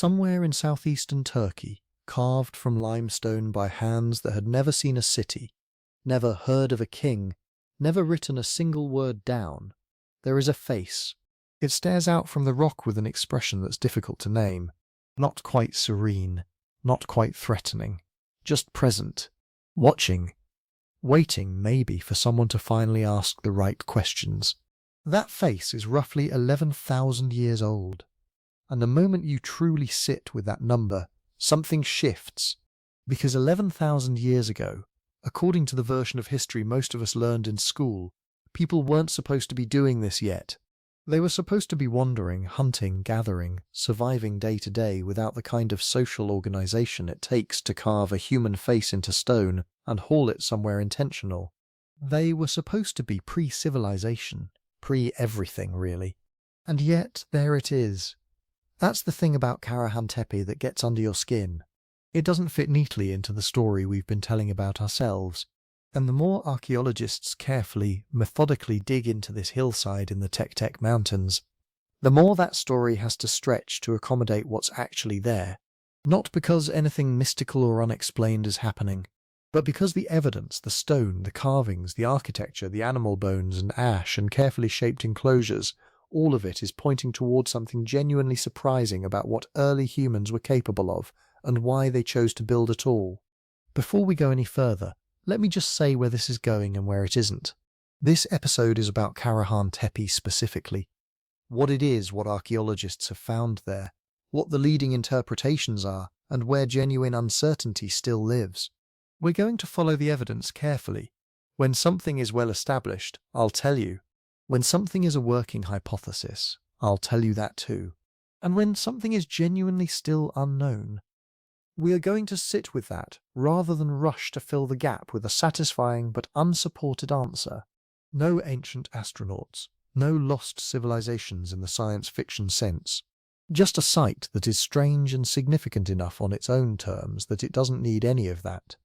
Somewhere in southeastern Turkey, carved from limestone by hands that had never seen a city, never heard of a king, never written a single word down, there is a face. It stares out from the rock with an expression that's difficult to name. Not quite serene, not quite threatening, just present, watching, waiting maybe for someone to finally ask the right questions. That face is roughly 11,000 years old, and the moment you truly sit with that number, something shifts, because 11,000 years ago, according to the version of history most of us learned in school, people weren't supposed to be doing this yet. They were supposed to be wandering, hunting, gathering, surviving day to day without the kind of social organization it takes to carve a human face into stone and haul it somewhere intentional. They were supposed to be pre-civilization, pre-everything really. And yet, there it is. That's the thing about Karahan Tepe that gets under your skin. It doesn't fit neatly into the story we've been telling about ourselves. And the more archaeologists carefully, methodically dig into this hillside in the Tek Mountains, the more that story has to stretch to accommodate what's actually there. Not because anything mystical or unexplained is happening, but because the evidence, the stone, the carvings, the architecture, the animal bones and ash and carefully shaped enclosures, all of it is pointing towards something genuinely surprising about what early humans were capable of and why they chose to build at all. Before we go any further, let me just say where this is going and where it isn't. This episode is about Karahan Tepe specifically. What it is, what archaeologists have found there, what the leading interpretations are, and where genuine uncertainty still lives. We're going to follow the evidence carefully. When something is well established, I'll tell you. When something is a working hypothesis, I'll tell you that too. And when something is genuinely still unknown, we are going to sit with that rather than rush to fill the gap with a satisfying but unsupported answer. No ancient astronauts, no lost civilizations in the science fiction sense. Just a site that is strange and significant enough on its own terms that it doesn't need any of that.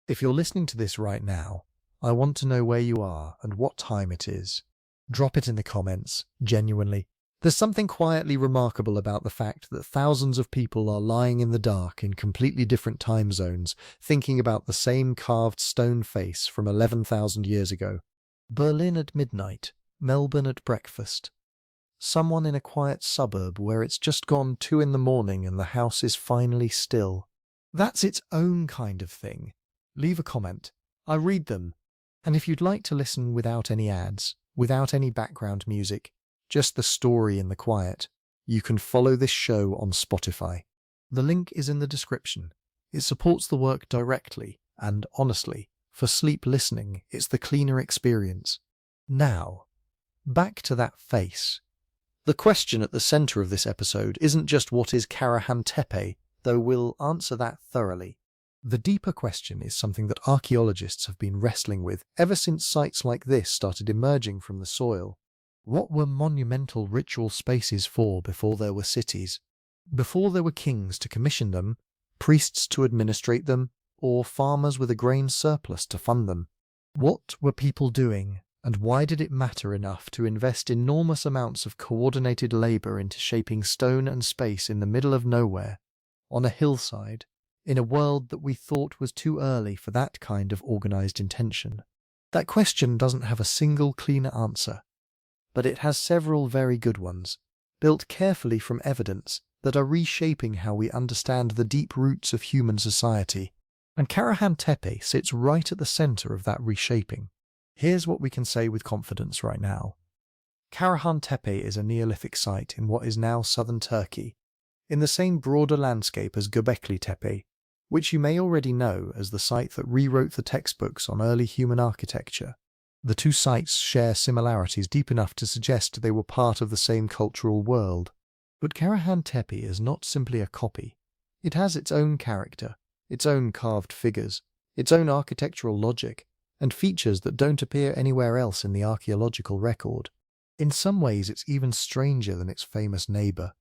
If you're listening to this right now, I want to know where you are and what time it is. Drop it in the comments, genuinely. There's something quietly remarkable about the fact that thousands of people are lying in the dark in completely different time zones, thinking about the same carved stone face from 11,000 years ago. Berlin at midnight, Melbourne at breakfast. Someone in a quiet suburb where it's just gone 2 in the morning and the house is finally still. That's its own kind of thing. Leave a comment. I read them. And if you'd like to listen without any ads, without any background music, just the story in the quiet, you can follow this show on Spotify. The link is in the description. It supports the work directly, and honestly, for sleep listening, it's the cleaner experience. Now, back to that face. The question at the centre of this episode isn't just what is Karahan Tepe, though we'll answer that thoroughly. The deeper question is something that archaeologists have been wrestling with ever since sites like this started emerging from the soil. What were monumental ritual spaces for before there were cities? Before there were kings to commission them, priests to administrate them, or farmers with a grain surplus to fund them? What were people doing, and why did it matter enough to invest enormous amounts of coordinated labour into shaping stone and space in the middle of nowhere, on a hillside, in a world that we thought was too early for that kind of organised intention? That question doesn't have a single clean answer, but it has several very good ones, built carefully from evidence that are reshaping how we understand the deep roots of human society. And Karahan Tepe sits right at the centre of that reshaping. Here's what we can say with confidence right now. Karahan Tepe is a Neolithic site in what is now southern Turkey, in the same broader landscape as Göbekli Tepe, which you may already know as the site that rewrote the textbooks on early human architecture. The two sites share similarities deep enough to suggest they were part of the same cultural world. But Karahan Tepe is not simply a copy. It has its own character, its own carved figures, its own architectural logic, and features that don't appear anywhere else in the archaeological record. In some ways it's even stranger than its famous neighbour.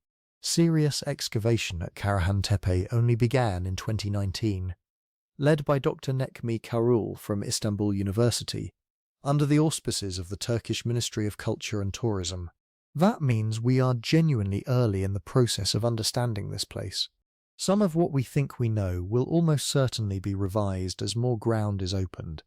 Serious excavation at Karahan Tepe only began in 2019. Led by Dr. Necmi Karul from Istanbul University, under the auspices of the Turkish Ministry of Culture and Tourism. That means we are genuinely early in the process of understanding this place. Some of what we think we know will almost certainly be revised as more ground is opened.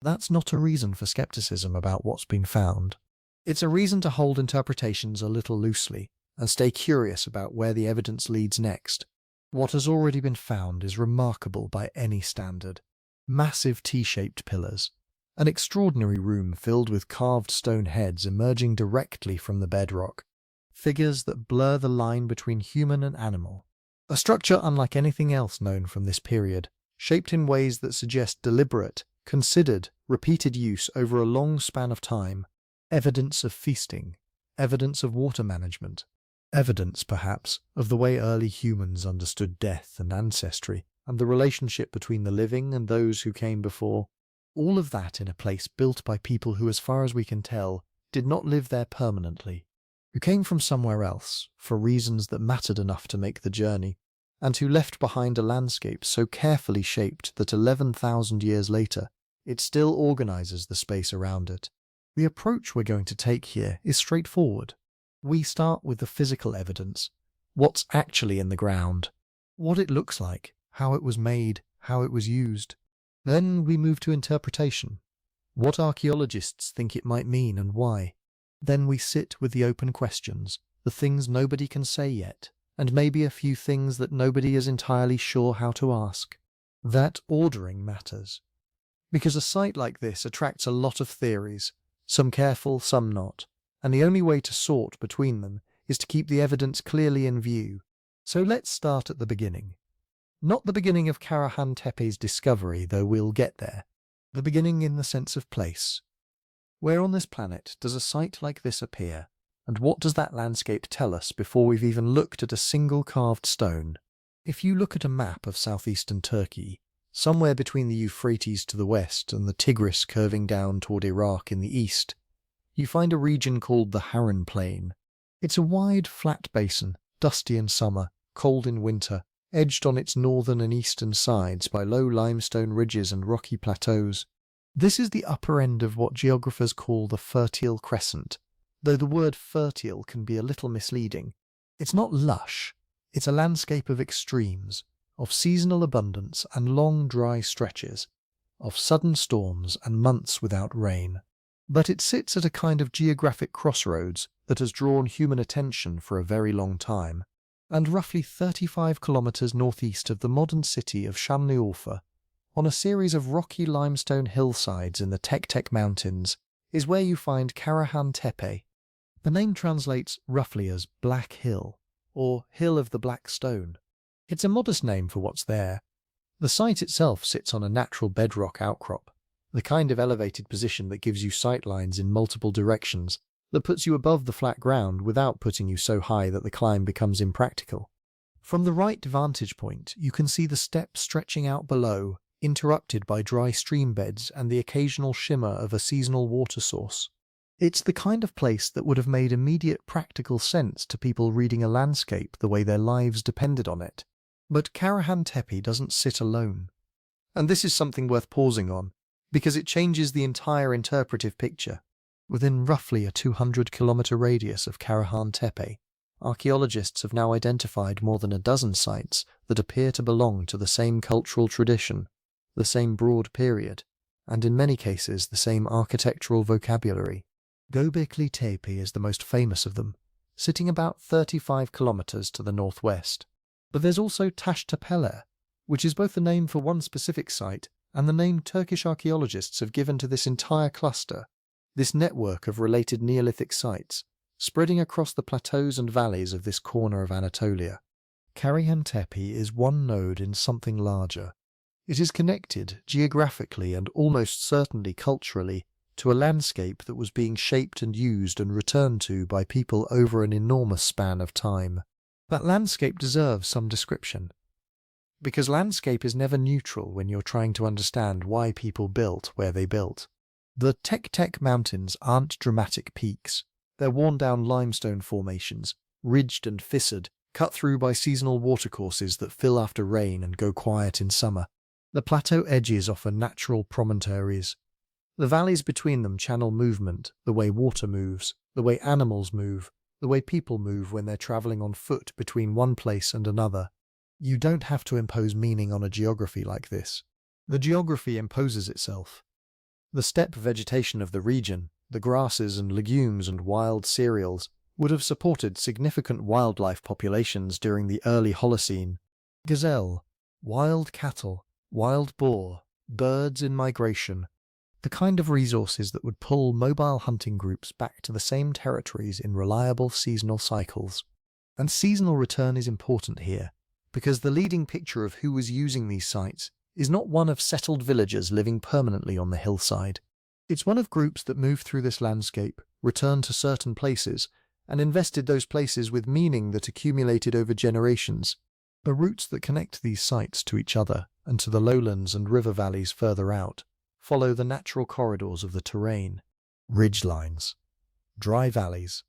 That's not a reason for skepticism about what's been found. It's a reason to hold interpretations a little loosely and stay curious about where the evidence leads next. What has already been found is remarkable by any standard. Massive T-shaped pillars, an extraordinary room filled with carved stone heads emerging directly from the bedrock, figures that blur the line between human and animal. A structure unlike anything else known from this period, shaped in ways that suggest deliberate, considered, repeated use over a long span of time. Evidence of feasting, evidence of water management, evidence, perhaps, of the way early humans understood death and ancestry, and the relationship between the living and those who came before. All of that in a place built by people who, as far as we can tell, did not live there permanently, who came from somewhere else for reasons that mattered enough to make the journey, and who left behind a landscape so carefully shaped that 11,000 years later, it still organizes the space around it. The approach we're going to take here is straightforward. We start with the physical evidence, what's actually in the ground, what it looks like, how it was made, how it was used. Then we move to interpretation, what archaeologists think it might mean and why. Then we sit with the open questions, the things nobody can say yet, and maybe a few things that nobody is entirely sure how to ask. That ordering matters, because a site like this attracts a lot of theories, some careful, some not, and the only way to sort between them is to keep the evidence clearly in view. So let's start at the beginning. Not the beginning of Karahan Tepe's discovery, though we'll get there. The beginning in the sense of place. Where on this planet does a site like this appear, and what does that landscape tell us before we've even looked at a single carved stone? If you look at a map of southeastern Turkey, somewhere between the Euphrates to the west and the Tigris curving down toward Iraq in the east, you find a region called the Harran Plain. It's a wide, flat basin, dusty in summer, cold in winter, edged on its northern and eastern sides by low limestone ridges and rocky plateaus. This is the upper end of what geographers call the fertile crescent, though the word fertile can be a little misleading. It's not lush, it's a landscape of extremes, of seasonal abundance and long dry stretches, of sudden storms and months without rain. But it sits at a kind of geographic crossroads that has drawn human attention for a very long time, and roughly 35 kilometers northeast of the modern city of Şanlıurfa, on a series of rocky limestone hillsides in the Tek Mountains, is where you find Karahan Tepe. The name translates roughly as Black Hill, or Hill of the Black Stone. It's a modest name for what's there. The site itself sits on a natural bedrock outcrop, the kind of elevated position that gives you sight lines in multiple directions, that puts you above the flat ground without putting you so high that the climb becomes impractical. From the right vantage point, you can see the steps stretching out below, interrupted by dry stream beds and the occasional shimmer of a seasonal water source. It's the kind of place that would have made immediate practical sense to people reading a landscape the way their lives depended on it. But Karahan Tepe doesn't sit alone. And this is something worth pausing on, because it changes the entire interpretive picture. Within roughly a 200-kilometer radius of Karahan Tepe, archaeologists have now identified more than a dozen sites that appear to belong to the same cultural tradition, the same broad period, and in many cases the same architectural vocabulary. Göbekli Tepe is the most famous of them, sitting about 35 kilometers to the northwest. But there's also Taş Tepeler, which is both the name for one specific site and the name Turkish archaeologists have given to this entire cluster, this network of related Neolithic sites, spreading across the plateaus and valleys of this corner of Anatolia. Karahan Tepe is one node in something larger. It is connected, geographically and almost certainly culturally, to a landscape that was being shaped and used and returned to by people over an enormous span of time. That landscape deserves some description, because landscape is never neutral when you're trying to understand why people built where they built. The Tek Mountains aren't dramatic peaks. They're worn-down limestone formations, ridged and fissured, cut through by seasonal watercourses that fill after rain and go quiet in summer. The plateau edges offer natural promontories. The valleys between them channel movement, the way water moves, the way animals move, the way people move when they're traveling on foot between one place and another. You don't have to impose meaning on a geography like this. The geography imposes itself. The steppe vegetation of the region, the grasses and legumes and wild cereals, would have supported significant wildlife populations during the early Holocene. Gazelle, wild cattle, wild boar, birds in migration, the kind of resources that would pull mobile hunting groups back to the same territories in reliable seasonal cycles. And seasonal return is important here, because the leading picture of who was using these sites is not one of settled villagers living permanently on the hillside. It's one of groups that moved through this landscape, returned to certain places, and invested those places with meaning that accumulated over generations. The routes that connect these sites to each other and to the lowlands and river valleys further out follow the natural corridors of the terrain. Ridgelines, dry valleys,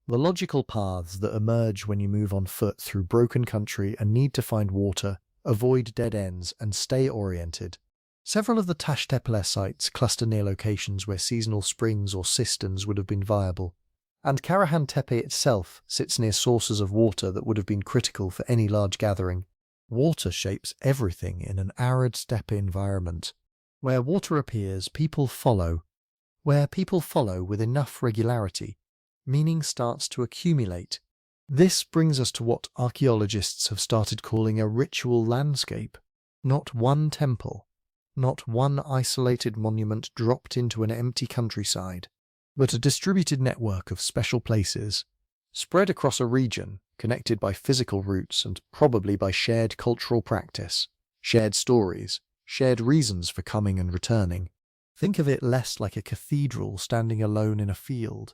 the logical paths that emerge when you move on foot through broken country and need to find water, avoid dead ends, and stay oriented. Several of the Taş Tepeler sites cluster near locations where seasonal springs or cisterns would have been viable, and Karahan Tepe itself sits near sources of water that would have been critical for any large gathering. Water shapes everything in an arid steppe environment. Where water appears, people follow. Where people follow with enough regularity, meaning starts to accumulate. This brings us to what archaeologists have started calling a ritual landscape. Not one temple, not one isolated monument dropped into an empty countryside, but a distributed network of special places, spread across a region, connected by physical routes and probably by shared cultural practice, shared stories, shared reasons for coming and returning. Think of it less like a cathedral standing alone in a field,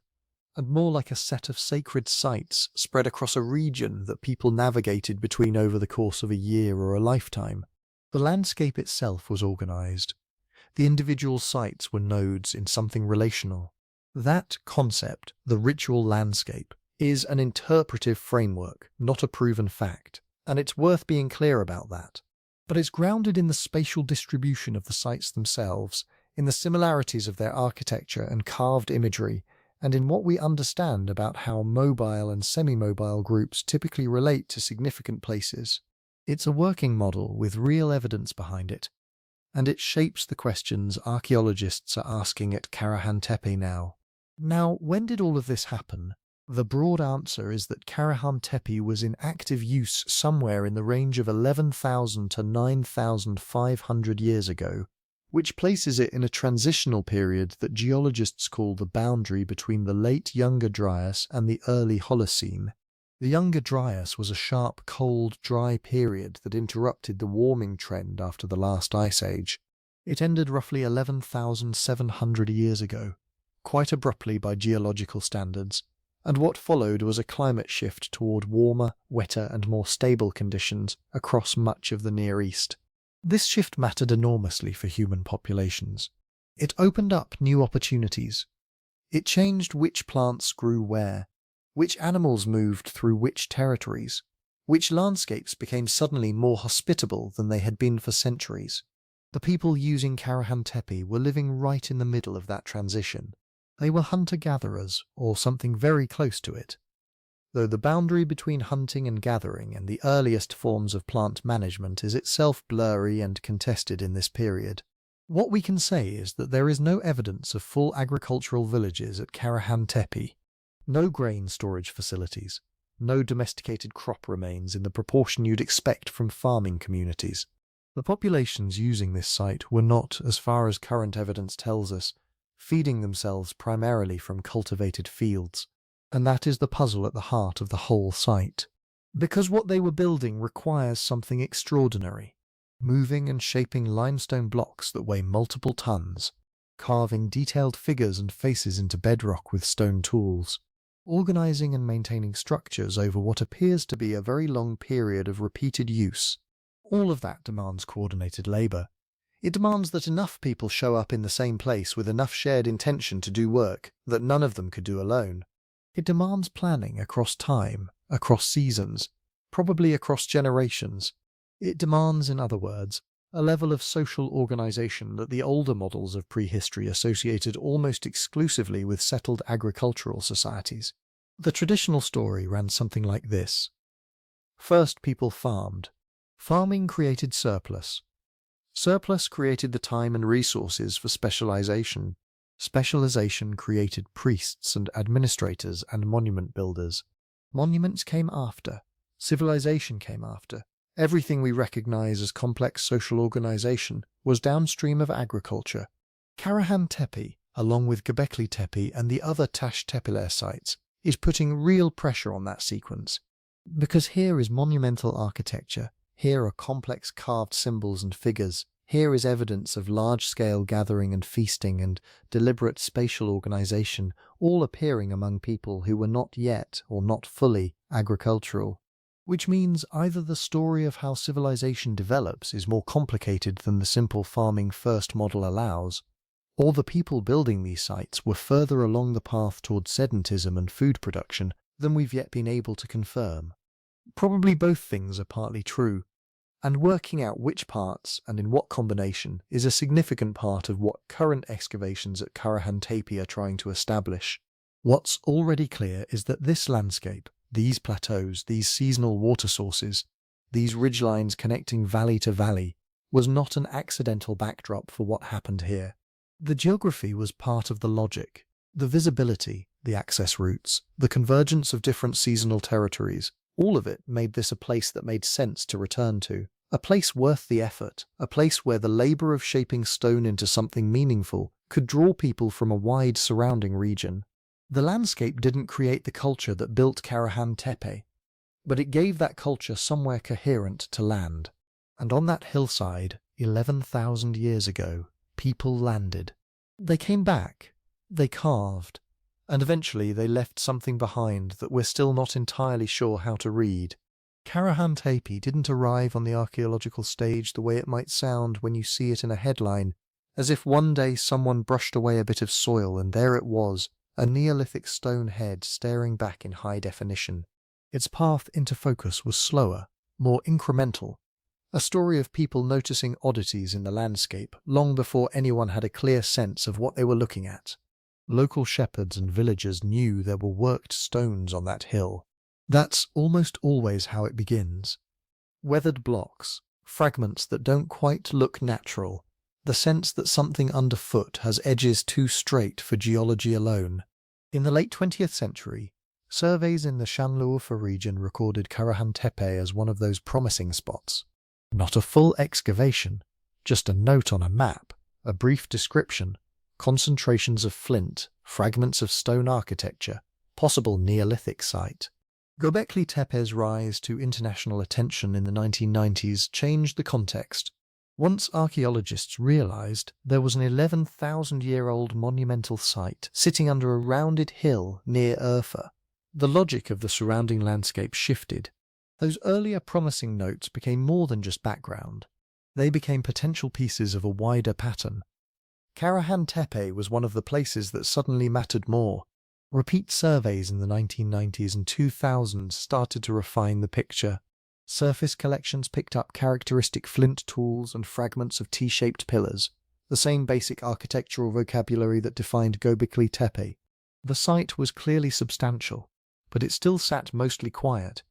and more like a set of sacred sites spread across a region that people navigated between over the course of a year or a lifetime. The landscape itself was organized. The individual sites were nodes in something relational. That concept, the ritual landscape, is an interpretive framework, not a proven fact, and it's worth being clear about that. But it's grounded in the spatial distribution of the sites themselves, in the similarities of their architecture and carved imagery, and in what we understand about how mobile and semi-mobile groups typically relate to significant places. It's a working model with real evidence behind it, and it shapes the questions archaeologists are asking at Karahan Tepe now. Now, when did all of this happen? The broad answer is that Karahan Tepe was in active use somewhere in the range of 11,000 to 9,500 years ago, which places it in a transitional period that geologists call the boundary between the late Younger Dryas and the early Holocene. The Younger Dryas was a sharp, cold, dry period that interrupted the warming trend after the last ice age. It ended roughly 11,700 years ago, quite abruptly by geological standards, and what followed was a climate shift toward warmer, wetter and more stable conditions across much of the Near East. This shift mattered enormously for human populations. It opened up new opportunities. It changed which plants grew where, which animals moved through which territories, which landscapes became suddenly more hospitable than they had been for centuries. The people using Karahan Tepe were living right in the middle of that transition. They were hunter-gatherers, or something very close to it. Though the boundary between hunting and gathering and the earliest forms of plant management is itself blurry and contested in this period, what we can say is that there is no evidence of full agricultural villages at Karahan Tepe. No grain storage facilities, no domesticated crop remains in the proportion you'd expect from farming communities. The populations using this site were not, as far as current evidence tells us, feeding themselves primarily from cultivated fields. And that is the puzzle at the heart of the whole site. Because what they were building requires something extraordinary. Moving and shaping limestone blocks that weigh multiple tons, carving detailed figures and faces into bedrock with stone tools, organizing and maintaining structures over what appears to be a very long period of repeated use. All of that demands coordinated labor. It demands that enough people show up in the same place with enough shared intention to do work that none of them could do alone. It demands planning across time, across seasons, probably across generations. It demands, in other words, a level of social organization that the older models of prehistory associated almost exclusively with settled agricultural societies. The traditional story ran something like this. First, people farmed. Farming created surplus. Surplus created the time and resources for specialization. Specialization created priests and administrators and monument builders. Monuments came after. Civilization came after. Everything we recognize as complex social organization was downstream of agriculture. Karahan Tepe, along with Göbekli Tepe and the other Taş Tepeler sites, is putting real pressure on that sequence. Because here is monumental architecture, here are complex carved symbols and figures, here is evidence of large-scale gathering and feasting and deliberate spatial organization, all appearing among people who were not yet, or not fully, agricultural. Which means either the story of how civilization develops is more complicated than the simple farming first model allows, or the people building these sites were further along the path towards sedentism and food production than we've yet been able to confirm. Probably both things are partly true, and working out which parts and in what combination is a significant part of what current excavations at Karahan Tepe are trying to establish. What's already clear is that this landscape, these plateaus, these seasonal water sources, these ridgelines connecting valley to valley, was not an accidental backdrop for what happened here. The geography was part of the logic. The visibility, the access routes, the convergence of different seasonal territories, all of it made this a place that made sense to return to. A place worth the effort, a place where the labor of shaping stone into something meaningful could draw people from a wide surrounding region. The landscape didn't create the culture that built Karahan Tepe, but it gave that culture somewhere coherent to land. And on that hillside, 11,000 years ago, people landed. They came back, they carved, and eventually they left something behind that we're still not entirely sure how to read. Karahan Tepe didn't arrive on the archaeological stage the way it might sound when you see it in a headline, as if one day someone brushed away a bit of soil and there it was, a Neolithic stone head staring back in high definition. Its path into focus was slower, more incremental, a story of people noticing oddities in the landscape long before anyone had a clear sense of what they were looking at. Local shepherds and villagers knew there were worked stones on that hill. That's almost always how it begins. Weathered blocks, fragments that don't quite look natural, the sense that something underfoot has edges too straight for geology alone. In the late 20th century, surveys in the Şanlıurfa region recorded Karahan Tepe as one of those promising spots. Not a full excavation, just a note on a map, a brief description, concentrations of flint, fragments of stone architecture, possible Neolithic site. Göbekli Tepe's rise to international attention in the 1990s changed the context. Once archaeologists realized there was an 11,000-year-old monumental site sitting under a rounded hill near Urfa, the logic of the surrounding landscape shifted. Those earlier promising notes became more than just background. They became potential pieces of a wider pattern. Karahan Tepe was one of the places that suddenly mattered more. Repeat surveys in the 1990s and 2000s started to refine the picture. Surface collections picked up characteristic flint tools and fragments of T-shaped pillars, the same basic architectural vocabulary that defined Göbekli Tepe. The site was clearly substantial, but it still sat mostly quiet,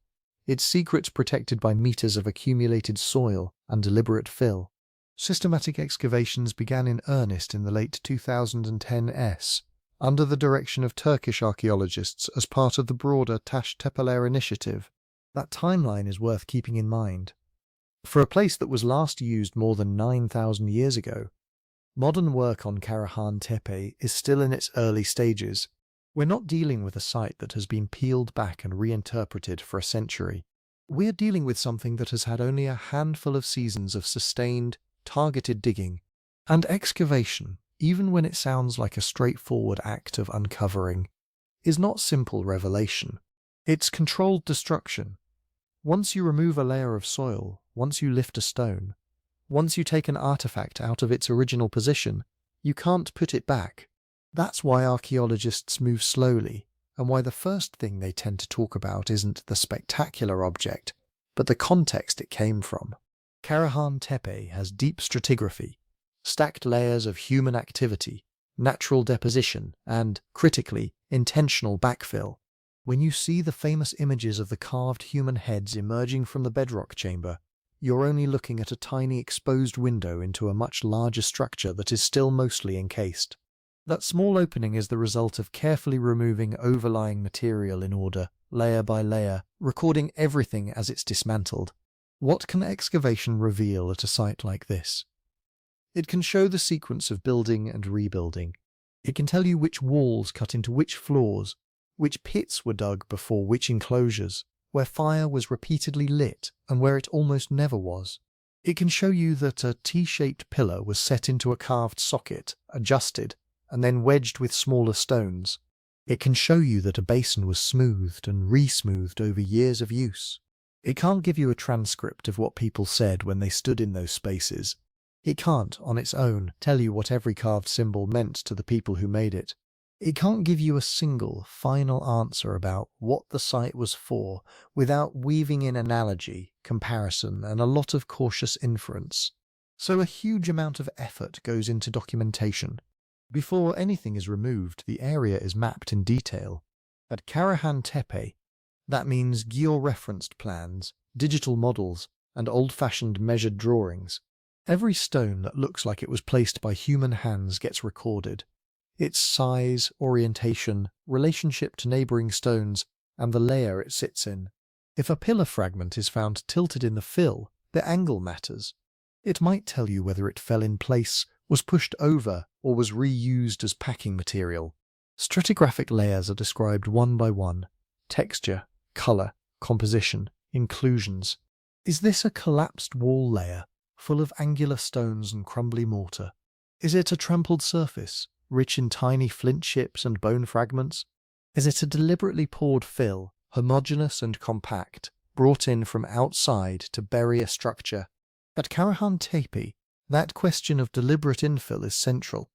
its secrets protected by meters of accumulated soil and deliberate fill. Systematic excavations began in earnest in the late 2010s, under the direction of Turkish archaeologists as part of the broader Taş Tepeler initiative. That timeline is worth keeping in mind. For a place that was last used more than 9,000 years ago, modern work on Karahan Tepe is still in its early stages. We're not dealing with a site that has been peeled back and reinterpreted for a century. We're dealing with something that has had only a handful of seasons of sustained, targeted digging and excavation, even when it sounds like a straightforward act of uncovering, is not simple revelation. It's controlled destruction. Once you remove a layer of soil, once you lift a stone, once you take an artifact out of its original position, you can't put it back. That's why archaeologists move slowly, and why the first thing they tend to talk about isn't the spectacular object, but the context it came from. Karahan Tepe has deep stratigraphy, stacked layers of human activity, natural deposition, and, critically, intentional backfill. When you see the famous images of the carved human heads emerging from the bedrock chamber, you're only looking at a tiny exposed window into a much larger structure that is still mostly encased. That small opening is the result of carefully removing overlying material in order, layer by layer, recording everything as it's dismantled. What can excavation reveal at a site like this? It can show the sequence of building and rebuilding. It can tell you which walls cut into which floors, which pits were dug before which enclosures, where fire was repeatedly lit and where it almost never was. It can show you that a T-shaped pillar was set into a carved socket, adjusted, and then wedged with smaller stones. It can show you that a basin was smoothed and re-smoothed over years of use. It can't give you a transcript of what people said when they stood in those spaces. It can't, on its own, tell you what every carved symbol meant to the people who made it. It can't give you a single, final answer about what the site was for without weaving in analogy, comparison, and a lot of cautious inference. So a huge amount of effort goes into documentation. Before anything is removed, the area is mapped in detail. At Karahan Tepe, that means georeferenced plans, digital models, and old-fashioned measured drawings. Every stone that looks like it was placed by human hands gets recorded. Its size, orientation, relationship to neighbouring stones, and the layer it sits in. If a pillar fragment is found tilted in the fill, the angle matters. It might tell you whether it fell in place, was pushed over, or was reused as packing material. Stratigraphic layers are described one by one. Texture, colour, composition, inclusions. Is this a collapsed wall layer, full of angular stones and crumbly mortar? Is it a trampled surface, rich in tiny flint chips and bone fragments? Is it a deliberately poured fill, homogeneous and compact, brought in from outside to bury a structure? At Karahan Tepe, that question of deliberate infill is central,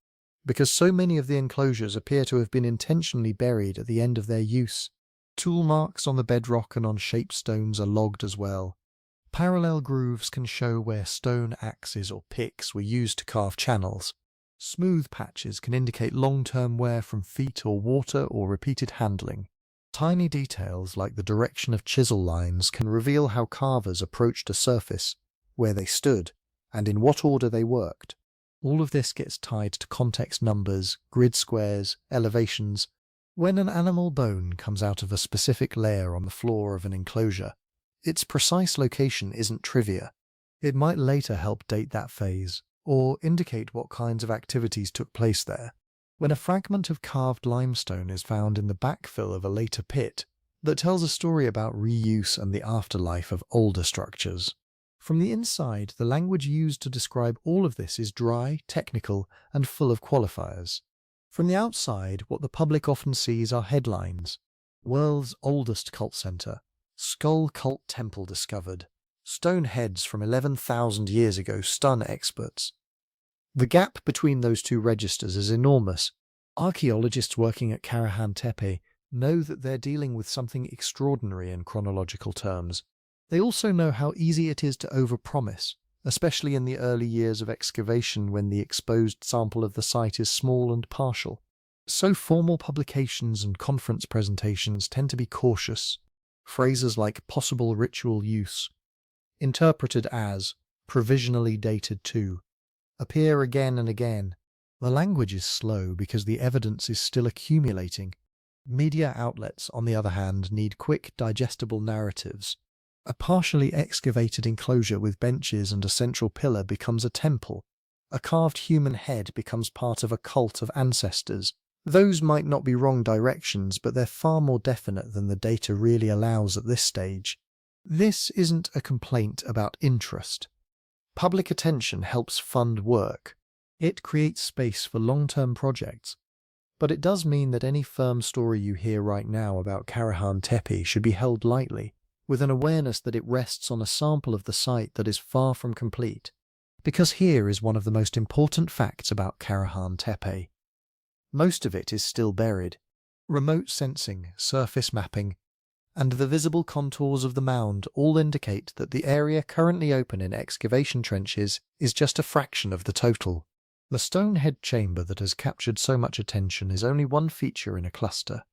because so many of the enclosures appear to have been intentionally buried at the end of their use. Tool marks on the bedrock and on shaped stones are logged as well. Parallel grooves can show where stone axes or picks were used to carve channels. Smooth patches can indicate long-term wear from feet or water or repeated handling. Tiny details like the direction of chisel lines can reveal how carvers approached a surface, where they stood, and in what order they worked. All of this gets tied to context numbers, grid squares, elevations. When an animal bone comes out of a specific layer on the floor of an enclosure, its precise location isn't trivia. It might later help date that phase, or indicate what kinds of activities took place there. When a fragment of carved limestone is found in the backfill of a later pit, that tells a story about reuse and the afterlife of older structures. From the inside, the language used to describe all of this is dry, technical, and full of qualifiers. From the outside, what the public often sees are headlines. World's oldest cult center. Skull cult temple discovered. Stone heads from 11,000 years ago stun experts. The gap between those two registers is enormous. Archaeologists working at Karahan Tepe know that they're dealing with something extraordinary in chronological terms. They also know how easy it is to overpromise, especially in the early years of excavation when the exposed sample of the site is small and partial. So formal publications and conference presentations tend to be cautious. Phrases like possible ritual use, interpreted as provisionally dated to, appear again and again. The language is slow because the evidence is still accumulating. Media outlets, on the other hand, need quick, digestible narratives. A partially excavated enclosure with benches and a central pillar becomes a temple. A carved human head becomes part of a cult of ancestors. Those might not be wrong directions, but they're far more definite than the data really allows at this stage. This isn't a complaint about interest. Public attention helps fund work. It creates space for long-term projects. But it does mean that any firm story you hear right now about Karahan Tepe should be held lightly, with an awareness that it rests on a sample of the site that is far from complete. Because here is one of the most important facts about Karahan Tepe. Most of it is still buried. Remote sensing, surface mapping, and the visible contours of the mound all indicate that the area currently open in excavation trenches is just a fraction of the total. The stone head chamber that has captured so much attention is only one feature in a cluster.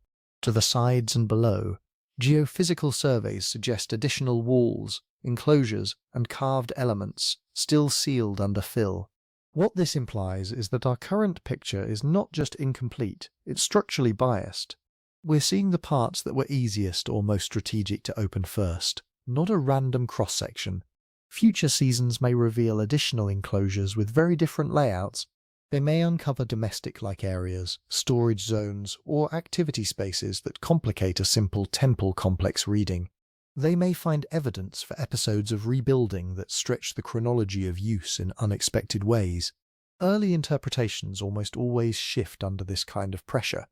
To the sides and below, geophysical surveys suggest additional walls, enclosures, and carved elements still sealed under fill. What this implies is that our current picture is not just incomplete, it's structurally biased. We're seeing the parts that were easiest or most strategic to open first, not a random cross-section. Future seasons may reveal additional enclosures with very different layouts. They may uncover domestic-like areas, storage zones, or activity spaces that complicate a simple temple complex reading. They may find evidence for episodes of rebuilding that stretch the chronology of use in unexpected ways. Early interpretations almost always shift under this kind of pressure.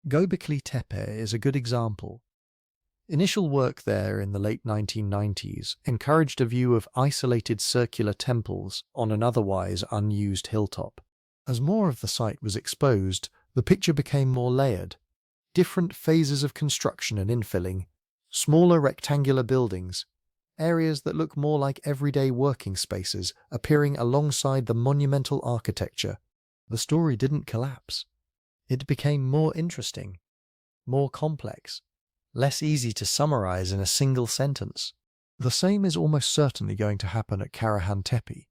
Göbekli Tepe is a good example. Initial work there in the late 1990s encouraged a view of isolated circular temples on an otherwise unused hilltop. As more of the site was exposed, the picture became more layered. Different phases of construction and infilling, smaller rectangular buildings, areas that look more like everyday working spaces appearing alongside the monumental architecture. The story didn't collapse. It became more interesting, more complex, less easy to summarize in a single sentence. The same is almost certainly going to happen at Karahan Tepe.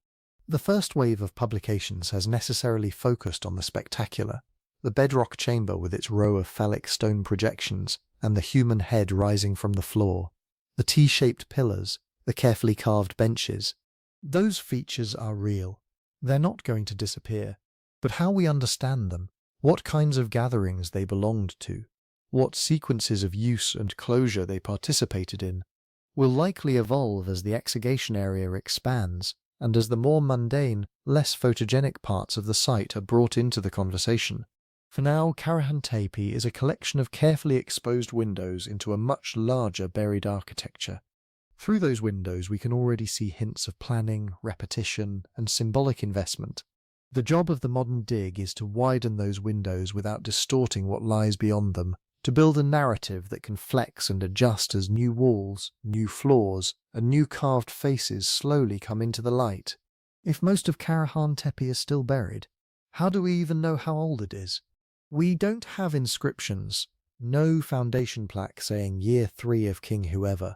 The first wave of publications has necessarily focused on the spectacular, the bedrock chamber with its row of phallic stone projections and the human head rising from the floor, the T-shaped pillars, the carefully carved benches. Those features are real. They're not going to disappear. But how we understand them, what kinds of gatherings they belonged to, what sequences of use and closure they participated in, will likely evolve as the exagation area expands and as the more mundane, less photogenic parts of the site are brought into the conversation. For now, Karahan Tepe is a collection of carefully exposed windows into a much larger buried architecture. Through those windows we can already see hints of planning, repetition, and symbolic investment. The job of the modern dig is to widen those windows without distorting what lies beyond them, to build a narrative that can flex and adjust as new walls, new floors, and new carved faces slowly come into the light. If most of Karahan Tepe is still buried, how do we even know how old it is? We don't have inscriptions, no foundation plaque saying year 3 of King whoever,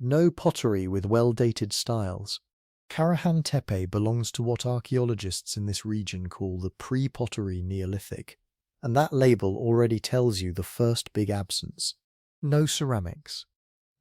no pottery with well-dated styles. Karahan Tepe belongs to what archaeologists in this region call the Pre-Pottery Neolithic, and that label already tells you the first big absence. No ceramics,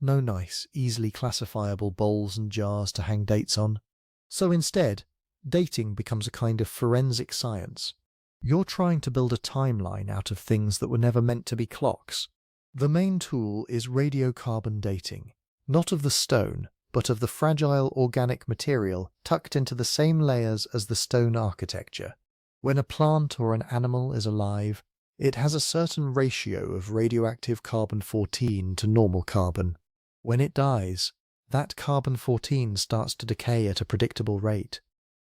no nice, easily classifiable bowls and jars to hang dates on. So instead, dating becomes a kind of forensic science. You're trying to build a timeline out of things that were never meant to be clocks. The main tool is radiocarbon dating, not of the stone, but of the fragile organic material tucked into the same layers as the stone architecture. When a plant or an animal is alive, it has a certain ratio of radioactive carbon-14 to normal carbon. When it dies, that carbon-14 starts to decay at a predictable rate.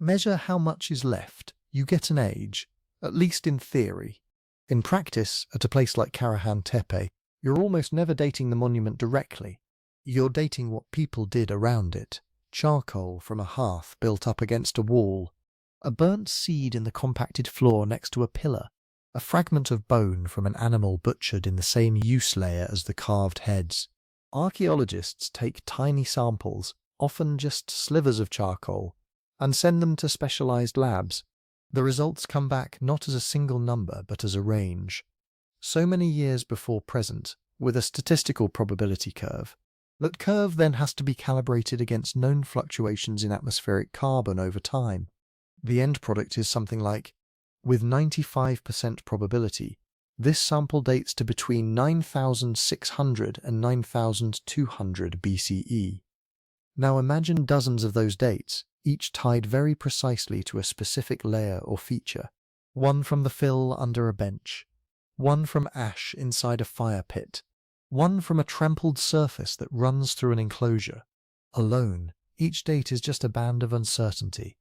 Measure how much is left, you get an age, at least in theory. In practice, at a place like Karahan Tepe, you're almost never dating the monument directly. You're dating what people did around it. Charcoal from a hearth built up against a wall, a burnt seed in the compacted floor next to a pillar, a fragment of bone from an animal butchered in the same use layer as the carved heads. Archaeologists take tiny samples, often just slivers of charcoal, and send them to specialized labs. The results come back not as a single number but as a range. So many years before present, with a statistical probability curve. That curve then has to be calibrated against known fluctuations in atmospheric carbon over time. The end product is something like, with 95% probability, this sample dates to between 9,600 and 9,200 BCE. Now imagine dozens of those dates, each tied very precisely to a specific layer or feature. One from the fill under a bench, one from ash inside a fire pit, one from a trampled surface that runs through an enclosure. Alone, each date is just a band of uncertainty.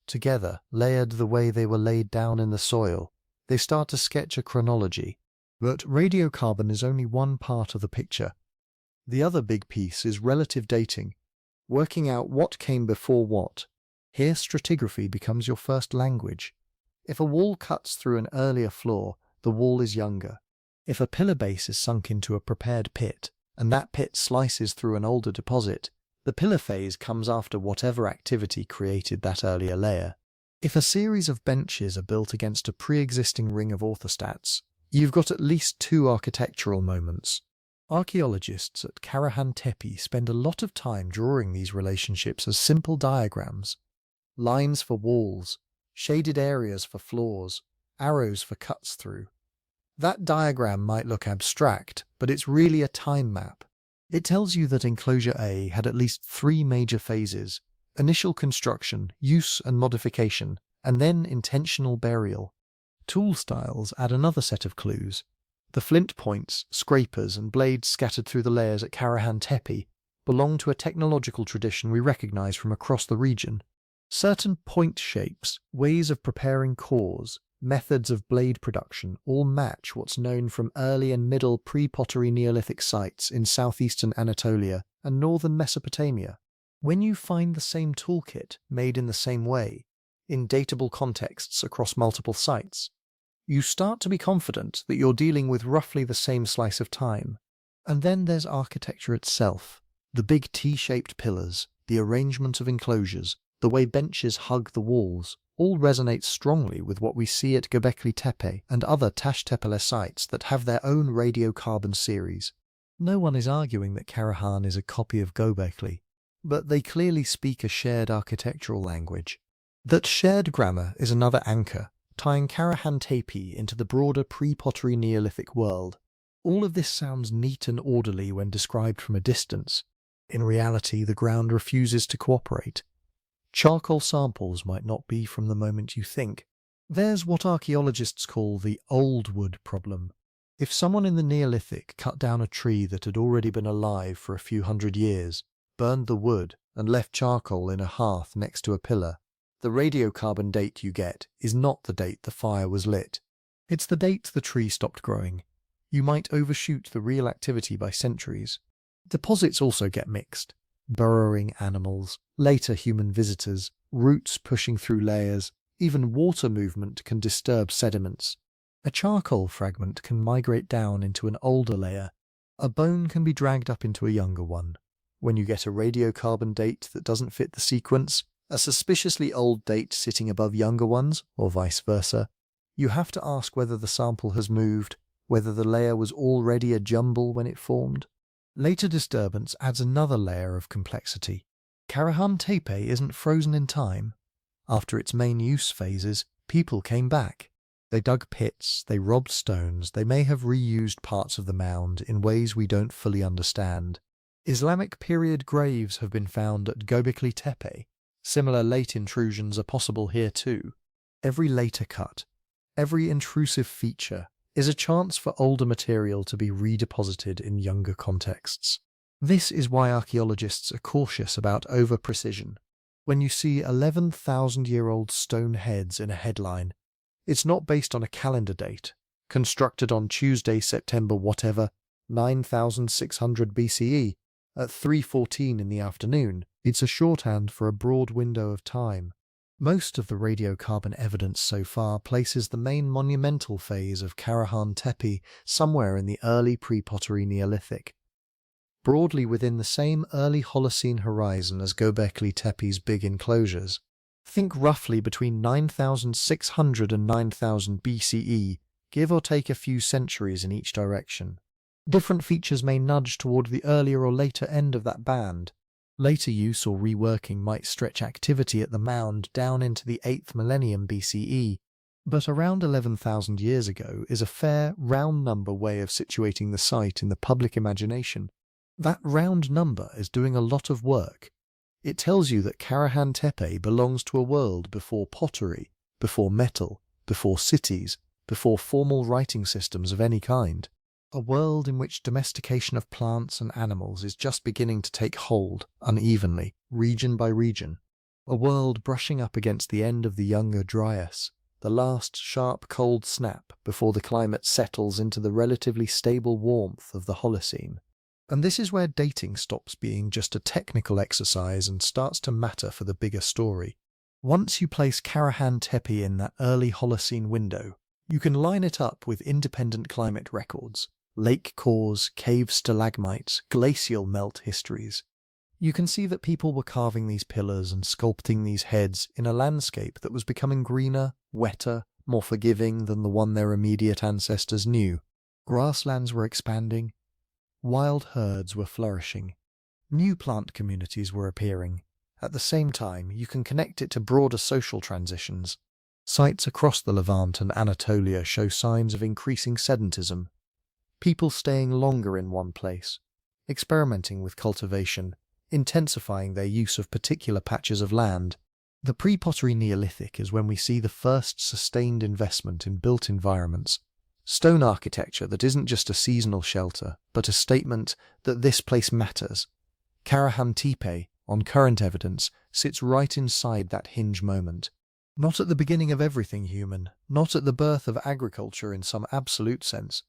Together, layered the way they were laid down in the soil, they start to sketch a chronology. But radiocarbon is only one part of the picture. The other big piece is relative dating, working out what came before what. Here stratigraphy becomes your first language. If a wall cuts through an earlier floor, the wall is younger. If a pillar base is sunk into a prepared pit, and that pit slices through an older deposit, the pillar phase comes after whatever activity created that earlier layer. If a series of benches are built against a pre-existing ring of orthostats, you've got at least two architectural moments. Archaeologists at Karahan Tepe spend a lot of time drawing these relationships as simple diagrams. Lines for walls, shaded areas for floors, arrows for cuts through. That diagram might look abstract, but it's really a time map. It tells you that Enclosure A had at least three major phases: initial construction, use and modification, and then intentional burial. Tool styles add another set of clues. The flint points, scrapers, and blades scattered through the layers at Karahan Tepe belong to a technological tradition we recognize from across the region. Certain point shapes, ways of preparing cores, methods of blade production all match what's known from early and middle pre-Pottery Neolithic sites in southeastern Anatolia and northern Mesopotamia. When you find the same toolkit made in the same way, in datable contexts across multiple sites, you start to be confident that you're dealing with roughly the same slice of time. And then there's architecture itself. The big T-shaped pillars, the arrangement of enclosures, the way benches hug the walls, all resonate strongly with what we see at Göbekli Tepe and other Taş Tepeler sites that have their own radiocarbon series. No one is arguing that Karahan is a copy of Göbekli, but they clearly speak a shared architectural language. That shared grammar is another anchor, tying Karahan Tepe into the broader pre-Pottery Neolithic world. All of this sounds neat and orderly when described from a distance. In reality, the ground refuses to cooperate. Charcoal samples might not be from the moment you think. There's what archaeologists call the old wood problem. If someone in the Neolithic cut down a tree that had already been alive for a few hundred years, burned the wood, and left charcoal in a hearth next to a pillar, the radiocarbon date you get is not the date the fire was lit. It's the date the tree stopped growing. You might overshoot the real activity by centuries. Deposits also get mixed. Burrowing animals, later human visitors, roots pushing through layers, even water movement can disturb sediments. A charcoal fragment can migrate down into an older layer. A bone can be dragged up into a younger one. When you get a radiocarbon date that doesn't fit the sequence, a suspiciously old date sitting above younger ones, or vice versa, you have to ask whether the sample has moved, whether the layer was already a jumble when it formed. Later disturbance adds another layer of complexity. Karahan Tepe isn't frozen in time. After its main use phases, people came back. They dug pits, they robbed stones, they may have reused parts of the mound in ways we don't fully understand. Islamic period graves have been found at Göbekli Tepe. Similar late intrusions are possible here too. Every later cut, every intrusive feature, is a chance for older material to be redeposited in younger contexts. This is why archaeologists are cautious about over-precision. When you see 11,000-year-old stone heads in a headline, it's not based on a calendar date, constructed on Tuesday, September whatever, 9600 BCE, at 3:14 in the afternoon. It's a shorthand for a broad window of time. Most of the radiocarbon evidence so far places the main monumental phase of Karahan Tepe somewhere in the early pre-Pottery Neolithic, broadly within the same early Holocene horizon as Göbekli Tepe's big enclosures. Think roughly between 9600 and 9000 BCE, give or take a few centuries in each direction. Different features may nudge toward the earlier or later end of that band. Later use or reworking might stretch activity at the mound down into the 8th millennium BCE, but around 11,000 years ago is a fair, round number way of situating the site in the public imagination. That round number is doing a lot of work. It tells you that Karahan Tepe belongs to a world before pottery, before metal, before cities, before formal writing systems of any kind. A world in which domestication of plants and animals is just beginning to take hold, unevenly, region by region. A world brushing up against the end of the Younger Dryas, the last sharp cold snap before the climate settles into the relatively stable warmth of the Holocene. And this is where dating stops being just a technical exercise and starts to matter for the bigger story. Once you place Karahan Tepe in that early Holocene window, You can line it up with independent climate records, lake cores, cave stalagmites, glacial melt histories. You can see that people were carving these pillars and sculpting these heads in a landscape that was becoming greener, wetter, more forgiving than the one their immediate ancestors knew. Grasslands were expanding, wild herds were flourishing, new plant communities were appearing. At the same time, you can connect it to broader social transitions. Sites across the Levant and Anatolia show signs of increasing sedentism. People staying longer in one place, experimenting with cultivation, intensifying their use of particular patches of land. The pre-pottery Neolithic is when we see the first sustained investment in built environments. Stone architecture that isn't just a seasonal shelter, but a statement that this place matters. Karahan Tepe, on current evidence, sits right inside that hinge moment. Not at the beginning of everything human, not at the birth of agriculture in some absolute sense,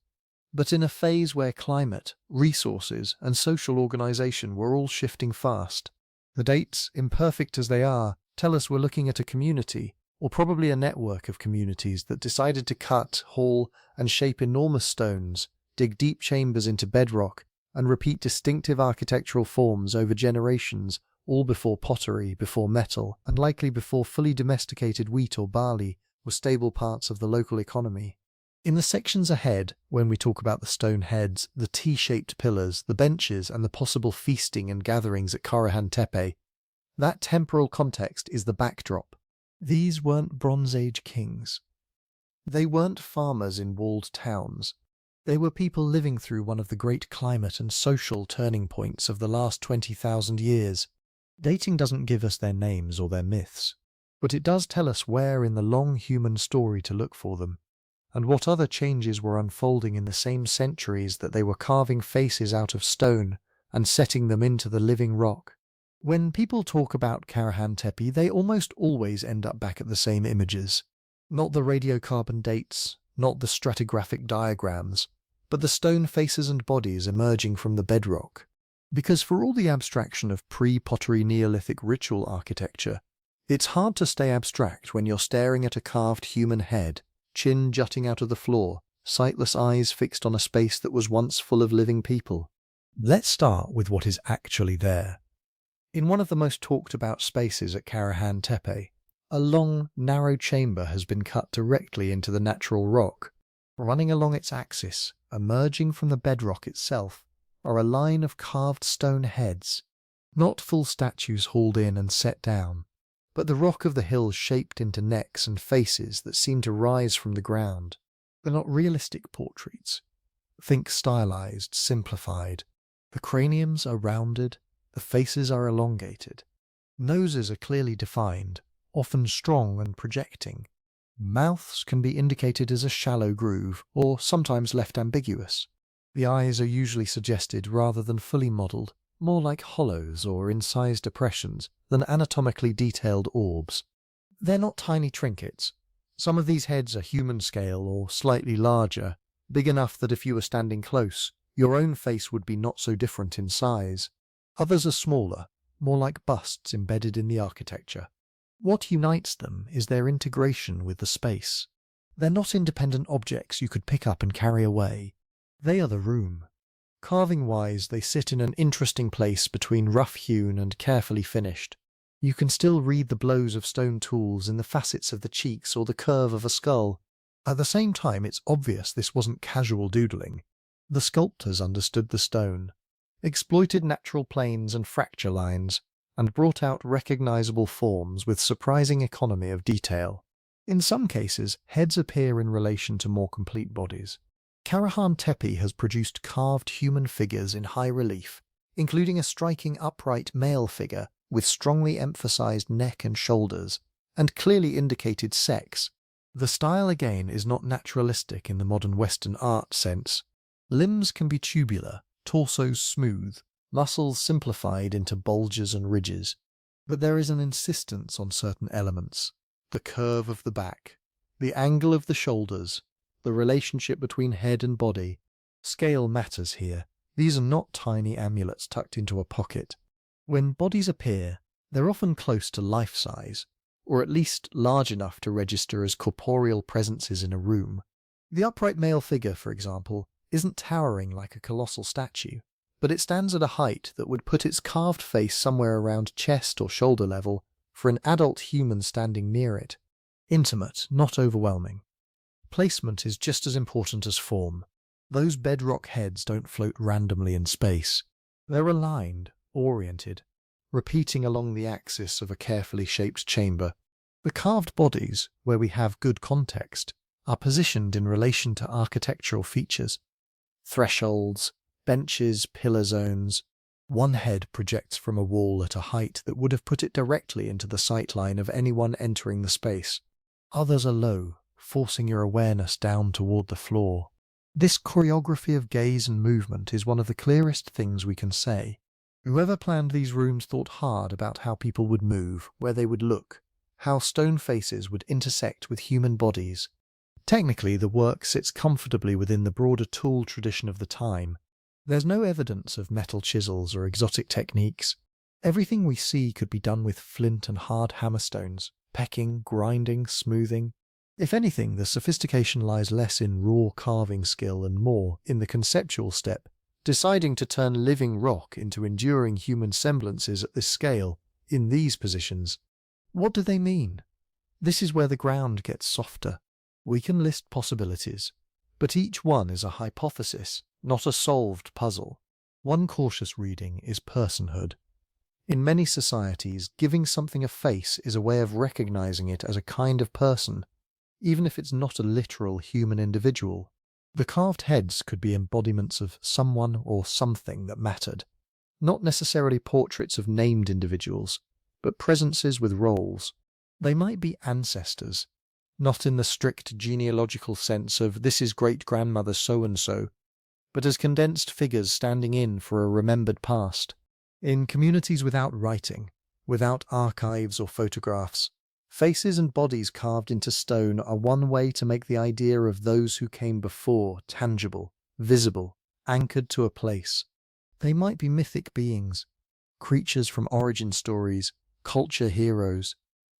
but in a phase where climate, resources, and social organization were all shifting fast. The dates, imperfect as they are, tell us we're looking at a community, or probably a network of communities that decided to cut, haul, and shape enormous stones, dig deep chambers into bedrock, and repeat distinctive architectural forms over generations, all before pottery, before metal, and likely before fully domesticated wheat or barley were stable parts of the local economy. In the sections ahead, when we talk about the stone heads, the T-shaped pillars, the benches, and the possible feasting and gatherings at Karahan Tepe, that temporal context is the backdrop. These weren't Bronze Age kings. They weren't farmers in walled towns. They were people living through one of the great climate and social turning points of the last 20,000 years. Dating doesn't give us their names or their myths, but it does tell us where in the long human story to look for them, and what other changes were unfolding in the same centuries that they were carving faces out of stone and setting them into the living rock. When people talk about Karahan Tepe, they almost always end up back at the same images. Not the radiocarbon dates, not the stratigraphic diagrams, but the stone faces and bodies emerging from the bedrock. Because for all the abstraction of pre-pottery Neolithic ritual architecture, it's hard to stay abstract when you're staring at a carved human head, chin jutting out of the floor, sightless eyes fixed on a space that was once full of living people. Let's start with what is actually there. In one of the most talked about spaces at Karahan Tepe, a long, narrow chamber has been cut directly into the natural rock. Running along its axis, emerging from the bedrock itself, are a line of carved stone heads, not full statues hauled in and set down, but the rock of the hills shaped into necks and faces that seem to rise from the ground. They're not realistic portraits. Think stylized, simplified. The craniums are rounded, the faces are elongated. Noses are clearly defined, often strong and projecting. Mouths can be indicated as a shallow groove, or sometimes left ambiguous. The eyes are usually suggested rather than fully modelled, more like hollows or incised depressions than anatomically detailed orbs. They're not tiny trinkets. Some of these heads are human scale or slightly larger, big enough that if you were standing close, your own face would be not so different in size. Others are smaller, more like busts embedded in the architecture. What unites them is their integration with the space. They're not independent objects you could pick up and carry away. They are the room. Carving-wise, they sit in an interesting place between rough-hewn and carefully finished. You can still read the blows of stone tools in the facets of the cheeks or the curve of a skull. At the same time, it's obvious this wasn't casual doodling. The sculptors understood the stone, exploited natural planes and fracture lines, and brought out recognizable forms with surprising economy of detail. In some cases, heads appear in relation to more complete bodies. Karahan Tepe has produced carved human figures in high relief, including a striking upright male figure with strongly emphasized neck and shoulders, and clearly indicated sex. The style again is not naturalistic in the modern Western art sense. Limbs can be tubular, torsos smooth, muscles simplified into bulges and ridges, but there is an insistence on certain elements. The curve of the back, the angle of the shoulders, the relationship between head and body. Scale matters here. These are not tiny amulets tucked into a pocket. When bodies appear, they're often close to life size, or at least large enough to register as corporeal presences in a room. The upright male figure, for example, isn't towering like a colossal statue, but it stands at a height that would put its carved face somewhere around chest or shoulder level for an adult human standing near it. Intimate, not overwhelming. Placement is just as important as form. Those bedrock heads don't float randomly in space. They're aligned, oriented, repeating along the axis of a carefully shaped chamber. The carved bodies, where we have good context, are positioned in relation to architectural features. Thresholds, benches, pillar zones. One head projects from a wall at a height that would have put it directly into the sightline of anyone entering the space. Others are low, forcing your awareness down toward the floor. This choreography of gaze and movement is one of the clearest things we can say. Whoever planned these rooms thought hard about how people would move, where they would look, how stone faces would intersect with human bodies. Technically, the work sits comfortably within the broader tool tradition of the time. There's no evidence of metal chisels or exotic techniques. Everything we see could be done with flint and hard hammerstones, pecking, grinding, smoothing. If anything, the sophistication lies less in raw carving skill and more in the conceptual step, deciding to turn living rock into enduring human semblances at this scale, in these positions. What do they mean? This is where the ground gets softer. We can list possibilities, but each one is a hypothesis, not a solved puzzle. One cautious reading is personhood. In many societies, giving something a face is a way of recognizing it as a kind of person, even if it's not a literal human individual. The carved heads could be embodiments of someone or something that mattered, not necessarily portraits of named individuals, but presences with roles. They might be ancestors, not in the strict genealogical sense of this is great-grandmother so-and-so, but as condensed figures standing in for a remembered past. In communities without writing, without archives or photographs, faces and bodies carved into stone are one way to make the idea of those who came before tangible, visible, anchored to a place. They might be mythic beings, creatures from origin stories, culture heroes,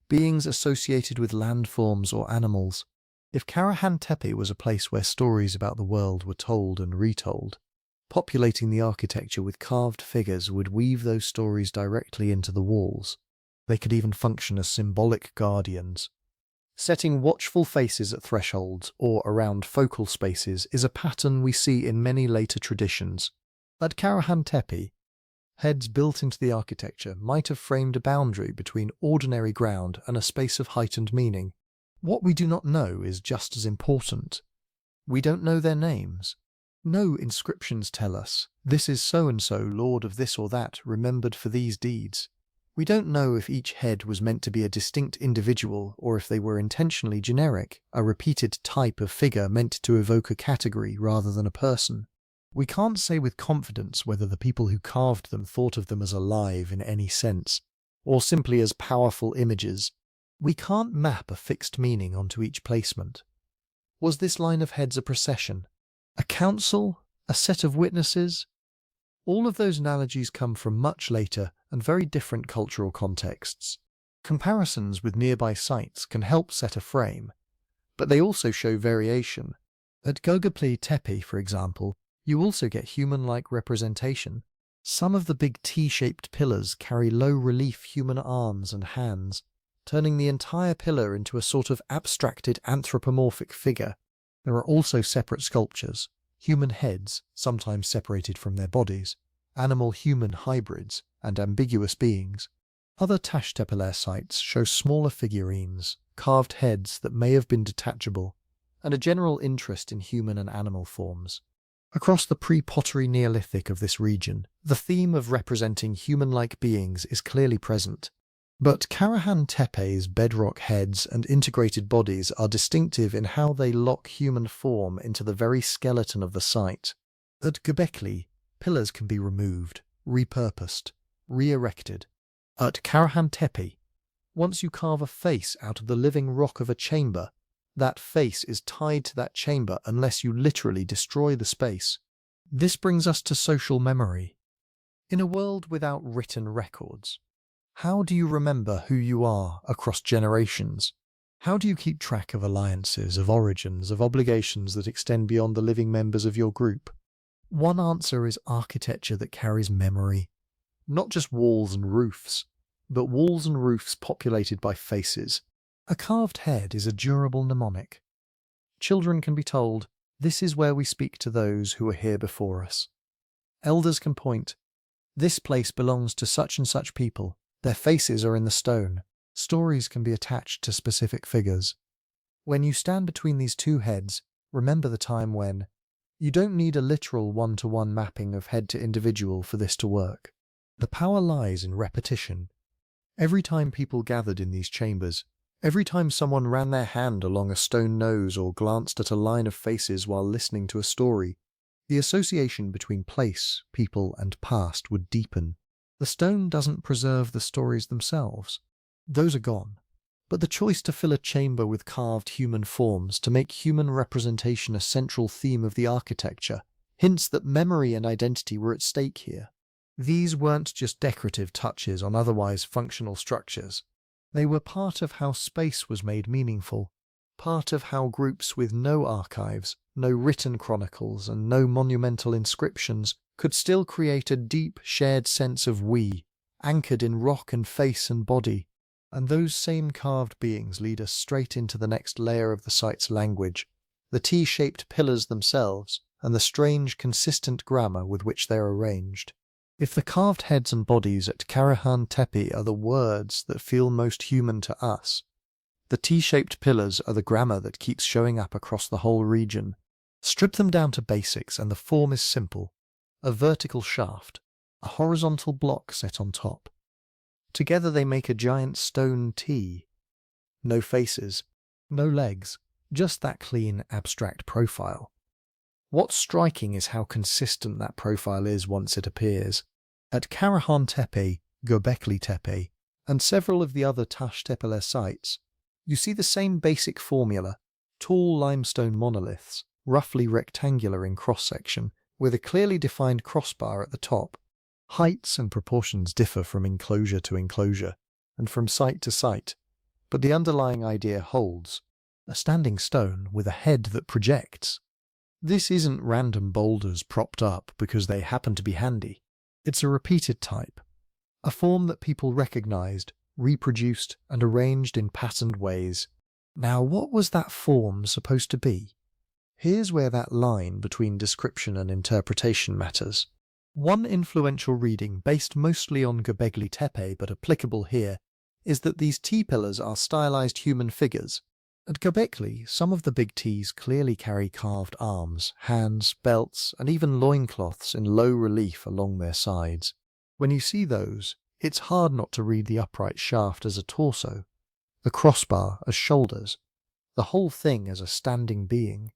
beings associated with landforms or animals. If Karahan Tepe was a place where stories about the world were told and retold, populating the architecture with carved figures would weave those stories directly into the walls. They could even function as symbolic guardians. Setting watchful faces at thresholds or around focal spaces is a pattern we see in many later traditions. At Karahan Tepe, heads built into the architecture might have framed a boundary between ordinary ground and a space of heightened meaning. What we do not know is just as important. We don't know their names. No inscriptions tell us, this is so-and-so, lord of this or that, remembered for these deeds. We don't know if each head was meant to be a distinct individual or if they were intentionally generic, a repeated type of figure meant to evoke a category rather than a person. We can't say with confidence whether the people who carved them thought of them as alive in any sense, or simply as powerful images. We can't map a fixed meaning onto each placement. Was this line of heads a procession? A council? A set of witnesses? All of those analogies come from much later and very different cultural contexts. Comparisons with nearby sites can help set a frame, but they also show variation. At Göbekli Tepe, for example, you also get human-like representation. Some of the big T-shaped pillars carry low-relief human arms and hands, turning the entire pillar into a sort of abstracted anthropomorphic figure. There are also separate sculptures, human heads, sometimes separated from their bodies, animal-human hybrids, and ambiguous beings. Other Taş Tepeler sites show smaller figurines, carved heads that may have been detachable, and a general interest in human and animal forms. Across the pre-Pottery Neolithic of this region, the theme of representing human-like beings is clearly present. But Karahan Tepe's bedrock heads and integrated bodies are distinctive in how they lock human form into the very skeleton of the site. At Göbekli, pillars can be removed, repurposed, re-erected. At Karahan Tepe, once you carve a face out of the living rock of a chamber, that face is tied to that chamber unless you literally destroy the space. This brings us to social memory. In a world without written records, How do you remember who you are across generations? How do you keep track of alliances, of origins, of obligations that extend beyond the living members of your group? One answer is architecture that carries memory. Not just walls and roofs, but walls and roofs populated by faces. A carved head is a durable mnemonic. Children can be told, "This is where we speak to those who are here before us." Elders can point, "This place belongs to such and such people. Their faces are in the stone." Stories can be attached to specific figures. When you stand between these two heads, remember the time when you don't need a literal one-to-one mapping of head to individual for this to work. The power lies in repetition. Every time people gathered in these chambers, every time someone ran their hand along a stone nose or glanced at a line of faces while listening to a story, the association between place, people, and past would deepen. The stone doesn't preserve the stories themselves. Those are gone. But the choice to fill a chamber with carved human forms, to make human representation a central theme of the architecture, hints that memory and identity were at stake here. These weren't just decorative touches on otherwise functional structures. They were part of how space was made meaningful, part of how groups with no archives, no written chronicles, and no monumental inscriptions could still create a deep, shared sense of we, anchored in rock and face and body. And those same carved beings lead us straight into the next layer of the site's language, the T-shaped pillars themselves, and the strange, consistent grammar with which they are arranged. If the carved heads and bodies at Karahan Tepe are the words that feel most human to us, the T-shaped pillars are the grammar that keeps showing up across the whole region. Strip them down to basics and the form is simple. A vertical shaft, a horizontal block set on top. Together they make a giant stone T. No faces, no legs, just that clean, abstract profile. What's striking is how consistent that profile is once it appears. At Karahan Tepe, Göbekli Tepe, and several of the other Taş Tepeler sites, you see the same basic formula: tall limestone monoliths, roughly rectangular in cross-section, with a clearly defined crossbar at the top. Heights and proportions differ from enclosure to enclosure, and from site to site, but the underlying idea holds: a standing stone with a head that projects. This isn't random boulders propped up because they happen to be handy. It's a repeated type, a form that people recognized, reproduced, and arranged in patterned ways. Now, what was that form supposed to be? Here's where that line between description and interpretation matters. One influential reading, based mostly on Göbekli Tepe but applicable here, is that these T-pillars are stylized human figures. At Göbekli, some of the big T's clearly carry carved arms, hands, belts, and even loincloths in low relief along their sides. When you see those, it's hard not to read the upright shaft as a torso, the crossbar as shoulders, the whole thing as a standing being.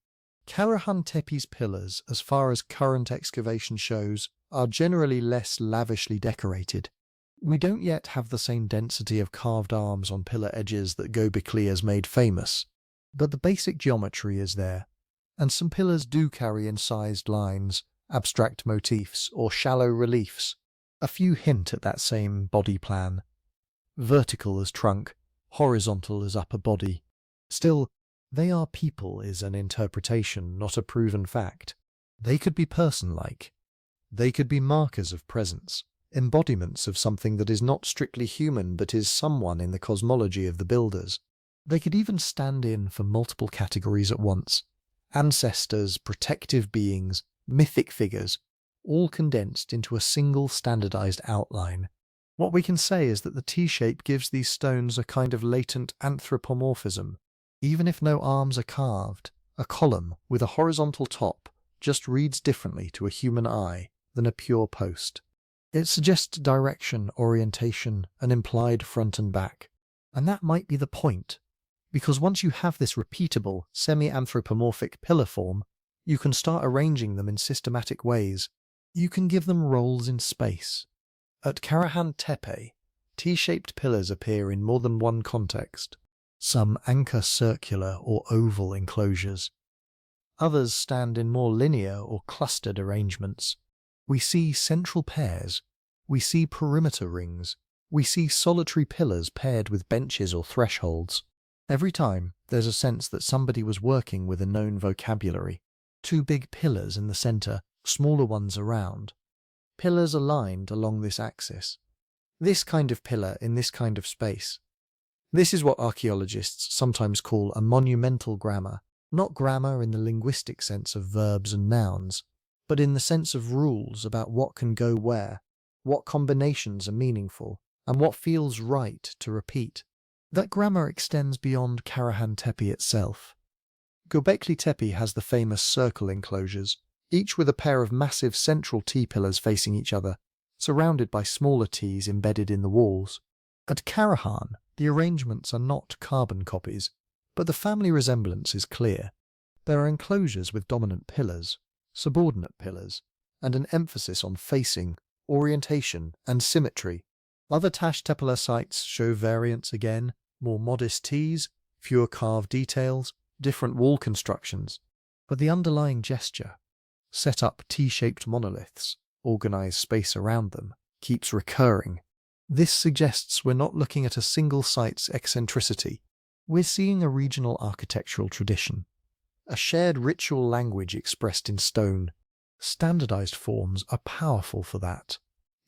Karahan Tepe's pillars, as far as current excavation shows, are generally less lavishly decorated. We don't yet have the same density of carved arms on pillar edges that Göbekli has made famous, but the basic geometry is there, and some pillars do carry incised lines, abstract motifs, or shallow reliefs. A few hint at that same body plan. Vertical as trunk, horizontal as upper body. Still, they are people is an interpretation, not a proven fact. They could be person-like. They could be markers of presence, embodiments of something that is not strictly human but is someone in the cosmology of the builders. They could even stand in for multiple categories at once: ancestors, protective beings, mythic figures, all condensed into a single standardized outline. What we can say is that the T-shape gives these stones a kind of latent anthropomorphism. Even if no arms are carved, a column with a horizontal top just reads differently to a human eye than a pure post. It suggests direction, orientation, an implied front and back. And that might be the point, because once you have this repeatable, semi-anthropomorphic pillar form, you can start arranging them in systematic ways. You can give them roles in space. At Karahan Tepe, T-shaped pillars appear in more than one context. Some anchor circular or oval enclosures. Others stand in more linear or clustered arrangements. We see central pairs. We see perimeter rings. We see solitary pillars paired with benches or thresholds. Every time, there's a sense that somebody was working with a known vocabulary. Two big pillars in the centre, smaller ones around. Pillars aligned along this axis. This kind of pillar in this kind of space. This is what archaeologists sometimes call a monumental grammar, not grammar in the linguistic sense of verbs and nouns, but in the sense of rules about what can go where, what combinations are meaningful, and what feels right to repeat. That grammar extends beyond Karahan Tepe itself. Göbekli Tepe has the famous circle enclosures, each with a pair of massive central T-pillars facing each other, surrounded by smaller Ts embedded in the walls. At Karahan, the arrangements are not carbon copies, but the family resemblance is clear. There are enclosures with dominant pillars, subordinate pillars, and an emphasis on facing, orientation, and symmetry. Other Taş Tepeler sites show variants again, more modest Ts, fewer carved details, different wall constructions, but the underlying gesture, set up T-shaped monoliths, organized space around them, keeps recurring. This suggests we're not looking at a single site's eccentricity. We're seeing a regional architectural tradition, a shared ritual language expressed in stone. Standardized forms are powerful for that.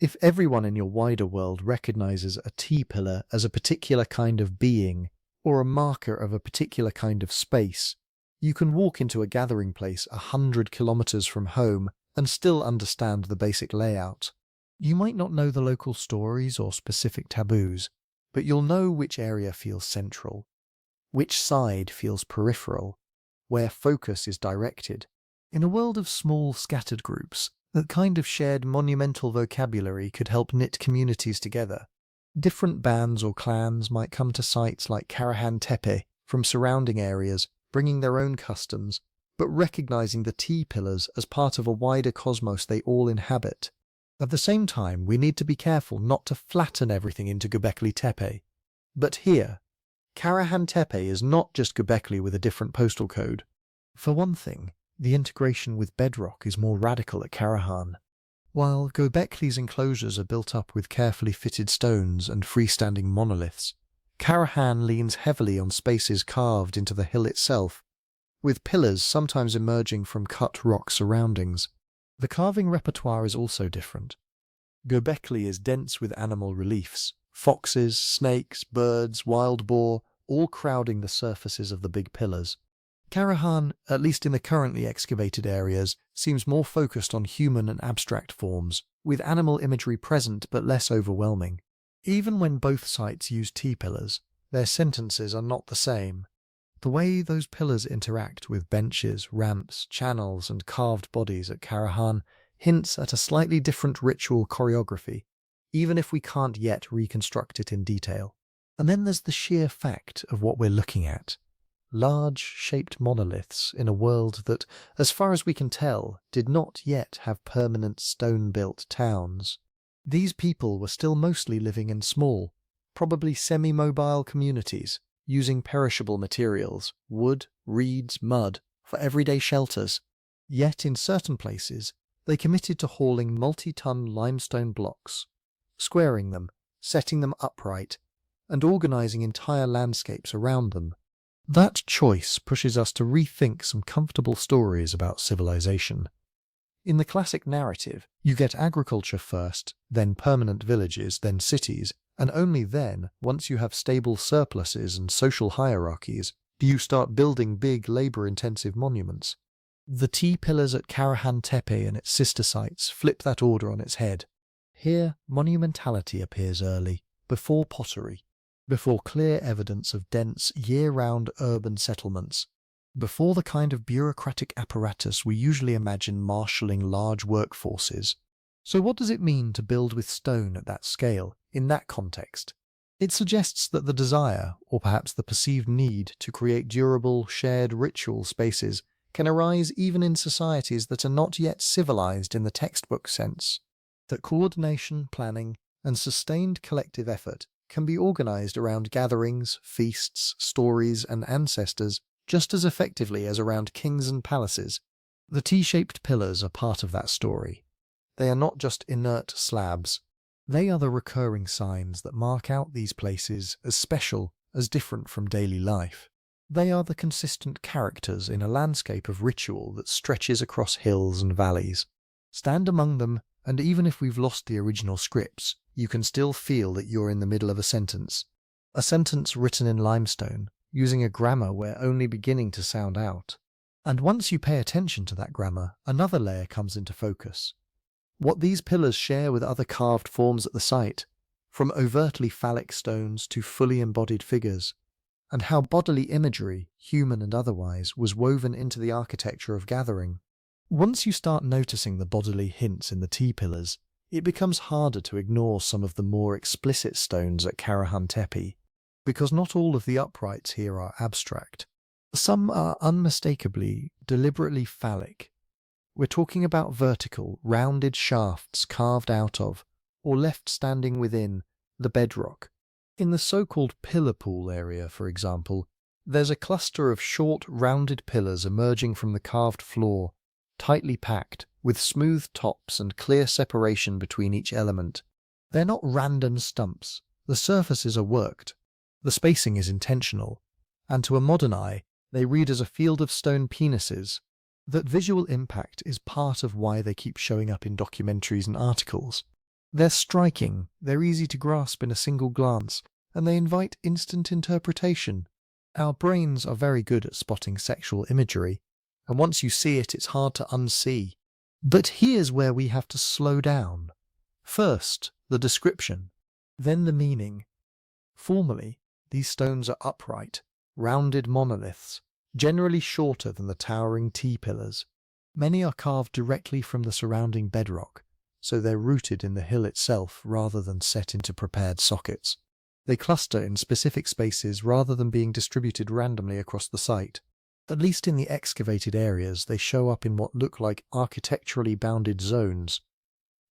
If everyone in your wider world recognizes a T-pillar as a particular kind of being, or a marker of a particular kind of space, you can walk into a gathering place 100 kilometers from home and still understand the basic layout. You might not know the local stories or specific taboos, but you'll know which area feels central, which side feels peripheral, where focus is directed. In a world of small, scattered groups, that kind of shared monumental vocabulary could help knit communities together. Different bands or clans might come to sites like Karahan Tepe from surrounding areas, bringing their own customs, but recognizing the T-pillars as part of a wider cosmos they all inhabit. At the same time, we need to be careful not to flatten everything into Göbekli Tepe. But here, Karahan Tepe is not just Göbekli with a different postal code. For one thing, the integration with bedrock is more radical at Karahan. While Göbekli's enclosures are built up with carefully fitted stones and freestanding monoliths, Karahan leans heavily on spaces carved into the hill itself, with pillars sometimes emerging from cut rock surroundings. The carving repertoire is also different. Göbekli is dense with animal reliefs, foxes, snakes, birds, wild boar, all crowding the surfaces of the big pillars. Karahan, at least in the currently excavated areas, seems more focused on human and abstract forms, with animal imagery present but less overwhelming. Even when both sites use T-pillars, their sentences are not the same. The way those pillars interact with benches, ramps, channels, and carved bodies at Karahan hints at a slightly different ritual choreography, even if we can't yet reconstruct it in detail. And then there's the sheer fact of what we're looking at. Large, shaped monoliths in a world that, as far as we can tell, did not yet have permanent stone-built towns. These people were still mostly living in small, probably semi-mobile communities, using perishable materials, wood, reeds, mud, for everyday shelters. Yet in certain places, they committed to hauling multi-ton limestone blocks, squaring them, setting them upright, and organizing entire landscapes around them. That choice pushes us to rethink some comfortable stories about civilization. In the classic narrative, you get agriculture first, then permanent villages, then cities, and only then, once you have stable surpluses and social hierarchies, do you start building big labor-intensive monuments. The T-pillars at Karahan Tepe and its sister sites flip that order on its head. Here, monumentality appears early, before pottery, before clear evidence of dense, year-round urban settlements, before the kind of bureaucratic apparatus we usually imagine marshalling large workforces. So what does it mean to build with stone at that scale, in that context? It suggests that the desire, or perhaps the perceived need, to create durable, shared ritual spaces can arise even in societies that are not yet civilized in the textbook sense. That coordination, planning, and sustained collective effort can be organized around gatherings, feasts, stories, and ancestors just as effectively as around kings and palaces. The T-shaped pillars are part of that story. They are not just inert slabs. They are the recurring signs that mark out these places as special, as different from daily life. They are the consistent characters in a landscape of ritual that stretches across hills and valleys. Stand among them, and even if we've lost the original scripts, you can still feel that you're in the middle of a sentence written in limestone, using a grammar we're only beginning to sound out. And once you pay attention to that grammar, another layer comes into focus. What these pillars share with other carved forms at the site, from overtly phallic stones to fully embodied figures, and how bodily imagery, human and otherwise, was woven into the architecture of gathering. Once you start noticing the bodily hints in the T-pillars, it becomes harder to ignore some of the more explicit stones at Karahan Tepe, because not all of the uprights here are abstract. Some are unmistakably, deliberately phallic. We're talking about vertical, rounded shafts carved out of, or left standing within, the bedrock. In the so-called pillar pool area, for example, there's a cluster of short, rounded pillars emerging from the carved floor, tightly packed, with smooth tops and clear separation between each element. They're not random stumps. The surfaces are worked. The spacing is intentional, and to a modern eye, they read as a field of stone penises. That visual impact is part of why they keep showing up in documentaries and articles. They're striking, they're easy to grasp in a single glance, and they invite instant interpretation. Our brains are very good at spotting sexual imagery, and once you see it, it's hard to unsee. But here's where we have to slow down. First, the description, then the meaning. Formally, these stones are upright, rounded monoliths, generally shorter than the towering T-pillars. Many are carved directly from the surrounding bedrock, so they're rooted in the hill itself rather than set into prepared sockets. They cluster in specific spaces rather than being distributed randomly across the site. At least in the excavated areas, they show up in what look like architecturally bounded zones.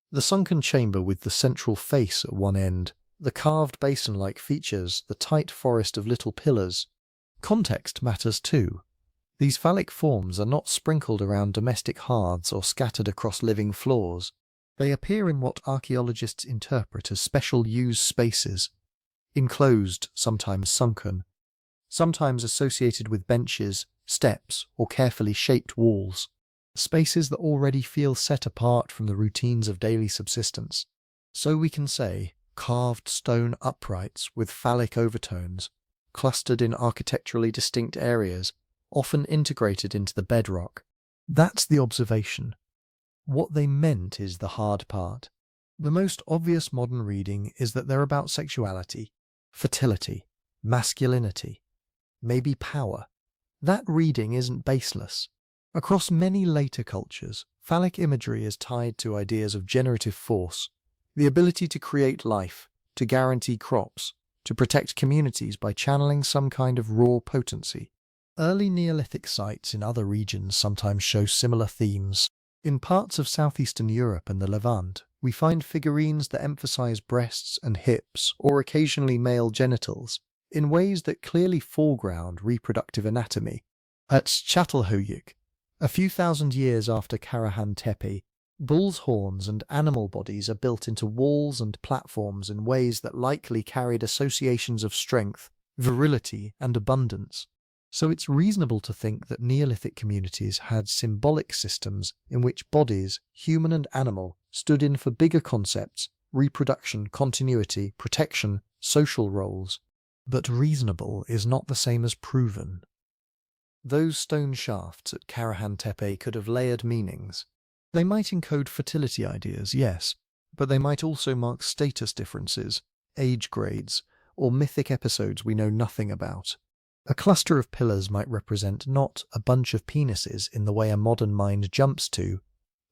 The sunken chamber with the central face at one end, the carved basin-like features, the tight forest of little pillars. Context matters too. These phallic forms are not sprinkled around domestic hearths or scattered across living floors. They appear in what archaeologists interpret as special use spaces, enclosed, sometimes sunken, sometimes associated with benches, steps, or carefully shaped walls. Spaces that already feel set apart from the routines of daily subsistence. So we can say, carved stone uprights with phallic overtones, clustered in architecturally distinct areas, often integrated into the bedrock. That's the observation. What they meant is the hard part. The most obvious modern reading is that they're about sexuality, fertility, masculinity, maybe power. That reading isn't baseless. Across many later cultures, phallic imagery is tied to ideas of generative force, the ability to create life, to guarantee crops, to protect communities by channeling some kind of raw potency. Early Neolithic sites in other regions sometimes show similar themes. In parts of southeastern Europe and the Levant, we find figurines that emphasize breasts and hips, or occasionally male genitals, in ways that clearly foreground reproductive anatomy. At Çatalhöyük, a few thousand years after Karahan Tepe, bull's horns and animal bodies are built into walls and platforms in ways that likely carried associations of strength, virility, and abundance. So it's reasonable to think that Neolithic communities had symbolic systems in which bodies, human and animal, stood in for bigger concepts, reproduction, continuity, protection, social roles. But reasonable is not the same as proven. Those stone shafts at Karahan Tepe could have layered meanings. They might encode fertility ideas, yes, but they might also mark status differences, age grades, or mythic episodes we know nothing about. A cluster of pillars might represent not a bunch of penises in the way a modern mind jumps to,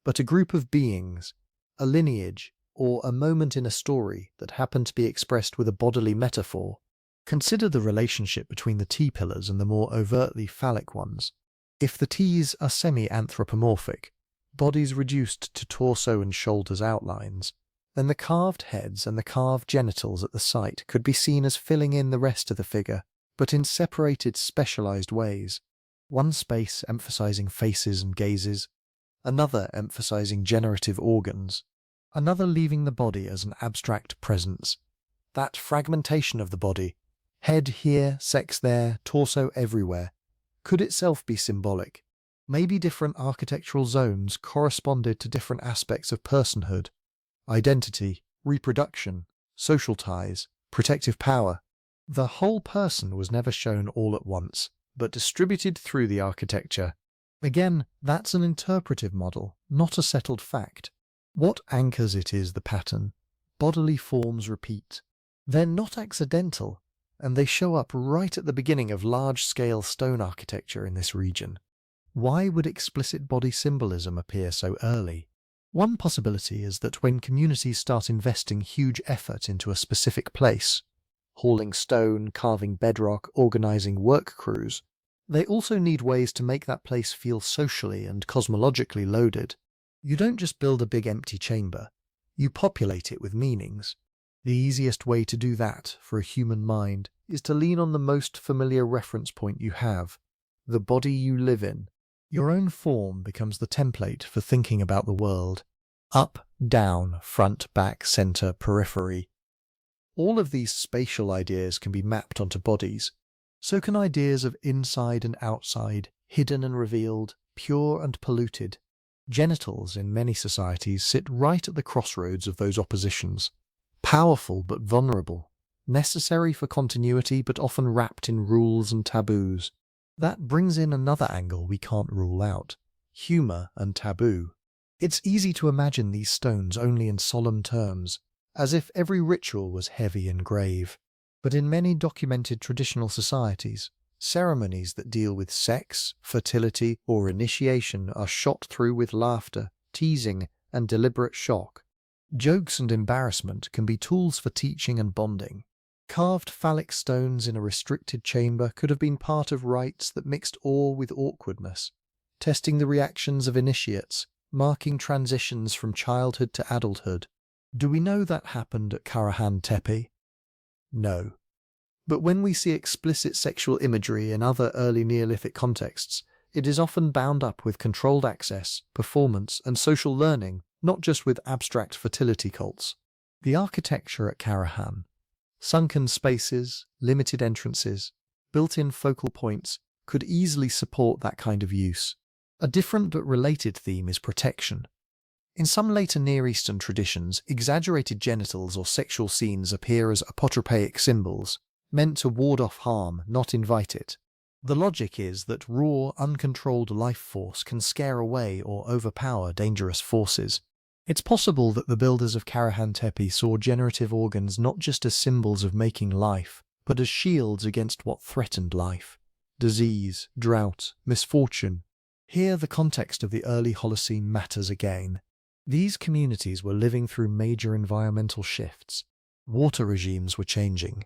but a group of beings, a lineage, or a moment in a story that happened to be expressed with a bodily metaphor. Consider the relationship between the T-pillars and the more overtly phallic ones. If the Ts are semi-anthropomorphic, bodies reduced to torso and shoulders outlines, then the carved heads and the carved genitals at the site could be seen as filling in the rest of the figure, but in separated, specialized ways. One space emphasizing faces and gazes, another emphasizing generative organs. Another leaving the body as an abstract presence. That fragmentation of the body, head here, sex there, torso everywhere, could itself be symbolic. Maybe different architectural zones corresponded to different aspects of personhood, identity, reproduction, social ties, protective power. The whole person was never shown all at once, but distributed through the architecture. Again, that's an interpretive model, not a settled fact. What anchors it is the pattern. Bodily forms repeat. They're not accidental, and they show up right at the beginning of large-scale stone architecture in this region. Why would explicit body symbolism appear so early? One possibility is that when communities start investing huge effort into a specific place, hauling stone, carving bedrock, organizing work crews, they also need ways to make that place feel socially and cosmologically loaded. You don't just build a big empty chamber, you populate it with meanings. The easiest way to do that for a human mind is to lean on the most familiar reference point you have, the body you live in. Your own form becomes the template for thinking about the world. Up, down, front, back, center, periphery. All of these spatial ideas can be mapped onto bodies. So can ideas of inside and outside, hidden and revealed, pure and polluted. Genitals in many societies sit right at the crossroads of those oppositions. Powerful but vulnerable, necessary for continuity but often wrapped in rules and taboos. That brings in another angle we can't rule out: humor and taboo. It's easy to imagine these stones only in solemn terms, as if every ritual was heavy and grave. But in many documented traditional societies, ceremonies that deal with sex, fertility, or initiation are shot through with laughter, teasing, and deliberate shock. Jokes and embarrassment can be tools for teaching and bonding. Carved phallic stones in a restricted chamber could have been part of rites that mixed awe with awkwardness, testing the reactions of initiates, marking transitions from childhood to adulthood. Do we know that happened at Karahan Tepe? No. But when we see explicit sexual imagery in other early Neolithic contexts, it is often bound up with controlled access, performance, and social learning, not just with abstract fertility cults. The architecture at Karahan, sunken spaces, limited entrances, built-in focal points, could easily support that kind of use. A different but related theme is protection. In some later Near Eastern traditions, exaggerated genitals or sexual scenes appear as apotropaic symbols, meant to ward off harm, not invite it. The logic is that raw, uncontrolled life force can scare away or overpower dangerous forces. It's possible that the builders of Karahan Tepe saw generative organs not just as symbols of making life, but as shields against what threatened life: disease, drought, misfortune. Here the context of the early Holocene matters again. These communities were living through major environmental shifts. Water regimes were changing.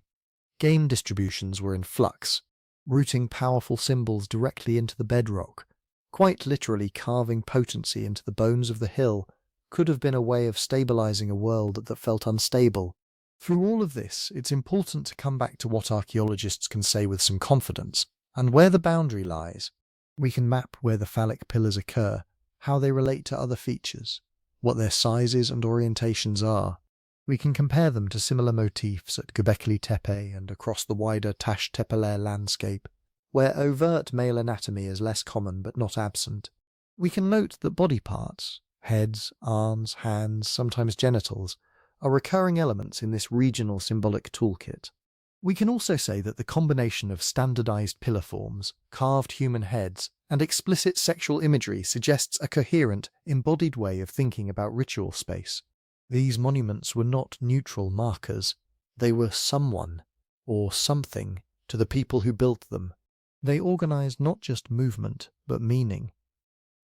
Game distributions were in flux, rooting powerful symbols directly into the bedrock. Quite literally carving potency into the bones of the hill could have been a way of stabilizing a world that felt unstable. Through all of this, it's important to come back to what archaeologists can say with some confidence, and where the boundary lies. We can map where the phallic pillars occur, how they relate to other features, what their sizes and orientations are. We can compare them to similar motifs at Göbekli Tepe and across the wider Taş Tepeler landscape, where overt male anatomy is less common but not absent. We can note that body parts, heads, arms, hands, sometimes genitals, are recurring elements in this regional symbolic toolkit. We can also say that the combination of standardized pillar forms, carved human heads, and explicit sexual imagery suggests a coherent, embodied way of thinking about ritual space. These monuments were not neutral markers. They were someone, or something, to the people who built them. They organized not just movement, but meaning.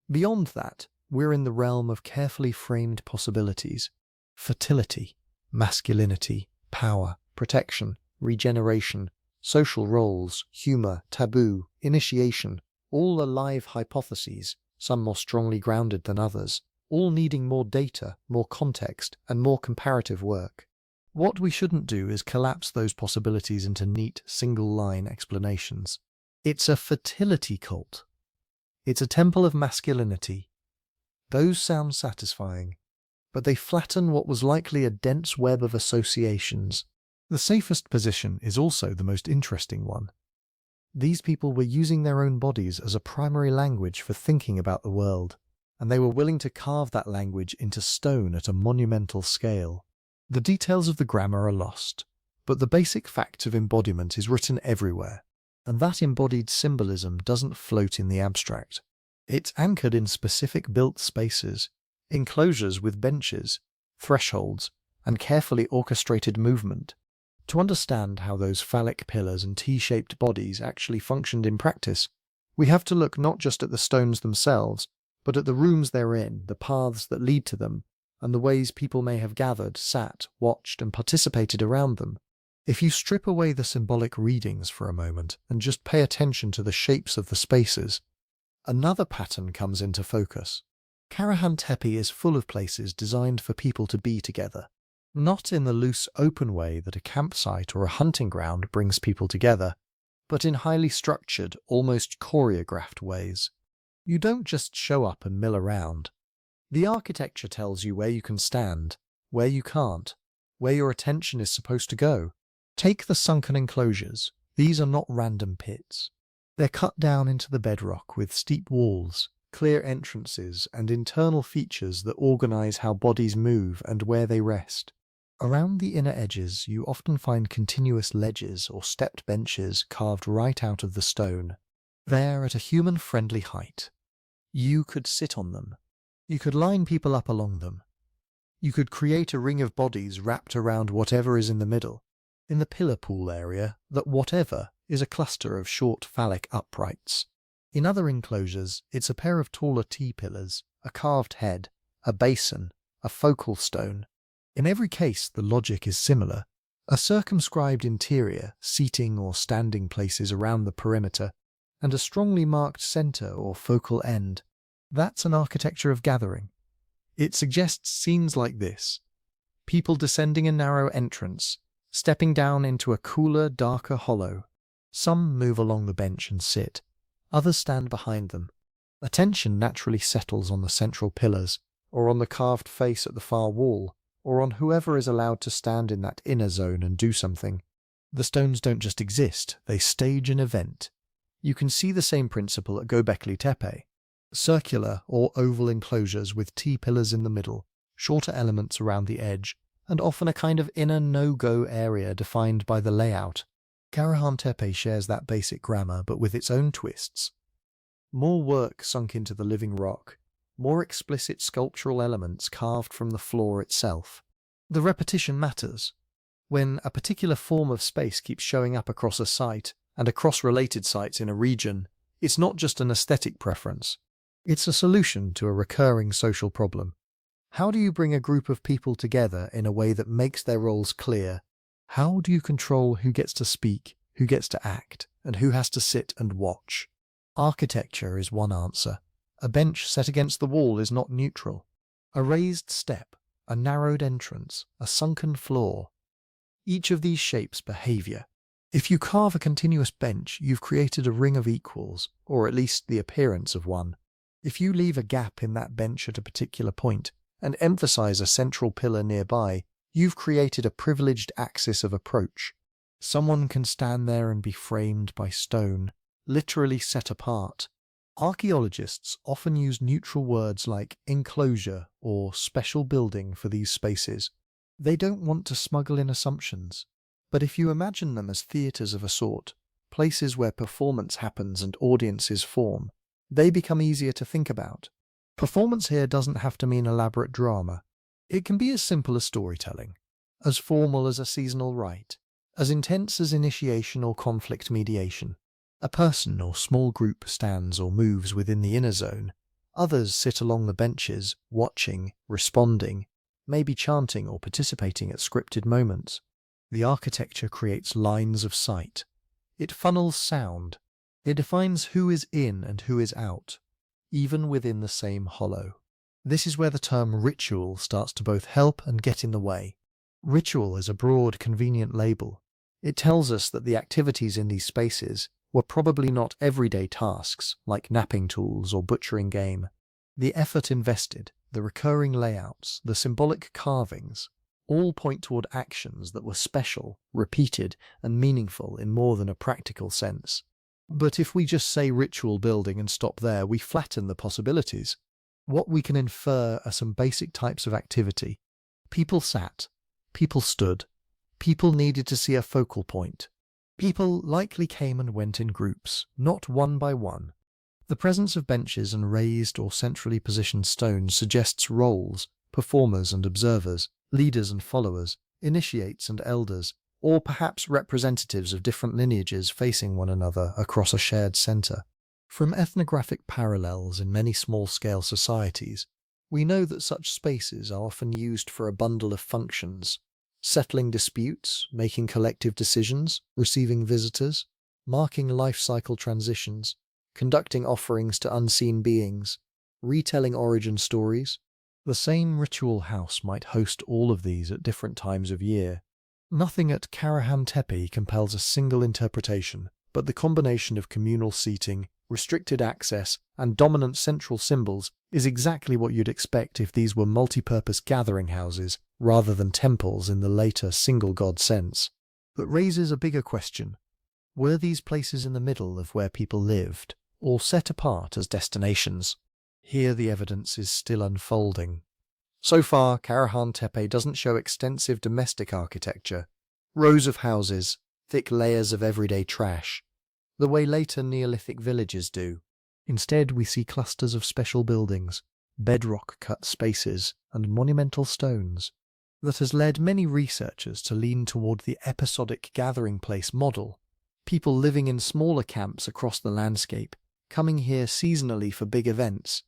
Beyond that, we're in the realm of carefully framed possibilities. Fertility, masculinity, power, protection, regeneration, social roles, humor, taboo, initiation, all alive hypotheses, some more strongly grounded than others, all needing more data, more context, and more comparative work. What we shouldn't do is collapse those possibilities into neat, single-line explanations. It's a fertility cult. It's a temple of masculinity. Those sound satisfying. but they flatten what was likely a dense web of associations. The safest position is also the most interesting one. These people were using their own bodies as a primary language for thinking about the world, and they were willing to carve that language into stone at a monumental scale. The details of the grammar are lost, but the basic fact of embodiment is written everywhere, and that embodied symbolism doesn't float in the abstract. It's anchored in specific built spaces, enclosures with benches, thresholds, and carefully orchestrated movement. To understand how those phallic pillars and T-shaped bodies actually functioned in practice, we have to look not just at the stones themselves, but at the rooms they're in, the paths that lead to them, and the ways people may have gathered, sat, watched, and participated around them. If you strip away the symbolic readings for a moment and just pay attention to the shapes of the spaces, another pattern comes into focus. Karahan Tepe is full of places designed for people to be together. Not in the loose, open way that a campsite or a hunting ground brings people together, but in highly structured, almost choreographed ways. You don't just show up and mill around. The architecture tells you where you can stand, where you can't, where your attention is supposed to go. Take the sunken enclosures. These are not random pits. They're cut down into the bedrock with steep walls, clear entrances, and internal features that organize how bodies move and where they rest. Around the inner edges, you often find continuous ledges or stepped benches carved right out of the stone. They're at a human-friendly height. You could sit on them. You could line people up along them. You could create a ring of bodies wrapped around whatever is in the middle. In the pillar pool area, that whatever is a cluster of short phallic uprights. In other enclosures, it's a pair of taller T-pillars, a carved head, a basin, a focal stone. In every case, the logic is similar. A circumscribed interior, seating or standing places around the perimeter, and a strongly marked centre or focal end. That's an architecture of gathering. It suggests scenes like this. People descending a narrow entrance, stepping down into a cooler, darker hollow. Some move along the bench and sit. Others stand behind them. Attention naturally settles on the central pillars, or on the carved face at the far wall, or on whoever is allowed to stand in that inner zone and do something. The stones don't just exist, they stage an event. You can see the same principle at Göbekli Tepe. Circular or oval enclosures with T-pillars in the middle, shorter elements around the edge, and often a kind of inner no-go area defined by the layout. Karahan Tepe shares that basic grammar, but with its own twists. More work sunk into the living rock, more explicit sculptural elements carved from the floor itself. The repetition matters. When a particular form of space keeps showing up across a site and across related sites in a region, it's not just an aesthetic preference. It's a solution to a recurring social problem. How do you bring a group of people together in a way that makes their roles clear? How do you control who gets to speak, who gets to act, and who has to sit and watch? Architecture is one answer. A bench set against the wall is not neutral. A raised step, a narrowed entrance, a sunken floor. Each of these shapes behavior. If you carve a continuous bench, you've created a ring of equals, or at least the appearance of one. If you leave a gap in that bench at a particular point, and emphasize a central pillar nearby, you've created a privileged axis of approach. Someone can stand there and be framed by stone, literally set apart. Archaeologists often use neutral words like enclosure or special building for these spaces. They don't want to smuggle in assumptions, but if you imagine them as theatres of a sort, places where performance happens and audiences form, they become easier to think about. Performance here doesn't have to mean elaborate drama. It can be as simple as storytelling, as formal as a seasonal rite, as intense as initiation or conflict mediation. A person or small group stands or moves within the inner zone. Others sit along the benches, watching, responding, maybe chanting or participating at scripted moments. The architecture creates lines of sight. It funnels sound. It defines who is in and who is out, even within the same hollow. This is where the term ritual starts to both help and get in the way. Ritual is a broad, convenient label. It tells us that the activities in these spaces were probably not everyday tasks like napping tools or butchering game. The effort invested, the recurring layouts, the symbolic carvings, all point toward actions that were special, repeated, and meaningful in more than a practical sense. But if we just say ritual building and stop there, we flatten the possibilities. What we can infer are some basic types of activity. People sat, people stood, people needed to see a focal point. People likely came and went in groups, not one by one. The presence of benches and raised or centrally positioned stones suggests roles, performers and observers, leaders and followers, initiates and elders, or perhaps representatives of different lineages facing one another across a shared centre. From ethnographic parallels in many small-scale societies, we know that such spaces are often used for a bundle of functions: settling disputes, making collective decisions, receiving visitors, marking life cycle transitions, conducting offerings to unseen beings, retelling origin stories. The same ritual house might host all of these at different times of year. Nothing at Karahan Tepe compels a single interpretation, but the combination of communal seating, restricted access, and dominant central symbols is exactly what you'd expect if these were multi-purpose gathering houses rather than temples in the later single-god sense. But raises a bigger question. Were these places in the middle of where people lived, or set apart as destinations? Here the evidence is still unfolding. So far, Karahan Tepe doesn't show extensive domestic architecture, rows of houses, thick layers of everyday trash, the way later Neolithic villages do. Instead, we see clusters of special buildings, bedrock-cut spaces, and monumental stones. That has led many researchers to lean toward the episodic gathering place model, people living in smaller camps across the landscape, coming here seasonally for big events.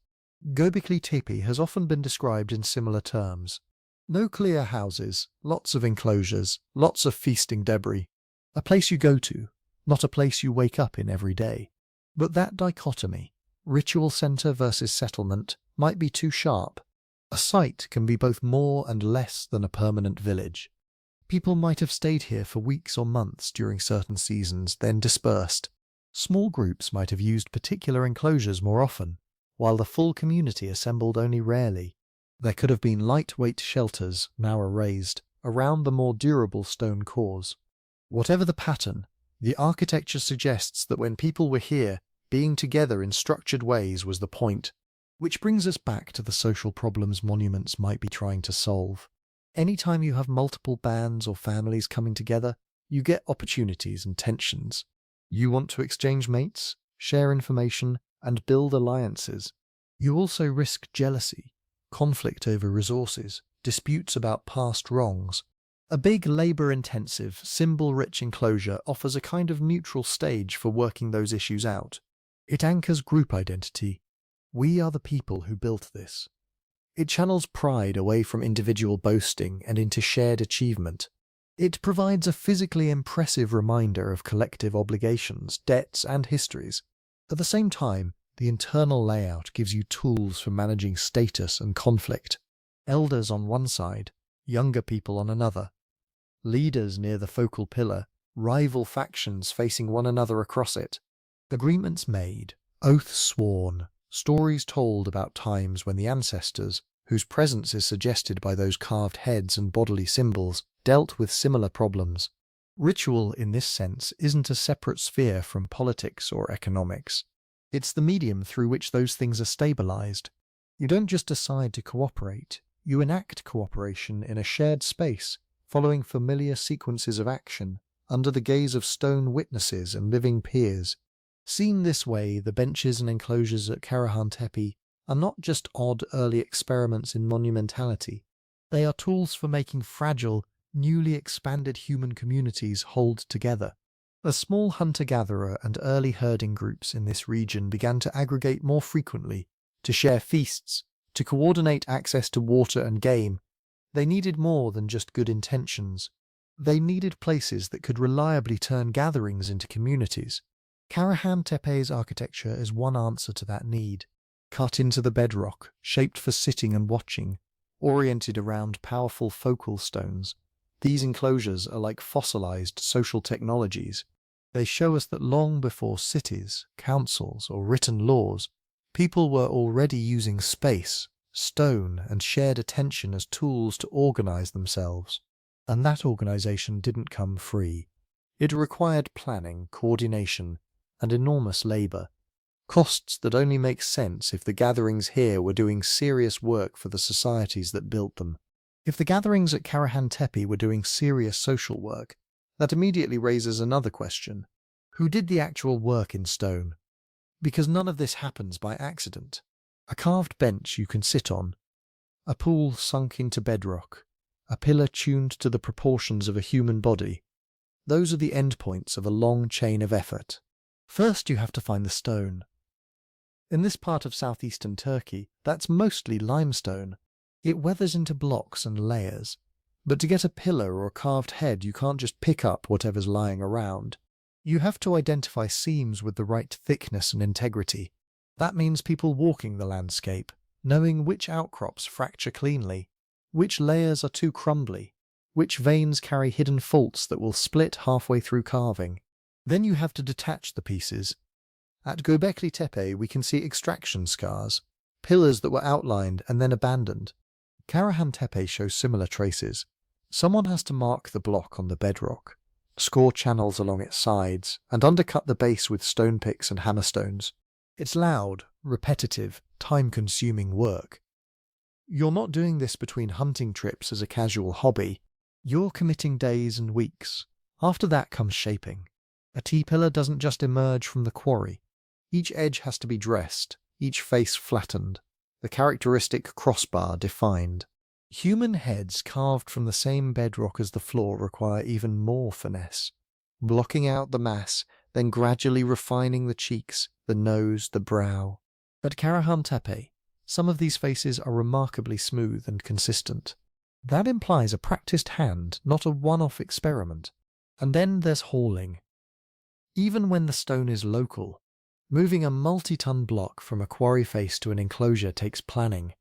Göbekli Tepe has often been described in similar terms. No clear houses, lots of enclosures, lots of feasting debris. A place you go to, not a place you wake up in every day. But that dichotomy, ritual centre versus settlement, might be too sharp. A site can be both more and less than a permanent village. People might have stayed here for weeks or months during certain seasons, then dispersed. Small groups might have used particular enclosures more often, while the full community assembled only rarely. There could have been lightweight shelters, now erased, around the more durable stone cores. Whatever the pattern, the architecture suggests that when people were here, being together in structured ways was the point. Which brings us back to the social problems monuments might be trying to solve. Anytime you have multiple bands or families coming together, you get opportunities and tensions. You want to exchange mates, share information, and build alliances. You also risk jealousy, conflict over resources, disputes about past wrongs. A big labour-intensive, symbol-rich enclosure offers a kind of neutral stage for working those issues out. It anchors group identity. We are the people who built this. It channels pride away from individual boasting and into shared achievement. It provides a physically impressive reminder of collective obligations, debts, and histories. At the same time, the internal layout gives you tools for managing status and conflict. Elders on one side, younger people on another. Leaders near the focal pillar, rival factions facing one another across it. Agreements made, oaths sworn, stories told about times when the ancestors, whose presence is suggested by those carved heads and bodily symbols, dealt with similar problems. Ritual, in this sense, isn't a separate sphere from politics or economics. It's the medium through which those things are stabilized. You don't just decide to cooperate, you enact cooperation in a shared space, following familiar sequences of action, under the gaze of stone witnesses and living peers. Seen this way, the benches and enclosures at Karahan Tepe are not just odd early experiments in monumentality. They are tools for making fragile, newly expanded human communities hold together. As small hunter-gatherer and early herding groups in this region began to aggregate more frequently, to share feasts, to coordinate access to water and game, they needed more than just good intentions. They needed places that could reliably turn gatherings into communities. Karahan Tepe's architecture is one answer to that need. Cut into the bedrock, shaped for sitting and watching, oriented around powerful focal stones, these enclosures are like fossilized social technologies. They show us that long before cities, councils, or written laws, People were already using space, stone, and shared attention as tools to organize themselves. And that organization didn't come free. It required planning, coordination, and enormous labor. Costs that only make sense if the gatherings here were doing serious work for the societies that built them. If the gatherings at Karahan Tepe were doing serious social work, that immediately raises another question. Who did the actual work in stone? Because none of this happens by accident. A carved bench you can sit on, a pool sunk into bedrock, a pillar tuned to the proportions of a human body. Those are the endpoints of a long chain of effort. First you have to find the stone. In this part of southeastern Turkey, that's mostly limestone. It weathers into blocks and layers. But to get a pillar or a carved head, you can't just pick up whatever's lying around. You have to identify seams with the right thickness and integrity. That means people walking the landscape, knowing which outcrops fracture cleanly, which layers are too crumbly, which veins carry hidden faults that will split halfway through carving. Then you have to detach the pieces. At Göbekli Tepe we can see extraction scars, pillars that were outlined and then abandoned. Karahan Tepe shows similar traces. Someone has to mark the block on the bedrock, score channels along its sides, and undercut the base with stone picks and hammerstones. It's loud, repetitive, time-consuming work. You're not doing this between hunting trips as a casual hobby. You're committing days and weeks. After that comes shaping. A T-pillar doesn't just emerge from the quarry. Each edge has to be dressed, each face flattened, the characteristic crossbar defined. Human heads carved from the same bedrock as the floor require even more finesse, blocking out the mass, then gradually refining the cheeks, the nose, the brow. At Karahan Tepe, some of these faces are remarkably smooth and consistent. That implies a practiced hand, not a one-off experiment. And then there's hauling. Even when the stone is local, moving a multi-ton block from a quarry face to an enclosure takes planning.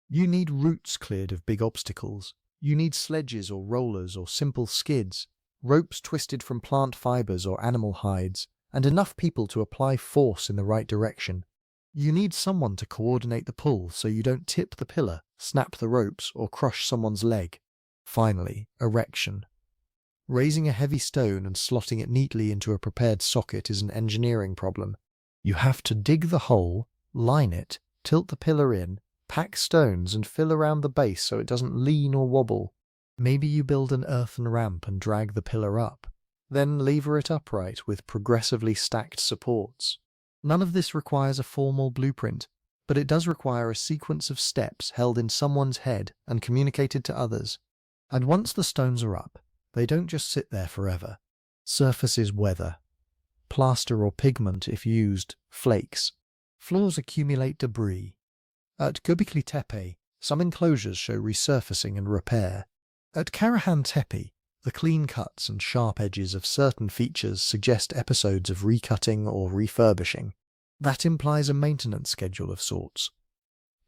You need routes cleared of big obstacles. You need sledges or rollers or simple skids, ropes twisted from plant fibers or animal hides, and enough people to apply force in the right direction. You need someone to coordinate the pull so you don't tip the pillar, snap the ropes, or crush someone's leg. Finally, erection. Raising a heavy stone and slotting it neatly into a prepared socket is an engineering problem. You have to dig the hole, line it, tilt the pillar in, pack stones and fill around the base so it doesn't lean or wobble. Maybe you build an earthen ramp and drag the pillar up, then lever it upright with progressively stacked supports. None of this requires a formal blueprint, but it does require a sequence of steps held in someone's head and communicated to others. And once the stones are up, they don't just sit there forever. Surfaces weather. Plaster or pigment, if used, flakes. Floors accumulate debris. At Göbekli Tepe, some enclosures show resurfacing and repair. At Karahan Tepe, the clean cuts and sharp edges of certain features suggest episodes of recutting or refurbishing. That implies a maintenance schedule of sorts.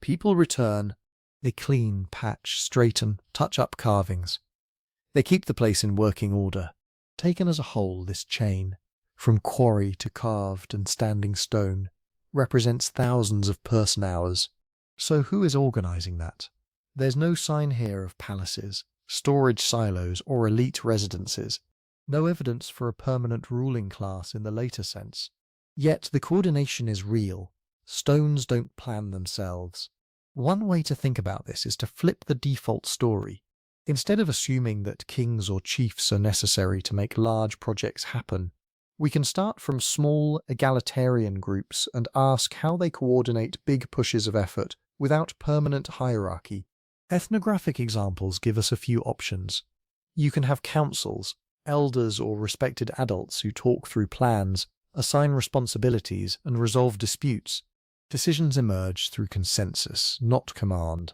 People return, they clean, patch, straighten, touch up carvings. They keep the place in working order. Taken as a whole, this chain, from quarry to carved and standing stone, represents thousands of person-hours. So who is organizing that? There's no sign here of palaces, storage silos, or elite residences. No evidence for a permanent ruling class in the later sense. Yet the coordination is real. Stones don't plan themselves. One way to think about this is to flip the default story. Instead of assuming that kings or chiefs are necessary to make large projects happen, we can start from small, egalitarian groups and ask how they coordinate big pushes of effort without permanent hierarchy. Ethnographic examples give us a few options. You can have councils, elders or respected adults who talk through plans, assign responsibilities, and resolve disputes. Decisions emerge through consensus, not command.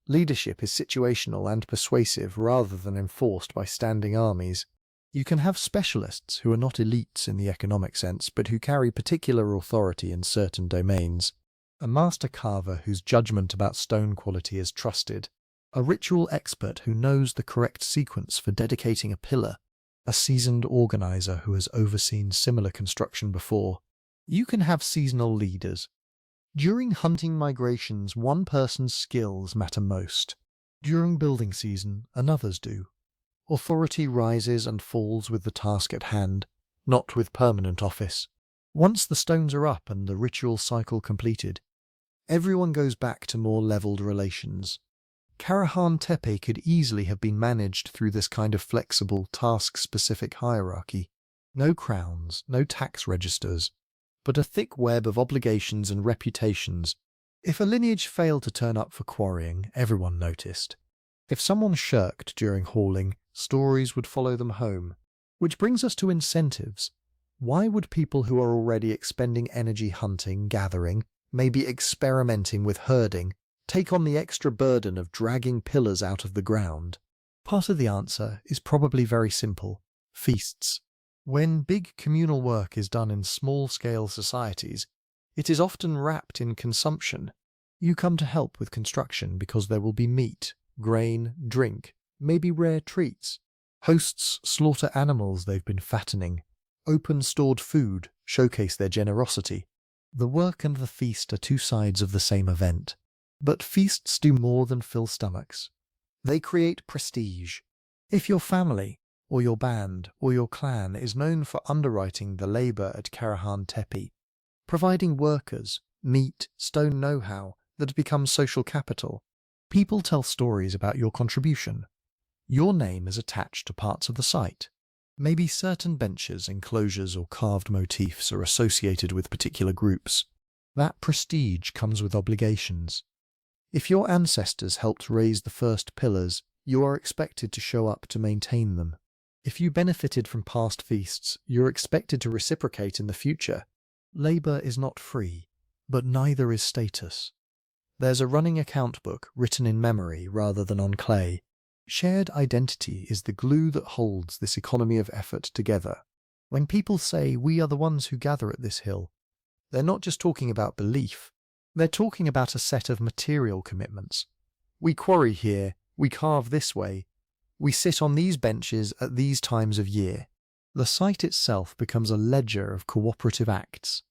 Leadership is situational and persuasive rather than enforced by standing armies. You can have specialists who are not elites in the economic sense, but who carry particular authority in certain domains. A master carver whose judgment about stone quality is trusted. A ritual expert who knows the correct sequence for dedicating a pillar. A seasoned organizer who has overseen similar construction before. You can have seasonal leaders. During hunting migrations, one person's skills matter most. During building season, another's do. Authority rises and falls with the task at hand, not with permanent office. Once the stones are up and the ritual cycle completed, everyone goes back to more levelled relations. Karahan Tepe could easily have been managed through this kind of flexible, task-specific hierarchy. No crowns, no tax registers, but a thick web of obligations and reputations. If a lineage failed to turn up for quarrying, everyone noticed. If someone shirked during hauling, stories would follow them home. Which brings us to incentives. Why would people who are already expending energy hunting, gathering, maybe experimenting with herding, take on the extra burden of dragging pillars out of the ground? Part of the answer is probably very simple: feasts. When big communal work is done in small-scale societies, it is often wrapped in consumption. You come to help with construction because there will be meat, grain, drink, maybe rare treats. Hosts slaughter animals they've been fattening. Open stored food showcase their generosity. The work and the feast are two sides of the same event. But feasts do more than fill stomachs. They create prestige. If your family, or your band, or your clan is known for underwriting the labour at Karahan Tepe, providing workers, meat, stone know-how that becomes social capital, people tell stories about your contribution. Your name is attached to parts of the site. Maybe certain benches, enclosures, or carved motifs are associated with particular groups. That prestige comes with obligations. If your ancestors helped raise the first pillars, you are expected to show up to maintain them. If you benefited from past feasts, you're expected to reciprocate in the future. Labour is not free, but neither is status. There's a running account book written in memory rather than on clay. Shared identity is the glue that holds this economy of effort together. When people say we are the ones who gather at this hill, they're not just talking about belief, they're talking about a set of material commitments. We quarry here, we carve this way, we sit on these benches at these times of year. The site itself becomes a ledger of cooperative acts,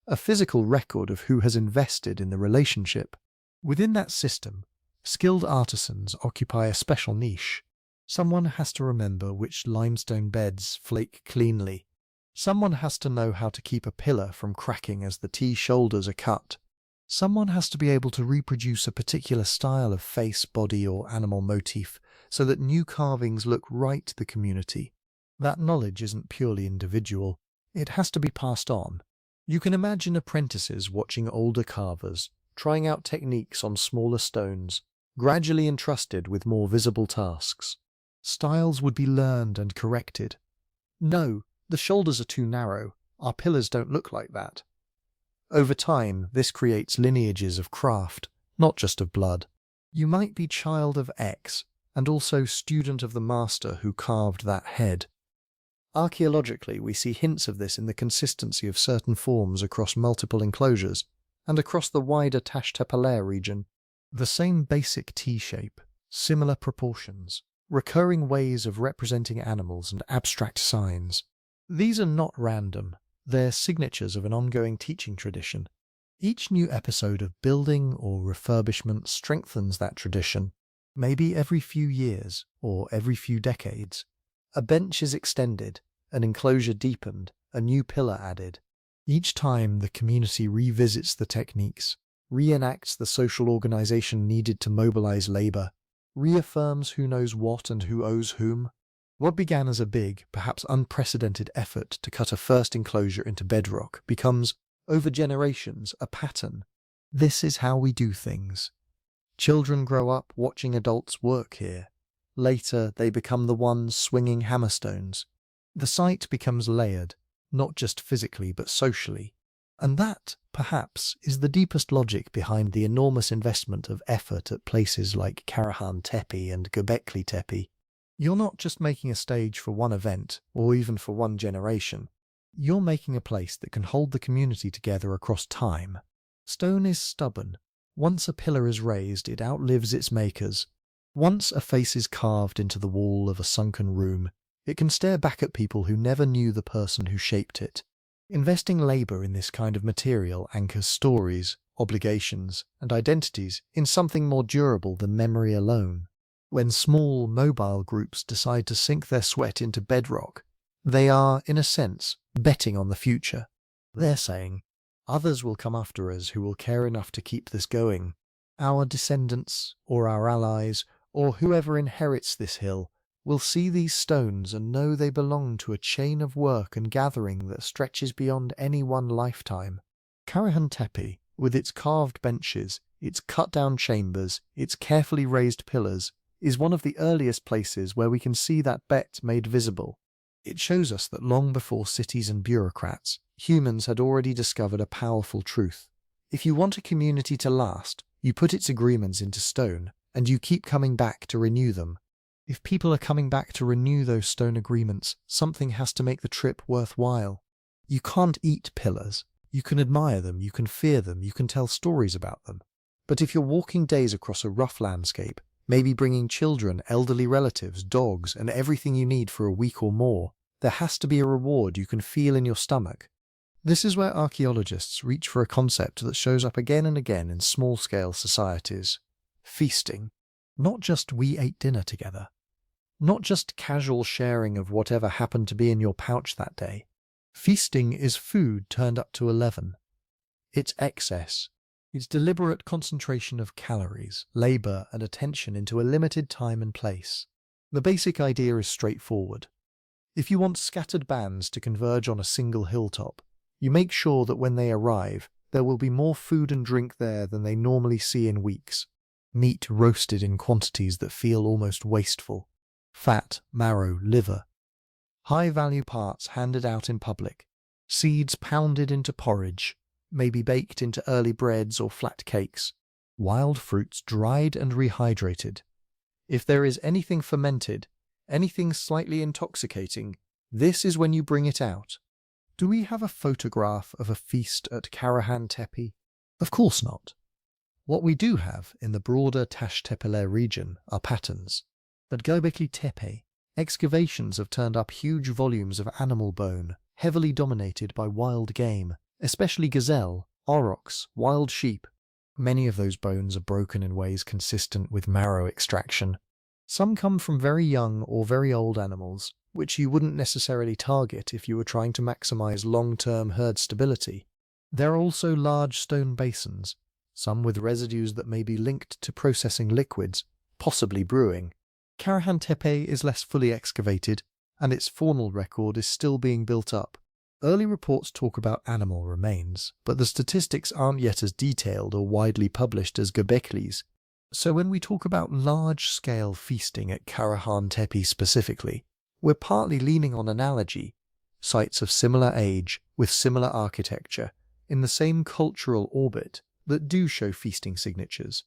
a physical record of who has invested in the relationship. Within that system, skilled artisans occupy a special niche. Someone has to remember which limestone beds flake cleanly. Someone has to know how to keep a pillar from cracking as the T-shoulders are cut. Someone has to be able to reproduce a particular style of face, body, or animal motif so that new carvings look right to the community. That knowledge isn't purely individual. It has to be passed on. You can imagine apprentices watching older carvers, trying out techniques on smaller stones, gradually entrusted with more visible tasks. Styles would be learned and corrected. No, the shoulders are too narrow. Our pillars don't look like that. Over time, this creates lineages of craft, not just of blood. You might be child of X, and also student of the master who carved that head. Archaeologically, we see hints of this in the consistency of certain forms across multiple enclosures, and across the wider Taş Tepeler region. The same basic T-shape, similar proportions, recurring ways of representing animals and abstract signs. These are not random. They're signatures of an ongoing teaching tradition. Each new episode of building or refurbishment strengthens that tradition, maybe every few years or every few decades. A bench is extended, an enclosure deepened, a new pillar added. Each time the community revisits the techniques, reenacts the social organization needed to mobilize labor, reaffirms who knows what and who owes whom. What began as a big, perhaps unprecedented effort to cut a first enclosure into bedrock becomes, over generations, a pattern. This is how we do things. Children grow up watching adults work here. Later, they become the ones swinging hammerstones. The site becomes layered, not just physically but socially. And that, perhaps, is the deepest logic behind the enormous investment of effort at places like Karahan Tepe and Göbekli Tepe. You're not just making a stage for one event, or even for one generation. You're making a place that can hold the community together across time. Stone is stubborn. Once a pillar is raised, it outlives its makers. Once a face is carved into the wall of a sunken room, it can stare back at people who never knew the person who shaped it. Investing labour in this kind of material anchors stories, obligations, and identities in something more durable than memory alone. When small, mobile groups decide to sink their sweat into bedrock, they are, in a sense, betting on the future. They're saying, others will come after us who will care enough to keep this going. Our descendants, or our allies, or whoever inherits this hill, will see these stones and know they belong to a chain of work and gathering that stretches beyond any one lifetime. Karahan Tepe, with its carved benches, its cut-down chambers, its carefully raised pillars, is one of the earliest places where we can see that bet made visible. It shows us that long before cities and bureaucrats, humans had already discovered a powerful truth. If you want a community to last, you put its agreements into stone, and you keep coming back to renew them. If people are coming back to renew those stone agreements, something has to make the trip worthwhile. You can't eat pillars. You can admire them, you can fear them, you can tell stories about them. But if you're walking days across a rough landscape, maybe bringing children, elderly relatives, dogs, and everything you need for a week or more, there has to be a reward you can feel in your stomach. This is where archaeologists reach for a concept that shows up again and again in small-scale societies. Feasting. Not just we ate dinner together. Not just casual sharing of whatever happened to be in your pouch that day. Feasting is food turned up to 11. It's excess. It's deliberate concentration of calories, labor, and attention into a limited time and place. The basic idea is straightforward. If you want scattered bands to converge on a single hilltop, you make sure that when they arrive, there will be more food and drink there than they normally see in weeks. Meat roasted in quantities that feel almost wasteful. Fat, marrow, liver. High-value parts handed out in public. Seeds pounded into porridge, maybe baked into early breads or flat cakes. Wild fruits dried and rehydrated. If there is anything fermented, anything slightly intoxicating, this is when you bring it out. Do we have a photograph of a feast at Karahan Tepe? Of course not. What we do have in the broader Taş Tepeler region are patterns. At Göbekli Tepe, excavations have turned up huge volumes of animal bone, heavily dominated by wild game, especially gazelle, aurochs, wild sheep. Many of those bones are broken in ways consistent with marrow extraction. Some come from very young or very old animals, which you wouldn't necessarily target if you were trying to maximize long-term herd stability. There are also large stone basins, some with residues that may be linked to processing liquids, possibly brewing. Karahan Tepe is less fully excavated, and its faunal record is still being built up. Early reports talk about animal remains, but the statistics aren't yet as detailed or widely published as Göbekli's. So when we talk about large-scale feasting at Karahan Tepe specifically, we're partly leaning on analogy, sites of similar age, with similar architecture, in the same cultural orbit, that do show feasting signatures.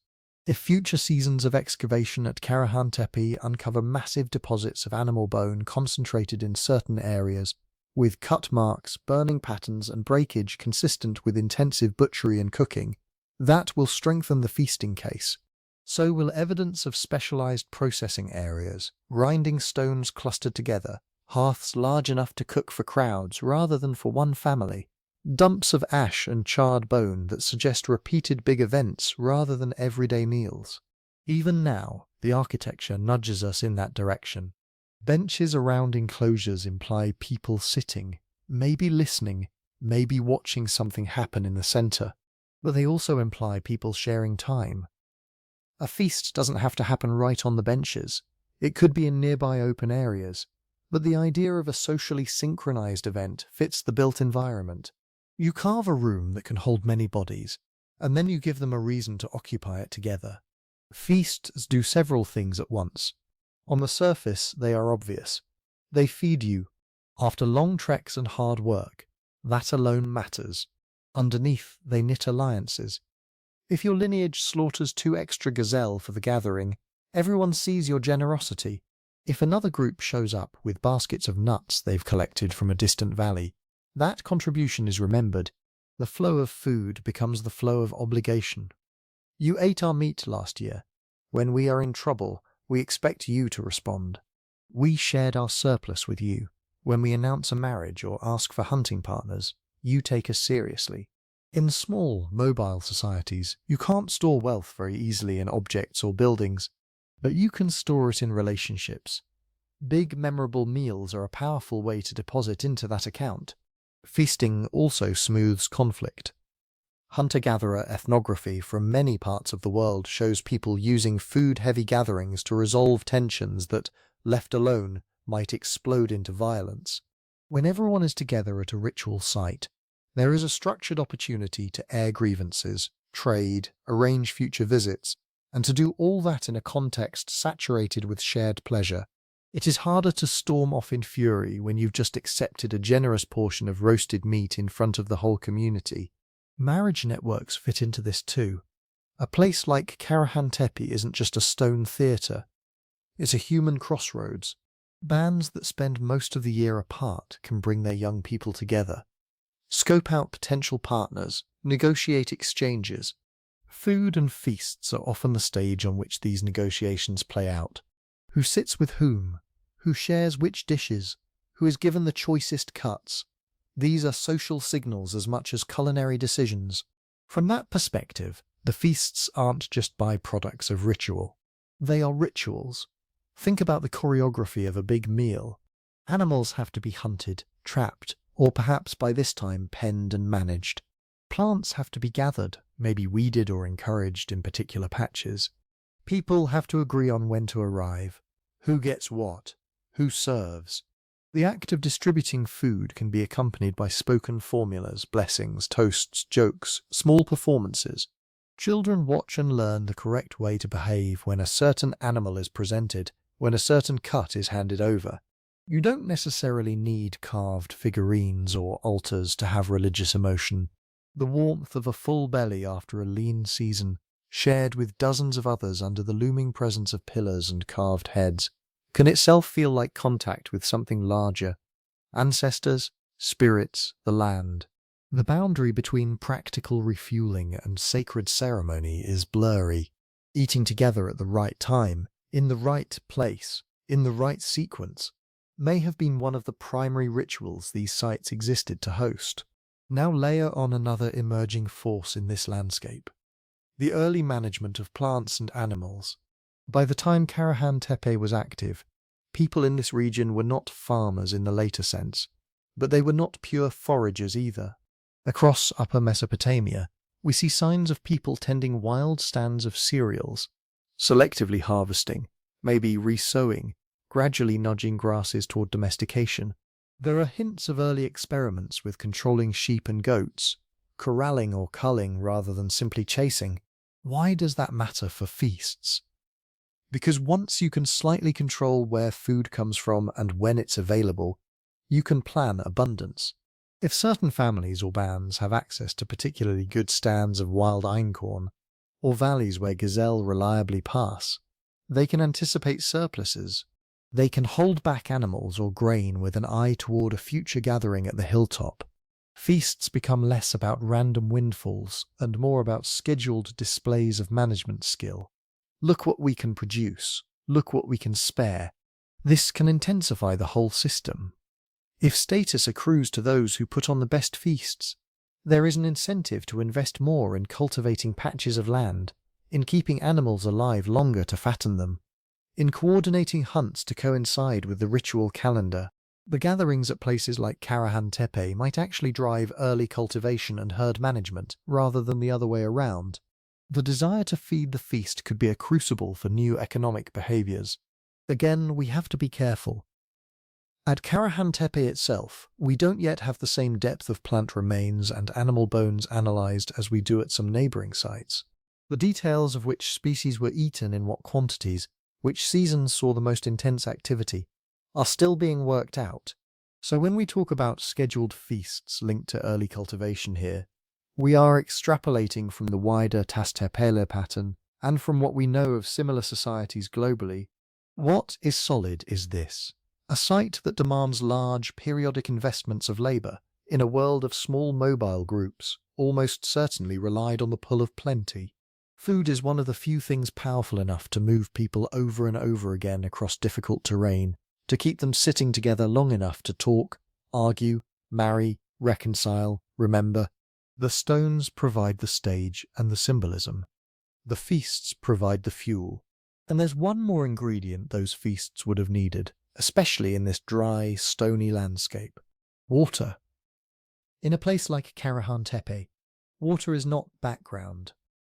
If future seasons of excavation at Karahan Tepe uncover massive deposits of animal bone concentrated in certain areas, with cut marks, burning patterns, and breakage consistent with intensive butchery and cooking, that will strengthen the feasting case. So will evidence of specialized processing areas, grinding stones clustered together, hearths large enough to cook for crowds rather than for one family, dumps of ash and charred bone that suggest repeated big events rather than everyday meals. Even now, the architecture nudges us in that direction. Benches around enclosures imply people sitting, maybe listening, maybe watching something happen in the center, but they also imply people sharing time. A feast doesn't have to happen right on the benches. It could be in nearby open areas, but the idea of a socially synchronized event fits the built environment. You carve a room that can hold many bodies, and then you give them a reason to occupy it together. Feasts do several things at once. On the surface, they are obvious. They feed you. After long treks and hard work, that alone matters. Underneath, they knit alliances. If your lineage slaughters 2 extra gazelle for the gathering, everyone sees your generosity. If another group shows up with baskets of nuts they've collected from a distant valley, that contribution is remembered. The flow of food becomes the flow of obligation. You ate our meat last year. When we are in trouble, we expect you to respond. We shared our surplus with you. When we announce a marriage or ask for hunting partners, you take us seriously. In small, mobile societies, you can't store wealth very easily in objects or buildings, but you can store it in relationships. Big, memorable meals are a powerful way to deposit into that account. Feasting also smooths conflict. Hunter-gatherer ethnography from many parts of the world shows people using food-heavy gatherings to resolve tensions that, left alone, might explode into violence. When everyone is together at a ritual site, there is a structured opportunity to air grievances, trade, arrange future visits, and to do all that in a context saturated with shared pleasure. It is harder to storm off in fury when you've just accepted a generous portion of roasted meat in front of the whole community. Marriage networks fit into this too. A place like Karahan Tepe isn't just a stone theatre. It's a human crossroads. Bands that spend most of the year apart can bring their young people together. Scope out potential partners, negotiate exchanges. Food and feasts are often the stage on which these negotiations play out. Who sits with whom? Who shares which dishes? Who is given the choicest cuts? These are social signals as much as culinary decisions. From that perspective, the feasts aren't just byproducts of ritual. They are rituals. Think about the choreography of a big meal. Animals have to be hunted, trapped, or perhaps by this time penned and managed. Plants have to be gathered, maybe weeded or encouraged in particular patches. People have to agree on when to arrive, who gets what, who serves. The act of distributing food can be accompanied by spoken formulas, blessings, toasts, jokes, small performances. Children watch and learn the correct way to behave when a certain animal is presented, when a certain cut is handed over. You don't necessarily need carved figurines or altars to have religious emotion. The warmth of a full belly after a lean season, shared with dozens of others under the looming presence of pillars and carved heads, can itself feel like contact with something larger. Ancestors, spirits, the land. The boundary between practical refueling and sacred ceremony is blurry. Eating together at the right time, in the right place, in the right sequence, may have been one of the primary rituals these sites existed to host. Now layer on another emerging force in this landscape: the early management of plants and animals. By the time Karahan Tepe was active, people in this region were not farmers in the later sense, but they were not pure foragers either. Across Upper Mesopotamia, we see signs of people tending wild stands of cereals, selectively harvesting, maybe resowing, gradually nudging grasses toward domestication. There are hints of early experiments with controlling sheep and goats, corralling or culling rather than simply chasing. Why does that matter for feasts? Because once you can slightly control where food comes from and when it's available, you can plan abundance. If certain families or bands have access to particularly good stands of wild einkorn, or valleys where gazelle reliably pass, they can anticipate surpluses. They can hold back animals or grain with an eye toward a future gathering at the hilltop. Feasts become less about random windfalls and more about scheduled displays of management skill. Look what we can produce. Look what we can spare. This can intensify the whole system. If status accrues to those who put on the best feasts, there is an incentive to invest more in cultivating patches of land, in keeping animals alive longer to fatten them, in coordinating hunts to coincide with the ritual calendar. The gatherings at places like Karahan Tepe might actually drive early cultivation and herd management, rather than the other way around. The desire to feed the feast could be a crucible for new economic behaviors. Again, we have to be careful. At Karahan Tepe itself, we don't yet have the same depth of plant remains and animal bones analyzed as we do at some neighboring sites. The details of which species were eaten in what quantities, which seasons saw the most intense activity, are still being worked out. So when we talk about scheduled feasts linked to early cultivation here, we are extrapolating from the wider Taş Tepeler pattern and from what we know of similar societies globally. What is solid is this: a site that demands large, periodic investments of labour in a world of small mobile groups almost certainly relied on the pull of plenty. Food is one of the few things powerful enough to move people over and over again across difficult terrain, to keep them sitting together long enough to talk, argue, marry, reconcile, remember. The stones provide the stage and the symbolism. The feasts provide the fuel. And there's one more ingredient those feasts would have needed, especially in this dry, stony landscape. Water. In a place like Karahan Tepe, water is not background.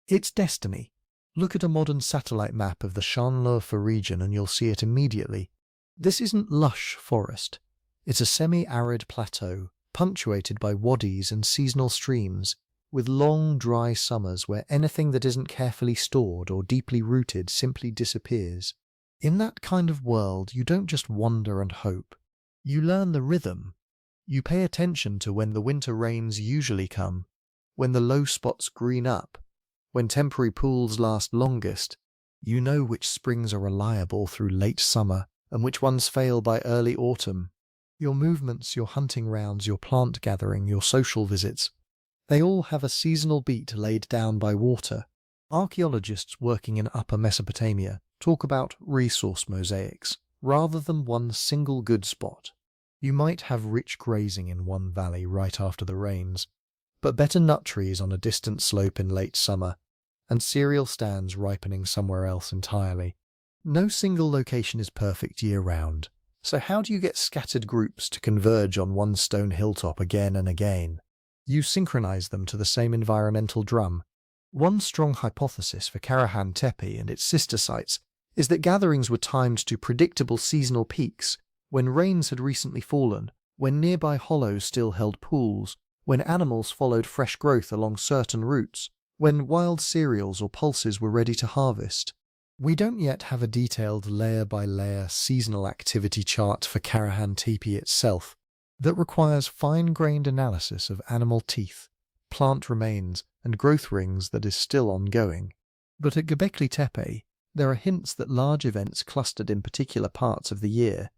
It's destiny. Look at a modern satellite map of the Şanlıurfa region and you'll see it immediately. This isn't lush forest. It's a semi-arid plateau, punctuated by wadis and seasonal streams, with long, dry summers where anything that isn't carefully stored or deeply rooted simply disappears. In that kind of world, you don't just wander and hope. You learn the rhythm. You pay attention to when the winter rains usually come, when the low spots green up, when temporary pools last longest. You know which springs are reliable through late summer and which ones fail by early autumn. Your movements, your hunting rounds, your plant gathering, your social visits, they all have a seasonal beat laid down by water. Archaeologists working in Upper Mesopotamia talk about resource mosaics rather than one single good spot. You might have rich grazing in one valley right after the rains, but better nut trees on a distant slope in late summer, and cereal stands ripening somewhere else entirely. No single location is perfect year-round, so how do you get scattered groups to converge on one stone hilltop again and again? You synchronize them to the same environmental drum. One strong hypothesis for Karahan Tepe and its sister sites is that gatherings were timed to predictable seasonal peaks, when rains had recently fallen, when nearby hollows still held pools, when animals followed fresh growth along certain routes, when wild cereals or pulses were ready to harvest. We don't yet have a detailed layer-by-layer seasonal activity chart for Karahan Tepe itself that requires fine-grained analysis of animal teeth, plant remains, and growth rings that is still ongoing. But at Göbekli Tepe, there are hints that large events clustered in particular parts of the year,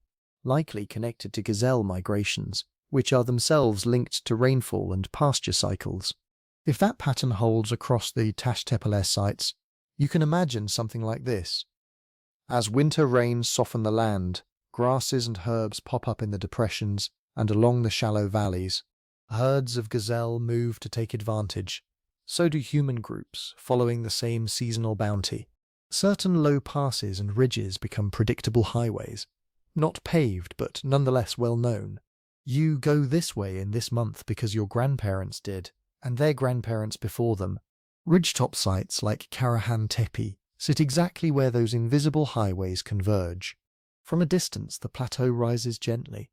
likely connected to gazelle migrations, which are themselves linked to rainfall and pasture cycles. If that pattern holds across the Taş Tepeler sites, you can imagine something like this. As winter rains soften the land, grasses and herbs pop up in the depressions and along the shallow valleys. Herds of gazelle move to take advantage. So do human groups, following the same seasonal bounty. Certain low passes and ridges become predictable highways, not paved but nonetheless well known. You go this way in this month because your grandparents did, and their grandparents before them. Ridgetop sites like Karahan Tepe sit exactly where those invisible highways converge. From a distance, the plateau rises gently.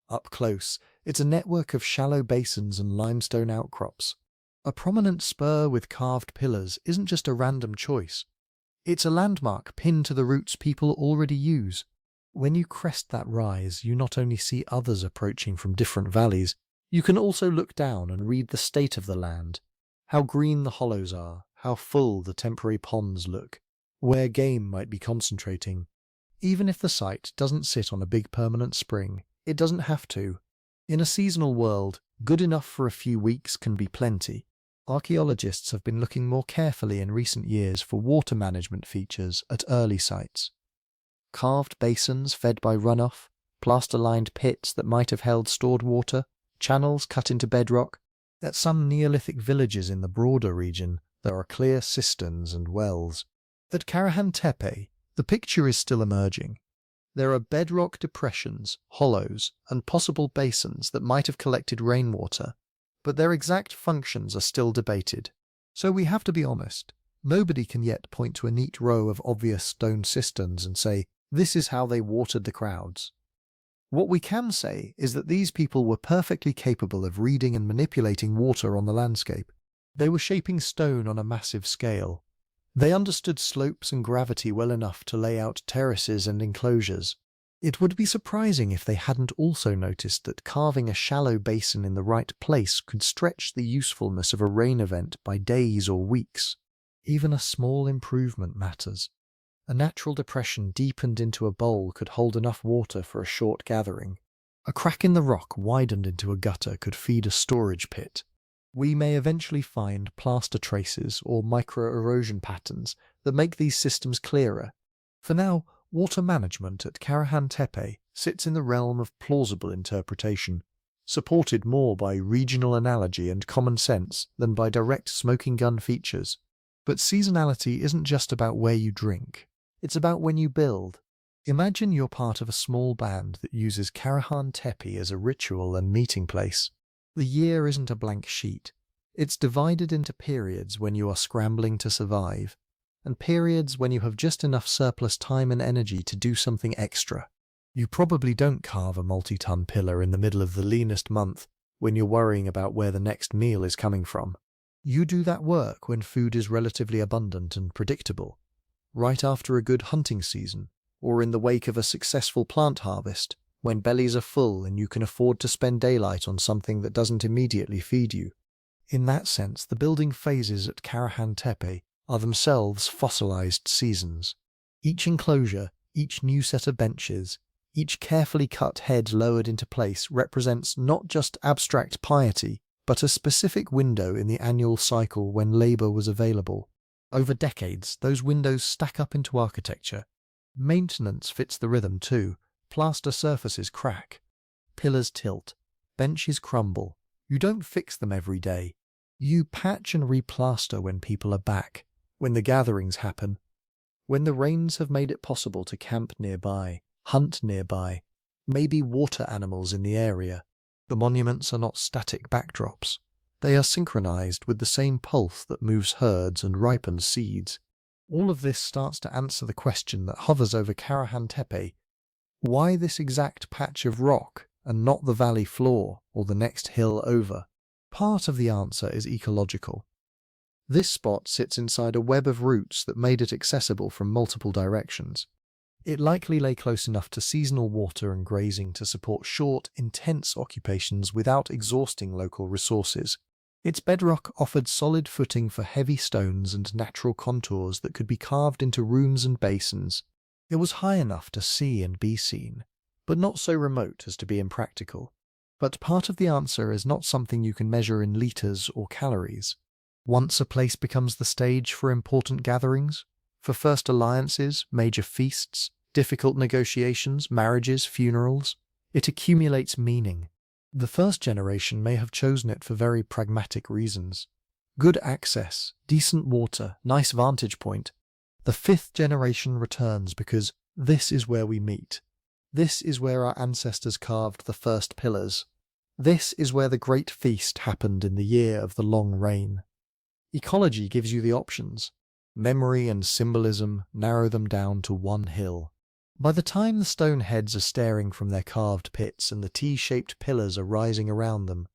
Up close, it's a network of shallow basins and limestone outcrops. A prominent spur with carved pillars isn't just a random choice. It's a landmark pinned to the routes people already use. When you crest that rise, you not only see others approaching from different valleys, you can also look down and read the state of the land. How green the hollows are, how full the temporary ponds look, where game might be concentrating. Even if the site doesn't sit on a big permanent spring, it doesn't have to. In a seasonal world, good enough for a few weeks can be plenty. Archaeologists have been looking more carefully in recent years for water management features at early sites. Carved basins fed by runoff, plaster-lined pits that might have held stored water, channels cut into bedrock. At some Neolithic villages in the broader region, there are clear cisterns and wells. At Karahan Tepe, the picture is still emerging. There are bedrock depressions, hollows, and possible basins that might have collected rainwater, but their exact functions are still debated. So we have to be honest. Nobody can yet point to a neat row of obvious stone cisterns and say, this is how they watered the crowds. What we can say is that these people were perfectly capable of reading and manipulating water on the landscape. They were shaping stone on a massive scale. They understood slopes and gravity well enough to lay out terraces and enclosures. It would be surprising if they hadn't also noticed that carving a shallow basin in the right place could stretch the usefulness of a rain event by days or weeks. Even a small improvement matters. A natural depression deepened into a bowl could hold enough water for a short gathering. A crack in the rock widened into a gutter could feed a storage pit. We may eventually find plaster traces or micro-erosion patterns that make these systems clearer. For now, water management at Karahan Tepe sits in the realm of plausible interpretation. supported more by regional analogy and common sense than by direct smoking gun features. But seasonality isn't just about where you drink. It's about when you build. Imagine you're part of a small band that uses Karahan Tepe as a ritual and meeting place. The year isn't a blank sheet. It's divided into periods when you are scrambling to survive, and periods when you have just enough surplus time and energy to do something extra. You probably don't carve a multi-ton pillar in the middle of the leanest month when you're worrying about where the next meal is coming from. You do that work when food is relatively abundant and predictable, right after a good hunting season, or in the wake of a successful plant harvest, when bellies are full and you can afford to spend daylight on something that doesn't immediately feed you. In that sense, the building phases at Karahan Tepe are themselves fossilized seasons. Each enclosure, each new set of benches, each carefully cut head lowered into place represents not just abstract piety, but a specific window in the annual cycle when labor was available. Over decades, those windows stack up into architecture. Maintenance fits the rhythm too. Plaster surfaces crack. Pillars tilt. Benches crumble. You don't fix them every day. You patch and replaster when people are back, when the gatherings happen, when the rains have made it possible to camp nearby, hunt nearby, maybe water animals in the area. The monuments are not static backdrops. They are synchronized with the same pulse that moves herds and ripens seeds. All of this starts to answer the question that hovers over Karahan Tepe. Why this exact patch of rock and not the valley floor or the next hill over? Part of the answer is ecological. This spot sits inside a web of roots that made it accessible from multiple directions. It likely lay close enough to seasonal water and grazing to support short, intense occupations without exhausting local resources. Its bedrock offered solid footing for heavy stones and natural contours that could be carved into rooms and basins. It was high enough to see and be seen, but not so remote as to be impractical. But part of the answer is not something you can measure in liters or calories. Once a place becomes the stage for important gatherings, for first alliances, major feasts, difficult negotiations, marriages, funerals, it accumulates meaning. The first generation may have chosen it for very pragmatic reasons. Good access, decent water, nice vantage point. The fifth generation returns because this is where we meet. This is where our ancestors carved the first pillars. This is where the great feast happened in the year of the long rain. Ecology gives you the options. Memory and symbolism narrow them down to one hill. By the time the stone heads are staring from their carved pits and the T-shaped pillars are rising around them,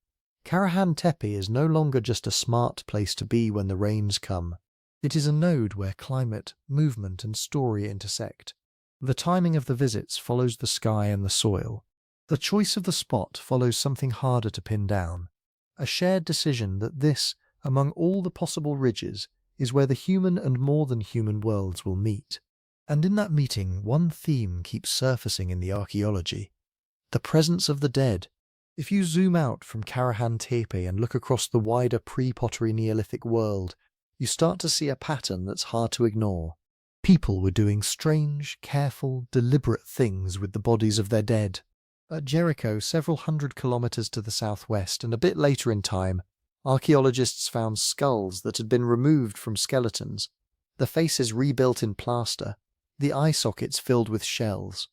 Karahan Tepe is no longer just a smart place to be when the rains come. It is a node where climate, movement and story intersect. The timing of the visits follows the sky and the soil. The choice of the spot follows something harder to pin down. A shared decision that this, among all the possible ridges, is where the human and more than human worlds will meet. And in that meeting, one theme keeps surfacing in the archaeology. The presence of the dead. If you zoom out from Karahan Tepe and look across the wider pre-Pottery Neolithic world, you start to see a pattern that's hard to ignore. People were doing strange, careful, deliberate things with the bodies of their dead. At Jericho, several hundred kilometers to the southwest, and a bit later in time, archaeologists found skulls that had been removed from skeletons, the faces rebuilt in plaster, the eye sockets filled with shells.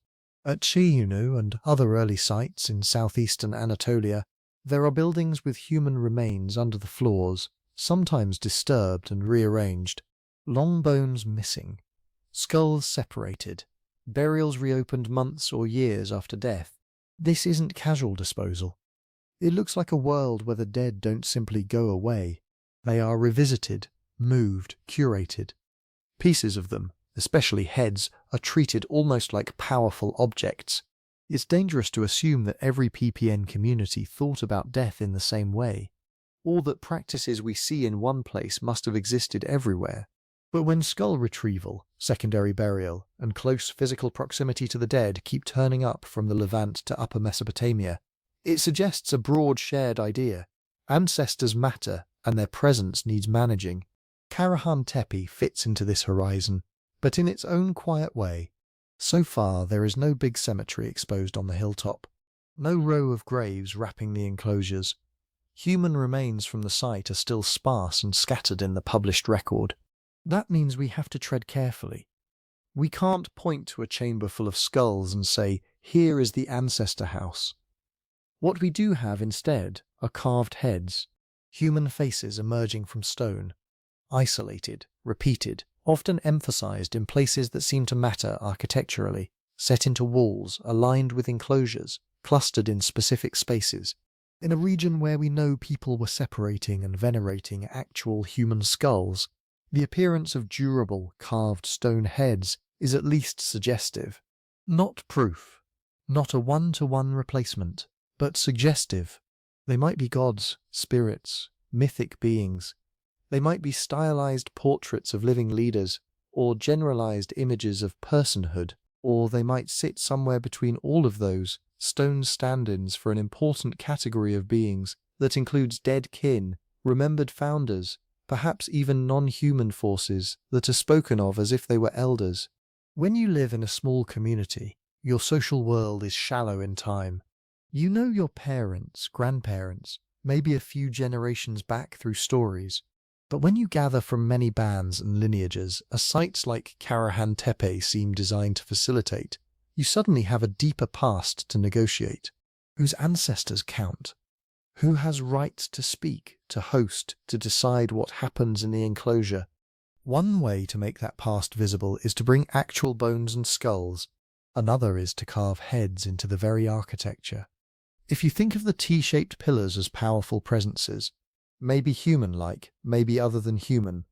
At Chiunu and other early sites in southeastern Anatolia, there are buildings with human remains under the floors, sometimes disturbed and rearranged, long bones missing, skulls separated, burials reopened months or years after death. This isn't casual disposal. It looks like a world where the dead don't simply go away. They are revisited, moved, curated. Pieces of them, especially heads, are treated almost like powerful objects. It's dangerous to assume that every PPN community thought about death in the same way, or that practices we see in one place must have existed everywhere. But when skull retrieval, secondary burial, and close physical proximity to the dead keep turning up from the Levant to Upper Mesopotamia, it suggests a broad shared idea. Ancestors matter, and their presence needs managing. Karahan Tepe fits into this horizon, but in its own quiet way. So far, there is no big cemetery exposed on the hilltop. No row of graves wrapping the enclosures. Human remains from the site are still sparse and scattered in the published record. That means we have to tread carefully. We can't point to a chamber full of skulls and say, "Here is the ancestor house." What we do have instead are carved heads, human faces emerging from stone, isolated, repeated, often emphasized in places that seem to matter architecturally, set into walls, aligned with enclosures, clustered in specific spaces. In a region where we know people were separating and venerating actual human skulls, the appearance of durable, carved stone heads is at least suggestive. Not proof, not a one-to-one replacement, but suggestive. They might be gods, spirits, mythic beings. They might be stylized portraits of living leaders, or generalized images of personhood, or they might sit somewhere between all of those, stone stand-ins for an important category of beings that includes dead kin, remembered founders, perhaps even non-human forces that are spoken of as if they were elders. When you live in a small community, your social world is shallow in time. You know your parents, grandparents, maybe a few generations back through stories. But when you gather from many bands and lineages, a sites like Karahan Tepe seem designed to facilitate, you suddenly have a deeper past to negotiate. Whose ancestors count? Who has rights to speak, to host, to decide what happens in the enclosure? One way to make that past visible is to bring actual bones and skulls. Another is to carve heads into the very architecture. If you think of the T-shaped pillars as powerful presences, maybe human-like, maybe other than human,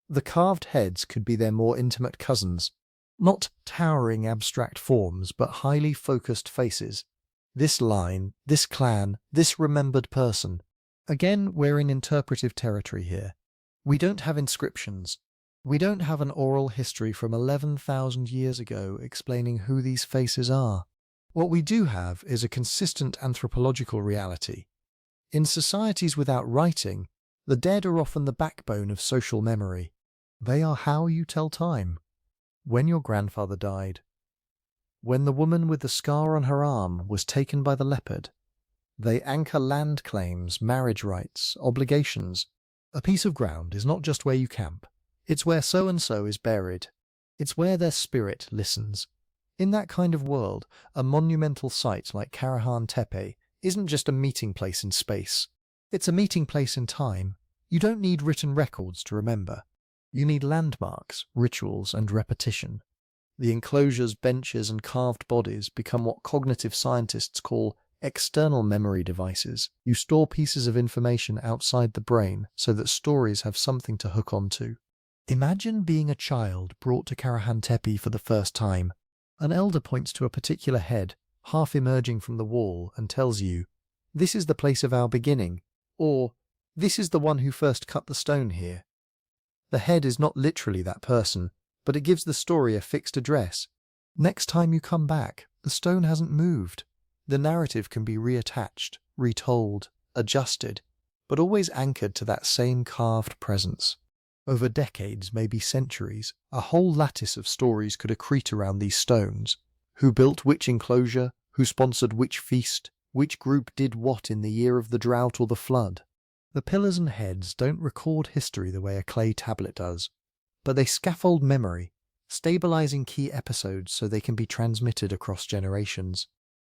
the carved heads could be their more intimate cousins, not towering abstract forms, but highly focused faces. This line, this clan, this remembered person. Again, we're in interpretive territory here. We don't have inscriptions. We don't have an oral history from 11,000 years ago explaining who these faces are. What we do have is a consistent anthropological reality. In societies without writing, the dead are often the backbone of social memory. They are how you tell time. When your grandfather died. When the woman with the scar on her arm was taken by the leopard. They anchor land claims, marriage rights, obligations. A piece of ground is not just where you camp. It's where so-and-so is buried. It's where their spirit listens. In that kind of world, a monumental site like Karahan Tepe isn't just a meeting place in space. It's a meeting place in time. You don't need written records to remember. You need landmarks, rituals, and repetition. The enclosures, benches, and carved bodies become what cognitive scientists call external memory devices. You store pieces of information outside the brain so that stories have something to hook onto. Imagine being a child brought to Karahan Tepe for the first time. An elder points to a particular head, half emerging from the wall, and tells you, "This is the place of our beginning," or "This is the one who first cut the stone here." The head is not literally that person, but it gives the story a fixed address. Next time you come back, the stone hasn't moved. The narrative can be reattached, retold, adjusted, but always anchored to that same carved presence. Over decades, maybe centuries, a whole lattice of stories could accrete around these stones. Who built which enclosure, who sponsored which feast, which group did what in the year of the drought or the flood. The pillars and heads don't record history the way a clay tablet does, but they scaffold memory, stabilizing key episodes so they can be transmitted across generations.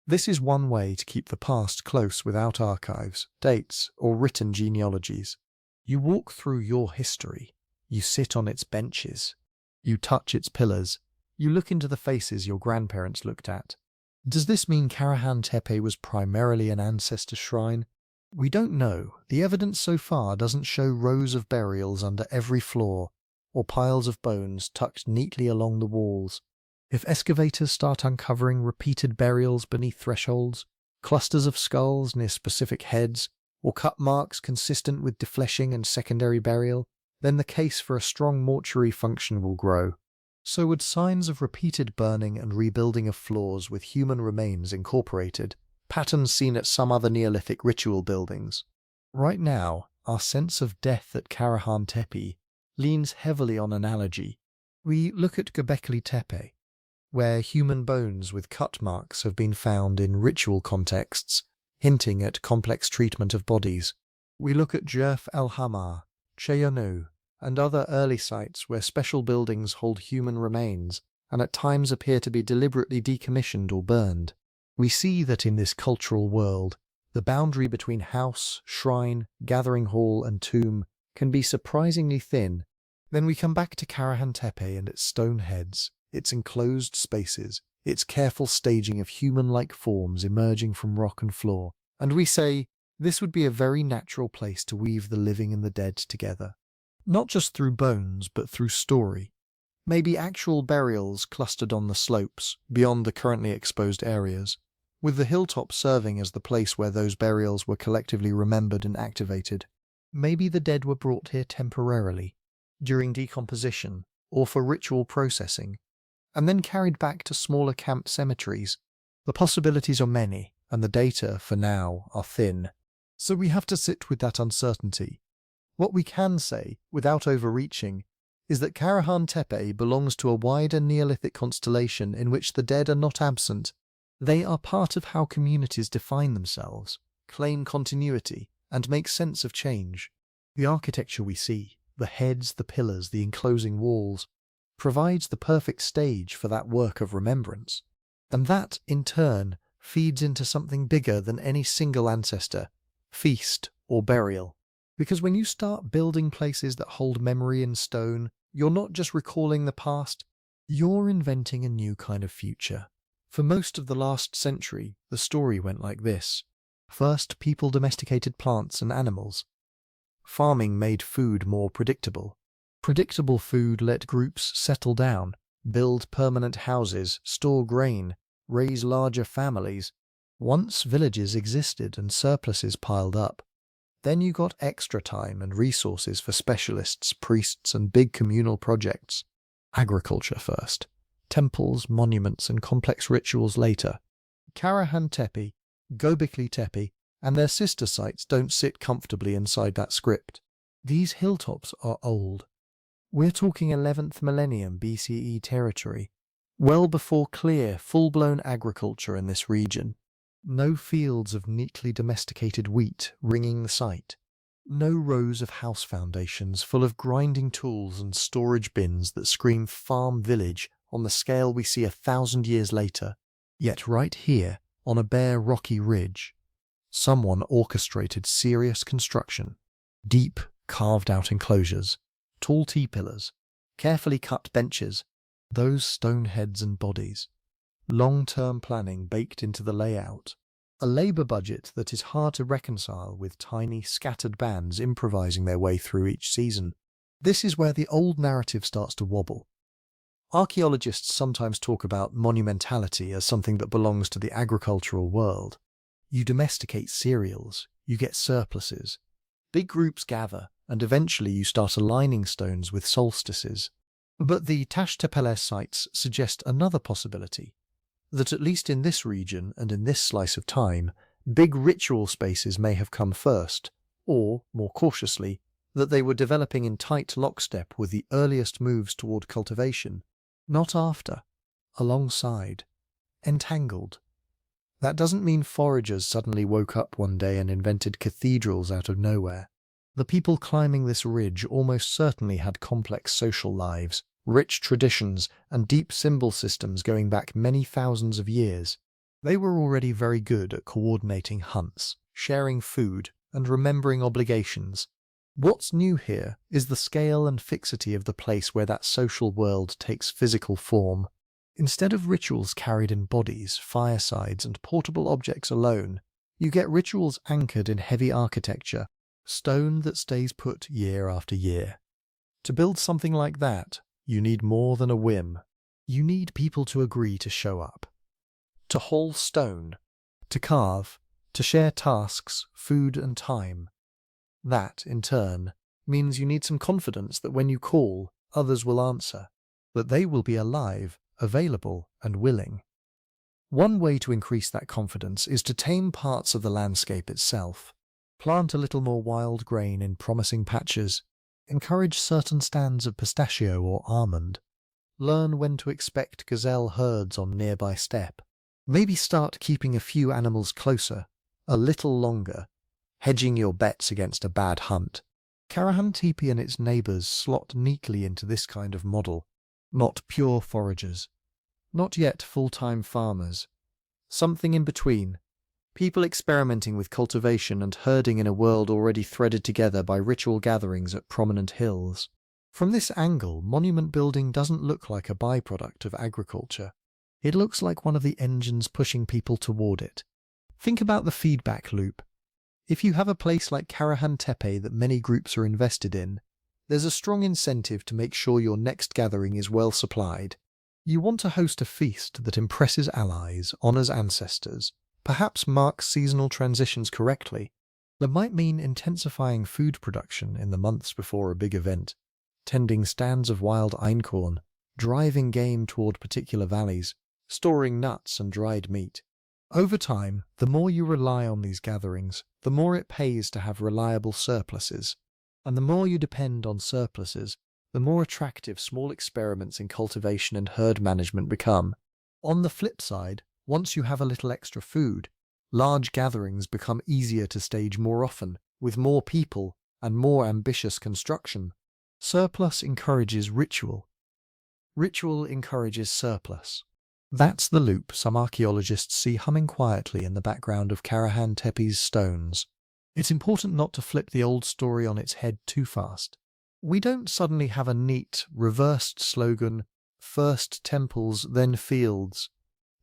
This is one way to keep the past close without archives, dates, or written genealogies. You walk through your history. You sit on its benches. You touch its pillars. You look into the faces your grandparents looked at. Does this mean Karahan Tepe was primarily an ancestor shrine? We don't know. The evidence so far doesn't show rows of burials under every floor, or piles of bones tucked neatly along the walls. If excavators start uncovering repeated burials beneath thresholds, clusters of skulls near specific heads, or cut marks consistent with defleshing and secondary burial, then the case for a strong mortuary function will grow. So would signs of repeated burning and rebuilding of floors with human remains incorporated, patterns seen at some other Neolithic ritual buildings. Right now, our sense of death at Karahan Tepe leans heavily on analogy. We look at Göbekli Tepe. where human bones with cut marks have been found in ritual contexts, hinting at complex treatment of bodies. We look at Jerf El Hamar, Cheyanu, and other early sites where special buildings hold human remains and at times appear to be deliberately decommissioned or burned. We see that in this cultural world, the boundary between house, shrine, gathering hall and tomb can be surprisingly thin. Then we come back to Karahan Tepe and its stone heads, its enclosed spaces, its careful staging of human-like forms emerging from rock and floor, and we say, this would be a very natural place to weave the living and the dead together. Not just through bones, but through story. Maybe actual burials clustered on the slopes, beyond the currently exposed areas, with the hilltop serving as the place where those burials were collectively remembered and activated. Maybe the dead were brought here temporarily, during decomposition, or for ritual processing, and then carried back to smaller camp cemeteries. The possibilities are many, and the data, for now, are thin. So we have to sit with that uncertainty. What we can say, without overreaching, is that Karahan Tepe belongs to a wider Neolithic constellation in which the dead are not absent. They are part of how communities define themselves, claim continuity, and make sense of change. The architecture we see, the heads, the pillars, the enclosing walls, provides the perfect stage for that work of remembrance. And that, in turn, feeds into something bigger than any single ancestor, feast, or burial. Because when you start building places that hold memory in stone, you're not just recalling the past, you're inventing a new kind of future. For most of the last century, the story went like this. First, people domesticated plants and animals. Farming made food more predictable. Predictable food let groups settle down, build permanent houses, store grain, raise larger families. Once villages existed and surpluses piled up, then you got extra time and resources for specialists, priests, and big communal projects. Agriculture first. Temples, monuments, and complex rituals later. Karahan Tepe, Göbekli Tepe, and their sister sites don't sit comfortably inside that script. These hilltops are old. We're talking 11th millennium BCE territory, well before clear, full-blown agriculture in this region. No fields of neatly domesticated wheat ringing the site. No rows of house foundations full of grinding tools and storage bins that scream farm village on the scale we see 1,000 years later. Yet right here, on a bare rocky ridge, someone orchestrated serious construction. Deep, carved-out enclosures, tall T-pillars, carefully cut benches, those stone heads and bodies. Long-term planning baked into the layout. A labour budget that is hard to reconcile with tiny, scattered bands improvising their way through each season. This is where the old narrative starts to wobble. Archaeologists sometimes talk about monumentality as something that belongs to the agricultural world. You domesticate cereals, you get surpluses. Big groups gather, and eventually you start aligning stones with solstices. But the Taş Tepeler sites suggest another possibility. That at least in this region and in this slice of time, big ritual spaces may have come first, or, more cautiously, that they were developing in tight lockstep with the earliest moves toward cultivation, not after, alongside, entangled. That doesn't mean foragers suddenly woke up one day and invented cathedrals out of nowhere. The people climbing this ridge almost certainly had complex social lives, rich traditions, and deep symbol systems going back many thousands of years. They were already very good at coordinating hunts, sharing food, and remembering obligations. What's new here is the scale and fixity of the place where that social world takes physical form. Instead of rituals carried in bodies, firesides, and portable objects alone, you get rituals anchored in heavy architecture, stone that stays put year after year. To build something like that, you need more than a whim. You need people to agree to show up. To haul stone. To carve. To share tasks, food and time. That, in turn, means you need some confidence that when you call, others will answer. That they will be alive, available and willing. One way to increase that confidence is to tame parts of the landscape itself. Plant a little more wild grain in promising patches. Encourage certain stands of pistachio or almond. Learn when to expect gazelle herds on nearby steppe. Maybe start keeping a few animals closer, a little longer, hedging your bets against a bad hunt. Karahan Tepe and its neighbours slot neatly into this kind of model. Not pure foragers, not yet full-time farmers. Something in between. People experimenting with cultivation and herding in a world already threaded together by ritual gatherings at prominent hills. From this angle, monument building doesn't look like a byproduct of agriculture. It looks like one of the engines pushing people toward it. Think about the feedback loop. If you have a place like Karahan Tepe that many groups are invested in, there's a strong incentive to make sure your next gathering is well supplied. You want to host a feast that impresses allies, honors ancestors, perhaps marks seasonal transitions correctly. That might mean intensifying food production in the months before a big event, tending stands of wild einkorn, driving game toward particular valleys, storing nuts and dried meat. Over time, the more you rely on these gatherings, the more it pays to have reliable surpluses. And the more you depend on surpluses, the more attractive small experiments in cultivation and herd management become. On the flip side, once you have a little extra food, large gatherings become easier to stage more often, with more people and more ambitious construction. Surplus encourages ritual. Ritual encourages surplus. That's the loop some archaeologists see humming quietly in the background of Karahan Tepe's stones. It's important not to flip the old story on its head too fast. We don't suddenly have a neat, reversed slogan, first temples, then fields.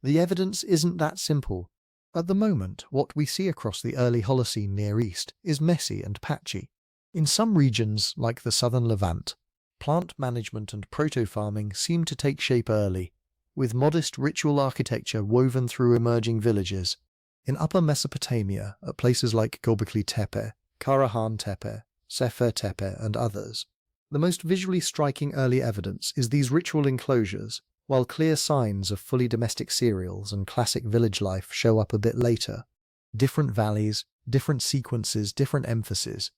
The evidence isn't that simple. At the moment, what we see across the early Holocene Near East is messy and patchy. In some regions, like the southern Levant, plant management and proto-farming seem to take shape early, with modest ritual architecture woven through emerging villages. In Upper Mesopotamia, at places like Göbekli Tepe, Karahan Tepe, Sefer Tepe, and others, the most visually striking early evidence is these ritual enclosures, while clear signs of fully domestic cereals and classic village life show up a bit later. Different valleys, different sequences, different emphasis.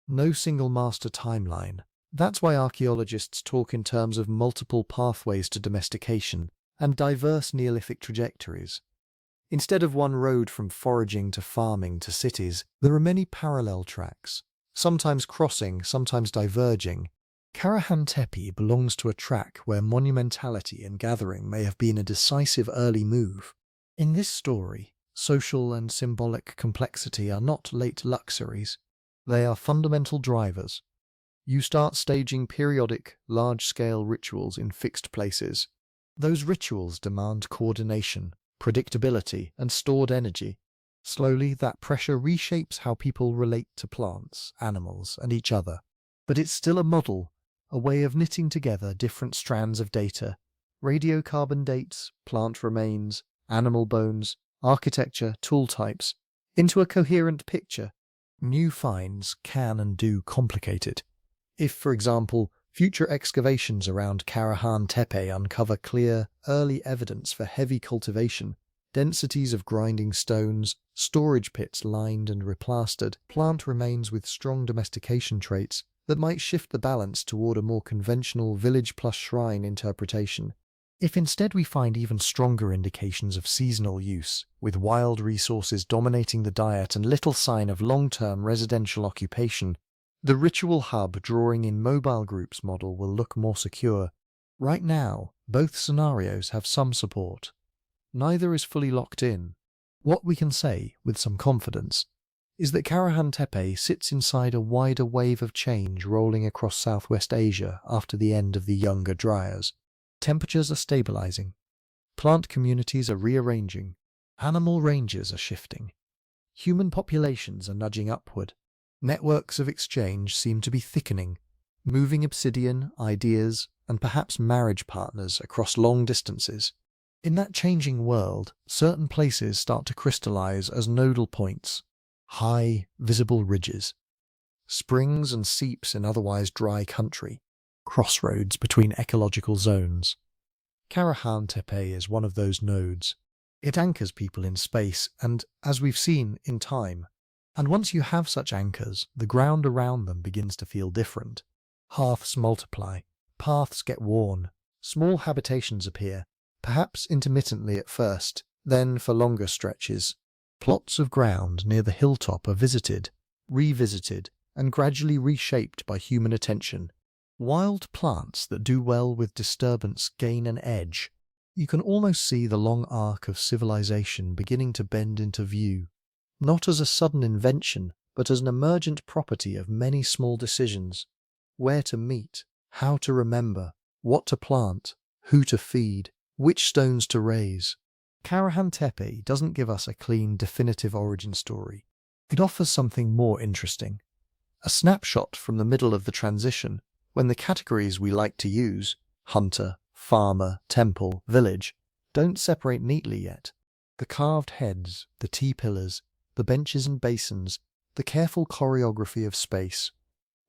No single master timeline. That's why archaeologists talk in terms of multiple pathways to domestication and diverse Neolithic trajectories. Instead of one road from foraging to farming to cities, there are many parallel tracks, sometimes crossing, sometimes diverging. Karahan Tepe belongs to a track where monumentality and gathering may have been a decisive early move. In this story, social and symbolic complexity are not late luxuries. They are fundamental drivers. You start staging periodic, large-scale rituals in fixed places. Those rituals demand coordination, predictability, and stored energy. Slowly, that pressure reshapes how people relate to plants, animals, and each other. But it's still a model, a way of knitting together different strands of data: radiocarbon dates, plant remains, animal bones, architecture, tool types, into a coherent picture. New finds can and do complicate it. If, for example, future excavations around Karahan Tepe uncover clear, early evidence for heavy cultivation, densities of grinding stones, storage pits lined and replastered, plant remains with strong domestication traits that might shift the balance toward a more conventional village plus shrine interpretation. If instead we find even stronger indications of seasonal use, with wild resources dominating the diet and little sign of long-term residential occupation, the ritual hub drawing in mobile groups model will look more secure. Right now, both scenarios have some support. Neither is fully locked in. What we can say, with some confidence, is that Karahan Tepe sits inside a wider wave of change rolling across Southwest Asia after the end of the Younger Dryas. Temperatures are stabilizing. Plant communities are rearranging. Animal ranges are shifting. Human populations are nudging upward. Networks of exchange seem to be thickening, moving obsidian, ideas, and perhaps marriage partners across long distances. In that changing world, certain places start to crystallize as nodal points, high, visible ridges, springs and seeps in otherwise dry country, crossroads between ecological zones. Karahan Tepe is one of those nodes. It anchors people in space and, as we've seen, in time. And once you have such anchors, the ground around them begins to feel different. Hearths multiply, paths get worn, Small habitations appear, perhaps intermittently at first, then for longer stretches. Plots of ground near the hilltop are visited, revisited, and gradually reshaped by human attention. Wild plants that do well with disturbance gain an edge. You can almost see the long arc of civilization beginning to bend into view, not as a sudden invention, but as an emergent property of many small decisions. Where to meet, how to remember, what to plant, who to feed, which stones to raise. Karahan Tepe doesn't give us a clean, definitive origin story. It offers something more interesting. A snapshot from the middle of the transition, when the categories we like to use, hunter, farmer, temple, village, don't separate neatly yet. The carved heads, the T-pillars, the benches and basins, the careful choreography of space,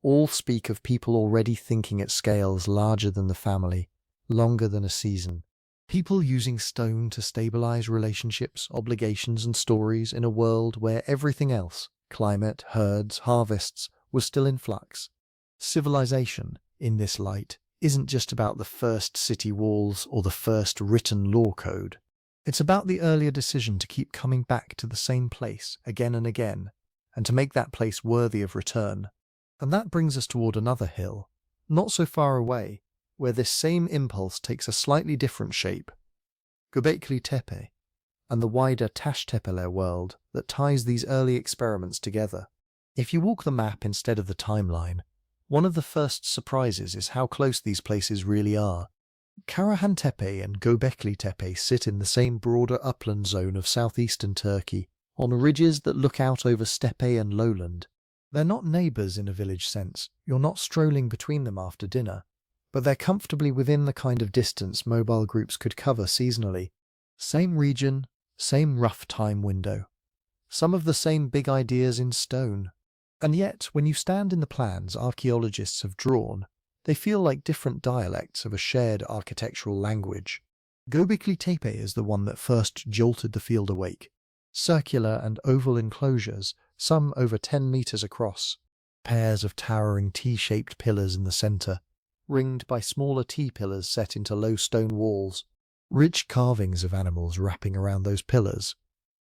all speak of people already thinking at scales larger than the family, longer than a season. People using stone to stabilize relationships, obligations, and stories in a world where everything else, climate, herds, harvests, was still in flux. Civilization, in this light, isn't just about the first city walls or the first written law code. It's about the earlier decision to keep coming back to the same place again and again, and to make that place worthy of return. And that brings us toward another hill, not so far away, where this same impulse takes a slightly different shape. Göbekli Tepe, and the wider Taş Tepeler world that ties these early experiments together. If you walk the map instead of the timeline, one of the first surprises is how close these places really are. Karahan Tepe and Göbekli Tepe sit in the same broader upland zone of southeastern Turkey, on ridges that look out over steppe and lowland. They're not neighbours in a village sense, you're not strolling between them after dinner, but they're comfortably within the kind of distance mobile groups could cover seasonally. Same region, same rough time window. Some of the same big ideas in stone. And yet, when you stand in the plans archaeologists have drawn, they feel like different dialects of a shared architectural language. Göbekli Tepe is the one that first jolted the field awake. Circular and oval enclosures, some over 10 meters across. Pairs of towering T-shaped pillars in the center, ringed by smaller T-pillars set into low stone walls. Rich carvings of animals wrapping around those pillars.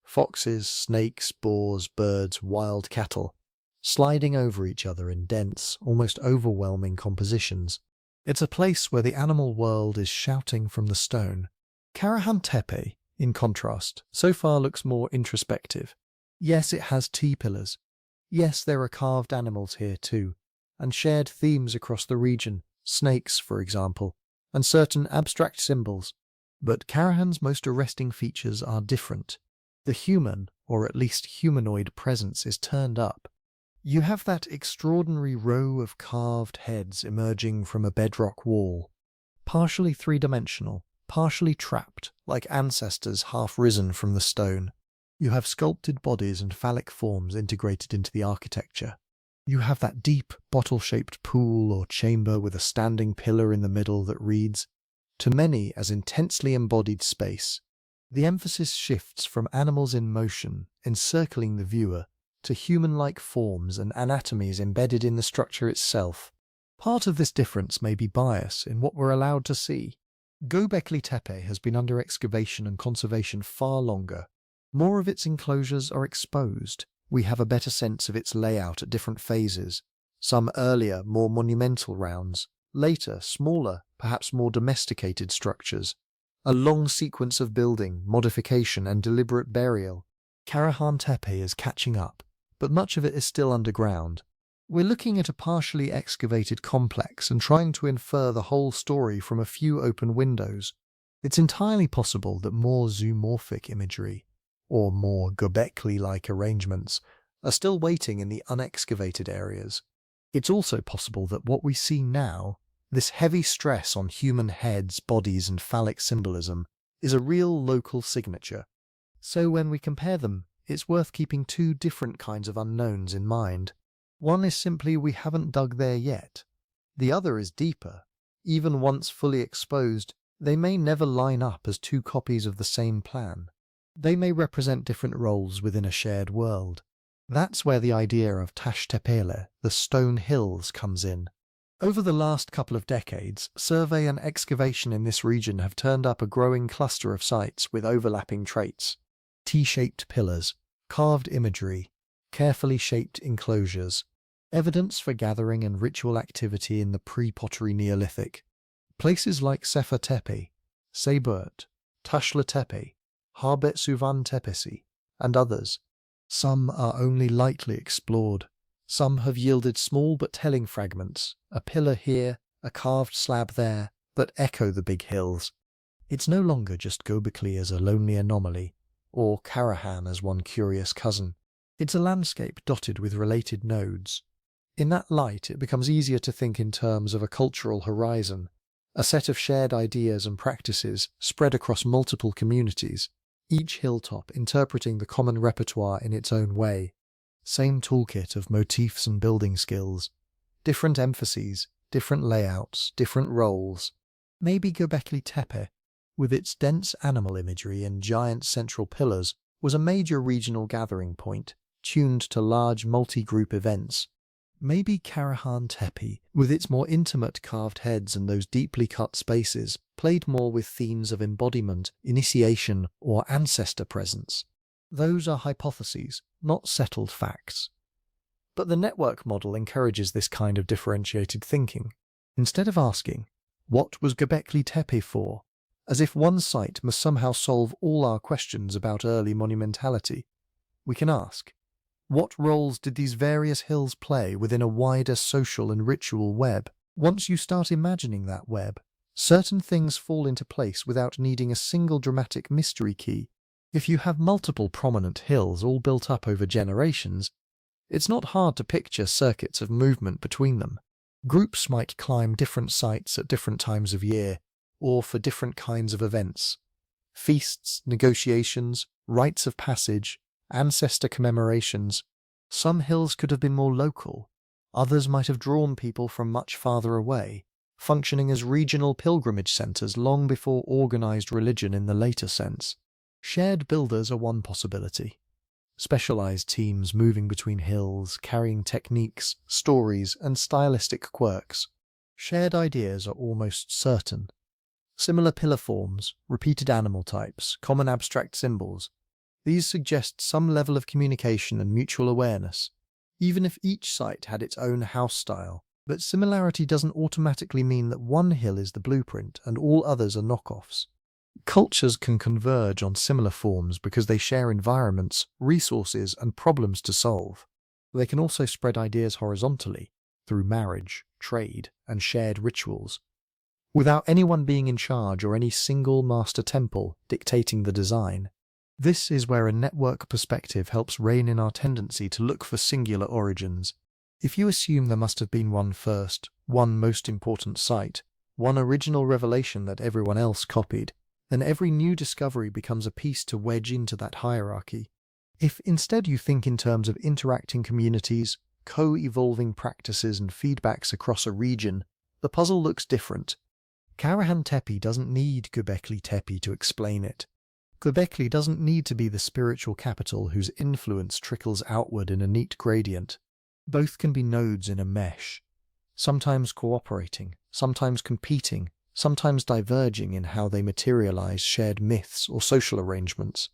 Foxes, snakes, boars, birds, wild cattle, sliding over each other in dense, almost overwhelming compositions. It's a place where the animal world is shouting from the stone. Karahan Tepe, in contrast, so far looks more introspective. Yes, it has T-pillars. Yes, there are carved animals here too, and shared themes across the region, snakes, for example, and certain abstract symbols. But Karahan's most arresting features are different. The human, or at least humanoid presence is turned up. You have that extraordinary row of carved heads emerging from a bedrock wall, partially three-dimensional, partially trapped, like ancestors half risen from the stone. You have sculpted bodies and phallic forms integrated into the architecture. You have that deep, bottle-shaped pool or chamber with a standing pillar in the middle that reads, to many as intensely embodied space. The emphasis shifts from animals in motion, encircling the viewer, to human-like forms and anatomies embedded in the structure itself. Part of this difference may be bias in what we're allowed to see. Göbekli Tepe has been under excavation and conservation far longer. More of its enclosures are exposed. We have a better sense of its layout at different phases. Some earlier, more monumental rounds. Later, smaller, perhaps more domesticated structures. A long sequence of building, modification and deliberate burial. Karahan Tepe is catching up, but much of it is still underground. We're looking at a partially excavated complex and trying to infer the whole story from a few open windows. It's entirely possible that more zoomorphic imagery, or more Göbekli-like arrangements, are still waiting in the unexcavated areas. It's also possible that what we see now, this heavy stress on human heads, bodies and phallic symbolism, is a real local signature. So when we compare them, it's worth keeping two different kinds of unknowns in mind. One is simply we haven't dug there yet. The other is deeper. Even once fully exposed, they may never line up as two copies of the same plan. They may represent different roles within a shared world. That's where the idea of Taş Tepeler, the stone hills, comes in. Over the last couple of decades, survey and excavation in this region have turned up a growing cluster of sites with overlapping traits. T-shaped pillars, carved imagery, carefully shaped enclosures, evidence for gathering and ritual activity in the pre-Pottery Neolithic. Places like Sefer Tepe, Seibert, Taş Tepe, Harbet Suvan Tepesi, and others. Some are only lightly explored. Some have yielded small but telling fragments, a pillar here, a carved slab there, that echo the big hills. It's no longer just Göbekli as a lonely anomaly, or Karahan as one curious cousin. It's a landscape dotted with related nodes. In that light, it becomes easier to think in terms of a cultural horizon, a set of shared ideas and practices spread across multiple communities, each hilltop interpreting the common repertoire in its own way. Same toolkit of motifs and building skills, different emphases, different layouts, different roles. Maybe Göbekli Tepe, with its dense animal imagery and giant central pillars, was a major regional gathering point, tuned to large multi-group events. Maybe Karahan Tepe, with its more intimate carved heads and those deeply cut spaces, played more with themes of embodiment, initiation, or ancestor presence. Those are hypotheses, not settled facts. But the network model encourages this kind of differentiated thinking. Instead of asking, what was Göbekli Tepe for? As if one site must somehow solve all our questions about early monumentality, we can ask, what roles did these various hills play within a wider social and ritual web? Once you start imagining that web, certain things fall into place without needing a single dramatic mystery key. If you have multiple prominent hills all built up over generations, it's not hard to picture circuits of movement between them. Groups might climb different sites at different times of year, or for different kinds of events. Feasts, negotiations, rites of passage, ancestor commemorations. Some hills could have been more local. Others might have drawn people from much farther away, functioning as regional pilgrimage centers long before organized religion in the later sense. Shared builders are one possibility. Specialized teams moving between hills, carrying techniques, stories, and stylistic quirks. Shared ideas are almost certain. Similar pillar forms, repeated animal types, common abstract symbols. These suggest some level of communication and mutual awareness, even if each site had its own house style. But similarity doesn't automatically mean that one hill is the blueprint and all others are knockoffs. Cultures can converge on similar forms because they share environments, resources, and problems to solve. They can also spread ideas horizontally, through marriage, trade, and shared rituals, without anyone being in charge or any single master temple dictating the design. This is where a network perspective helps rein in our tendency to look for singular origins. If you assume there must have been one first, one most important site, one original revelation that everyone else copied, then every new discovery becomes a piece to wedge into that hierarchy. If instead you think in terms of interacting communities, co-evolving practices and feedbacks across a region, the puzzle looks different. Karahan Tepe doesn't need Göbekli Tepe to explain it. Göbekli doesn't need to be the spiritual capital whose influence trickles outward in a neat gradient. Both can be nodes in a mesh, sometimes cooperating, sometimes competing, sometimes diverging in how they materialize shared myths or social arrangements.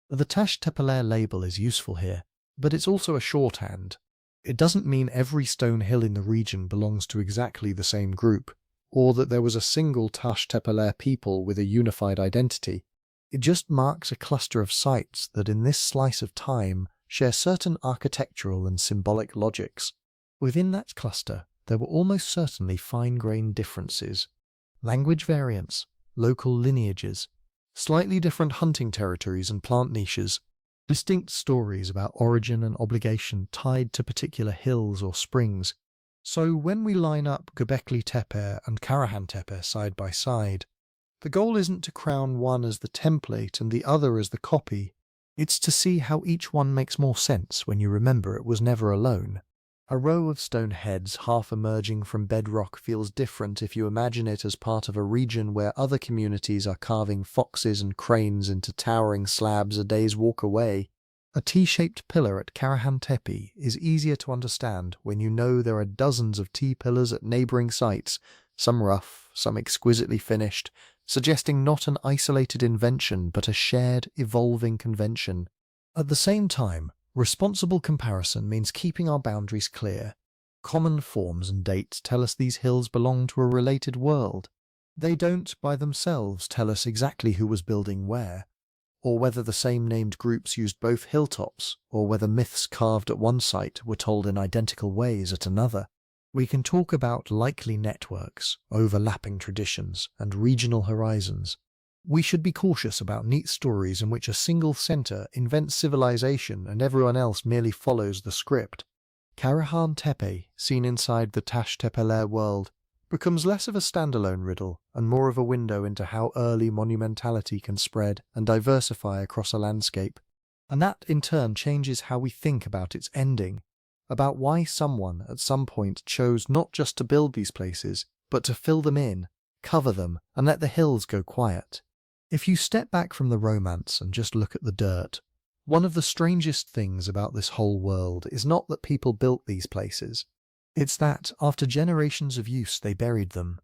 The Taş Tepeler label is useful here, but it's also a shorthand. It doesn't mean every stone hill in the region belongs to exactly the same group, or that there was a single Taş Tepeler people with a unified identity. It just marks a cluster of sites that in this slice of time share certain architectural and symbolic logics. Within that cluster, there were almost certainly fine-grained differences. Language variants, local lineages, slightly different hunting territories and plant niches, distinct stories about origin and obligation tied to particular hills or springs. So when we line up Göbekli Tepe and Karahan Tepe side by side, the goal isn't to crown one as the template and the other as the copy. It's to see how each one makes more sense when you remember it was never alone. A row of stone heads half emerging from bedrock feels different if you imagine it as part of a region where other communities are carving foxes and cranes into towering slabs a day's walk away. A T-shaped pillar at Karahan Tepe is easier to understand when you know there are dozens of T-pillars at neighbouring sites, some rough, some exquisitely finished, suggesting not an isolated invention but a shared, evolving convention. At the same time, responsible comparison means keeping our boundaries clear. Common forms and dates tell us these hills belong to a related world. They don't, by themselves, tell us exactly who was building where, or whether the same named groups used both hilltops, or whether myths carved at one site were told in identical ways at another. We can talk about likely networks, overlapping traditions, and regional horizons. We should be cautious about neat stories in which a single centre invents civilization and everyone else merely follows the script. Karahan Tepe, seen inside the Taş Tepeler world, becomes less of a standalone riddle and more of a window into how early monumentality can spread and diversify across a landscape. And that in turn changes how we think about its ending, about why someone at some point chose not just to build these places, but to fill them in, cover them, and let the hills go quiet. If you step back from the romance and just look at the dirt, one of the strangest things about this whole world is not that people built these places. It's that, after generations of use, they buried them.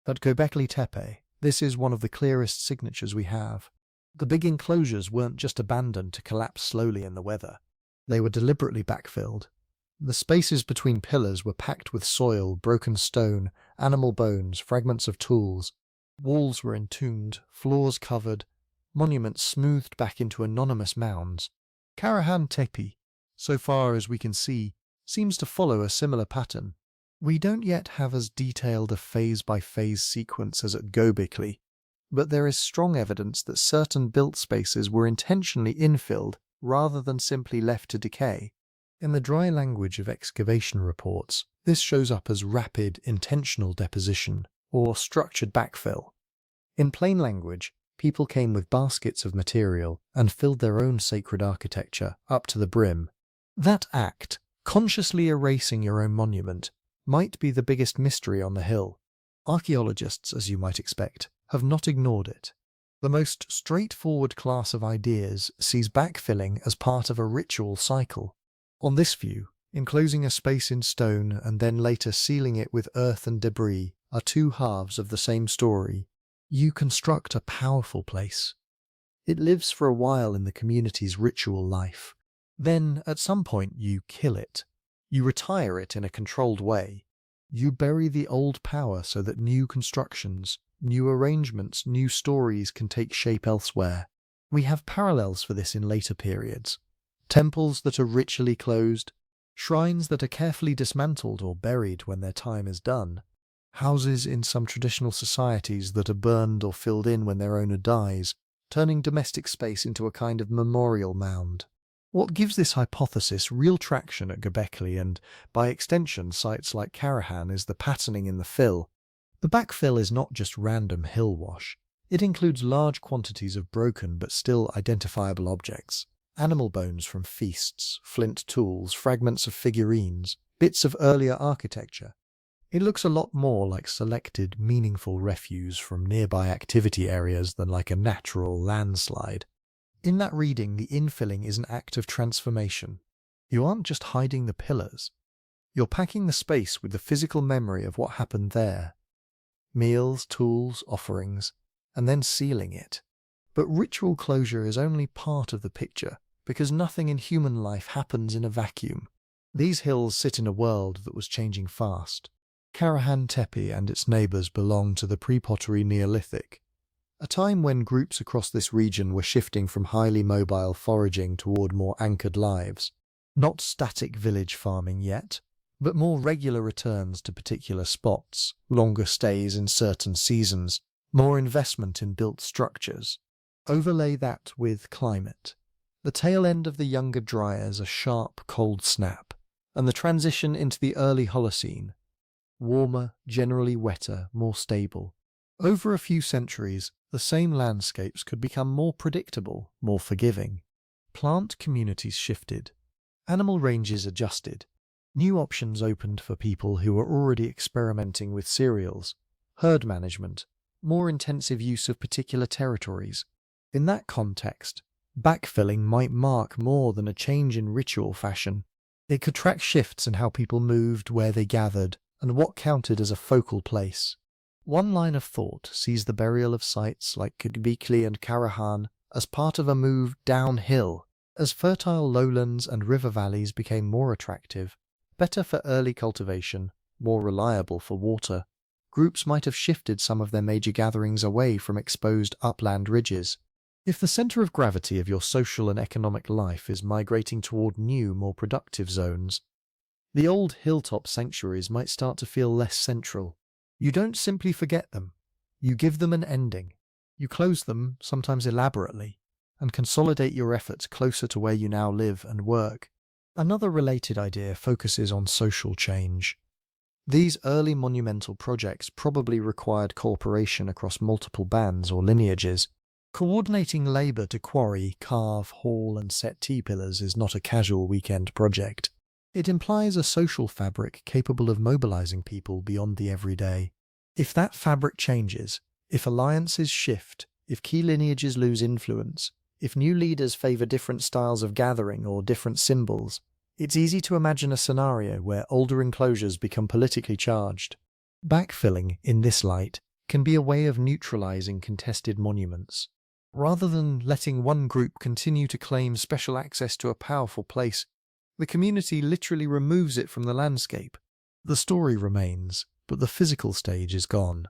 At Göbekli Tepe, this is one of the clearest signatures we have. The big enclosures weren't just abandoned to collapse slowly in the weather. They were deliberately backfilled. The spaces between pillars were packed with soil, broken stone, animal bones, fragments of tools. Walls were entombed, floors covered, monuments smoothed back into anonymous mounds. Karahan Tepe, so far as we can see, seems to follow a similar pattern. We don't yet have as detailed a phase-by-phase sequence as at Göbekli, but there is strong evidence that certain built spaces were intentionally infilled rather than simply left to decay. In the dry language of excavation reports, this shows up as rapid, intentional deposition, or structured backfill. In plain language, people came with baskets of material and filled their own sacred architecture up to the brim. That act, consciously erasing your own monument, might be the biggest mystery on the hill. Archaeologists, as you might expect, have not ignored it. The most straightforward class of ideas sees backfilling as part of a ritual cycle. On this view, enclosing a space in stone and then later sealing it with earth and debris are two halves of the same story. You construct a powerful place. It lives for a while in the community's ritual life. Then, at some point, you kill it. You retire it in a controlled way. You bury the old power so that new constructions, new arrangements, new stories can take shape elsewhere. We have parallels for this in later periods. Temples that are ritually closed, shrines that are carefully dismantled or buried when their time is done, houses in some traditional societies that are burned or filled in when their owner dies, turning domestic space into a kind of memorial mound. What gives this hypothesis real traction at Göbekli and, by extension, sites like Karahan is the patterning in the fill. The backfill is not just random hill wash. It includes large quantities of broken but still identifiable objects. Animal bones from feasts, flint tools, fragments of figurines, bits of earlier architecture. It looks a lot more like selected, meaningful refuse from nearby activity areas than like a natural landslide. In that reading, the infilling is an act of transformation. You aren't just hiding the pillars. You're packing the space with the physical memory of what happened there. Meals, tools, offerings, and then sealing it. But ritual closure is only part of the picture, because nothing in human life happens in a vacuum. These hills sit in a world that was changing fast. Karahan Tepe and its neighbours belong to the Pre-Pottery Neolithic, a time when groups across this region were shifting from highly mobile foraging toward more anchored lives. Not static village farming yet, but more regular returns to particular spots, longer stays in certain seasons, more investment in built structures. Overlay that with climate. The tail end of the Younger Dryas, a sharp, cold snap, and the transition into the early Holocene. Warmer, generally wetter, more stable. Over a few centuries, the same landscapes could become more predictable, more forgiving. Plant communities shifted. Animal ranges adjusted. New options opened for people who were already experimenting with cereals, herd management, more intensive use of particular territories. In that context, Backfilling might mark more than a change in ritual fashion. It could track shifts in how people moved, where they gathered, and what counted as a focal place. One line of thought sees the burial of sites like Göbekli and Karahan as part of a move downhill, as fertile lowlands and river valleys became more attractive, better for early cultivation, more reliable for water. Groups might have shifted some of their major gatherings away from exposed upland ridges. If the center of gravity of your social and economic life is migrating toward new, more productive zones, the old hilltop sanctuaries might start to feel less central. You don't simply forget them. You give them an ending. You close them, sometimes elaborately, and consolidate your efforts closer to where you now live and work. Another related idea focuses on social change. These early monumental projects probably required cooperation across multiple bands or lineages. Coordinating labor to quarry, carve, haul, and set T-pillars is not a casual weekend project. It implies a social fabric capable of mobilizing people beyond the everyday. If that fabric changes, if alliances shift, if key lineages lose influence, if new leaders favor different styles of gathering or different symbols, it's easy to imagine a scenario where older enclosures become politically charged. Backfilling, in this light, can be a way of neutralizing contested monuments. Rather than letting one group continue to claim special access to a powerful place, the community literally removes it from the landscape. The story remains, but the physical stage is gone.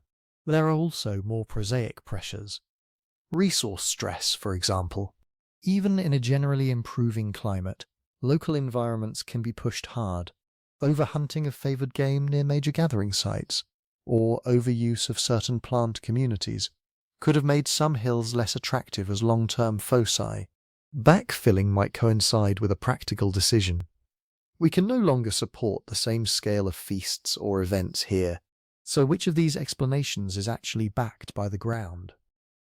There are also more prosaic pressures. Resource stress, for example. Even in a generally improving climate, local environments can be pushed hard. Overhunting of favored game near major gathering sites, or overuse of certain plant communities, could have made some hills less attractive as long-term foci. Backfilling might coincide with a practical decision. We can no longer support the same scale of feasts or events here, so which of these explanations is actually backed by the ground?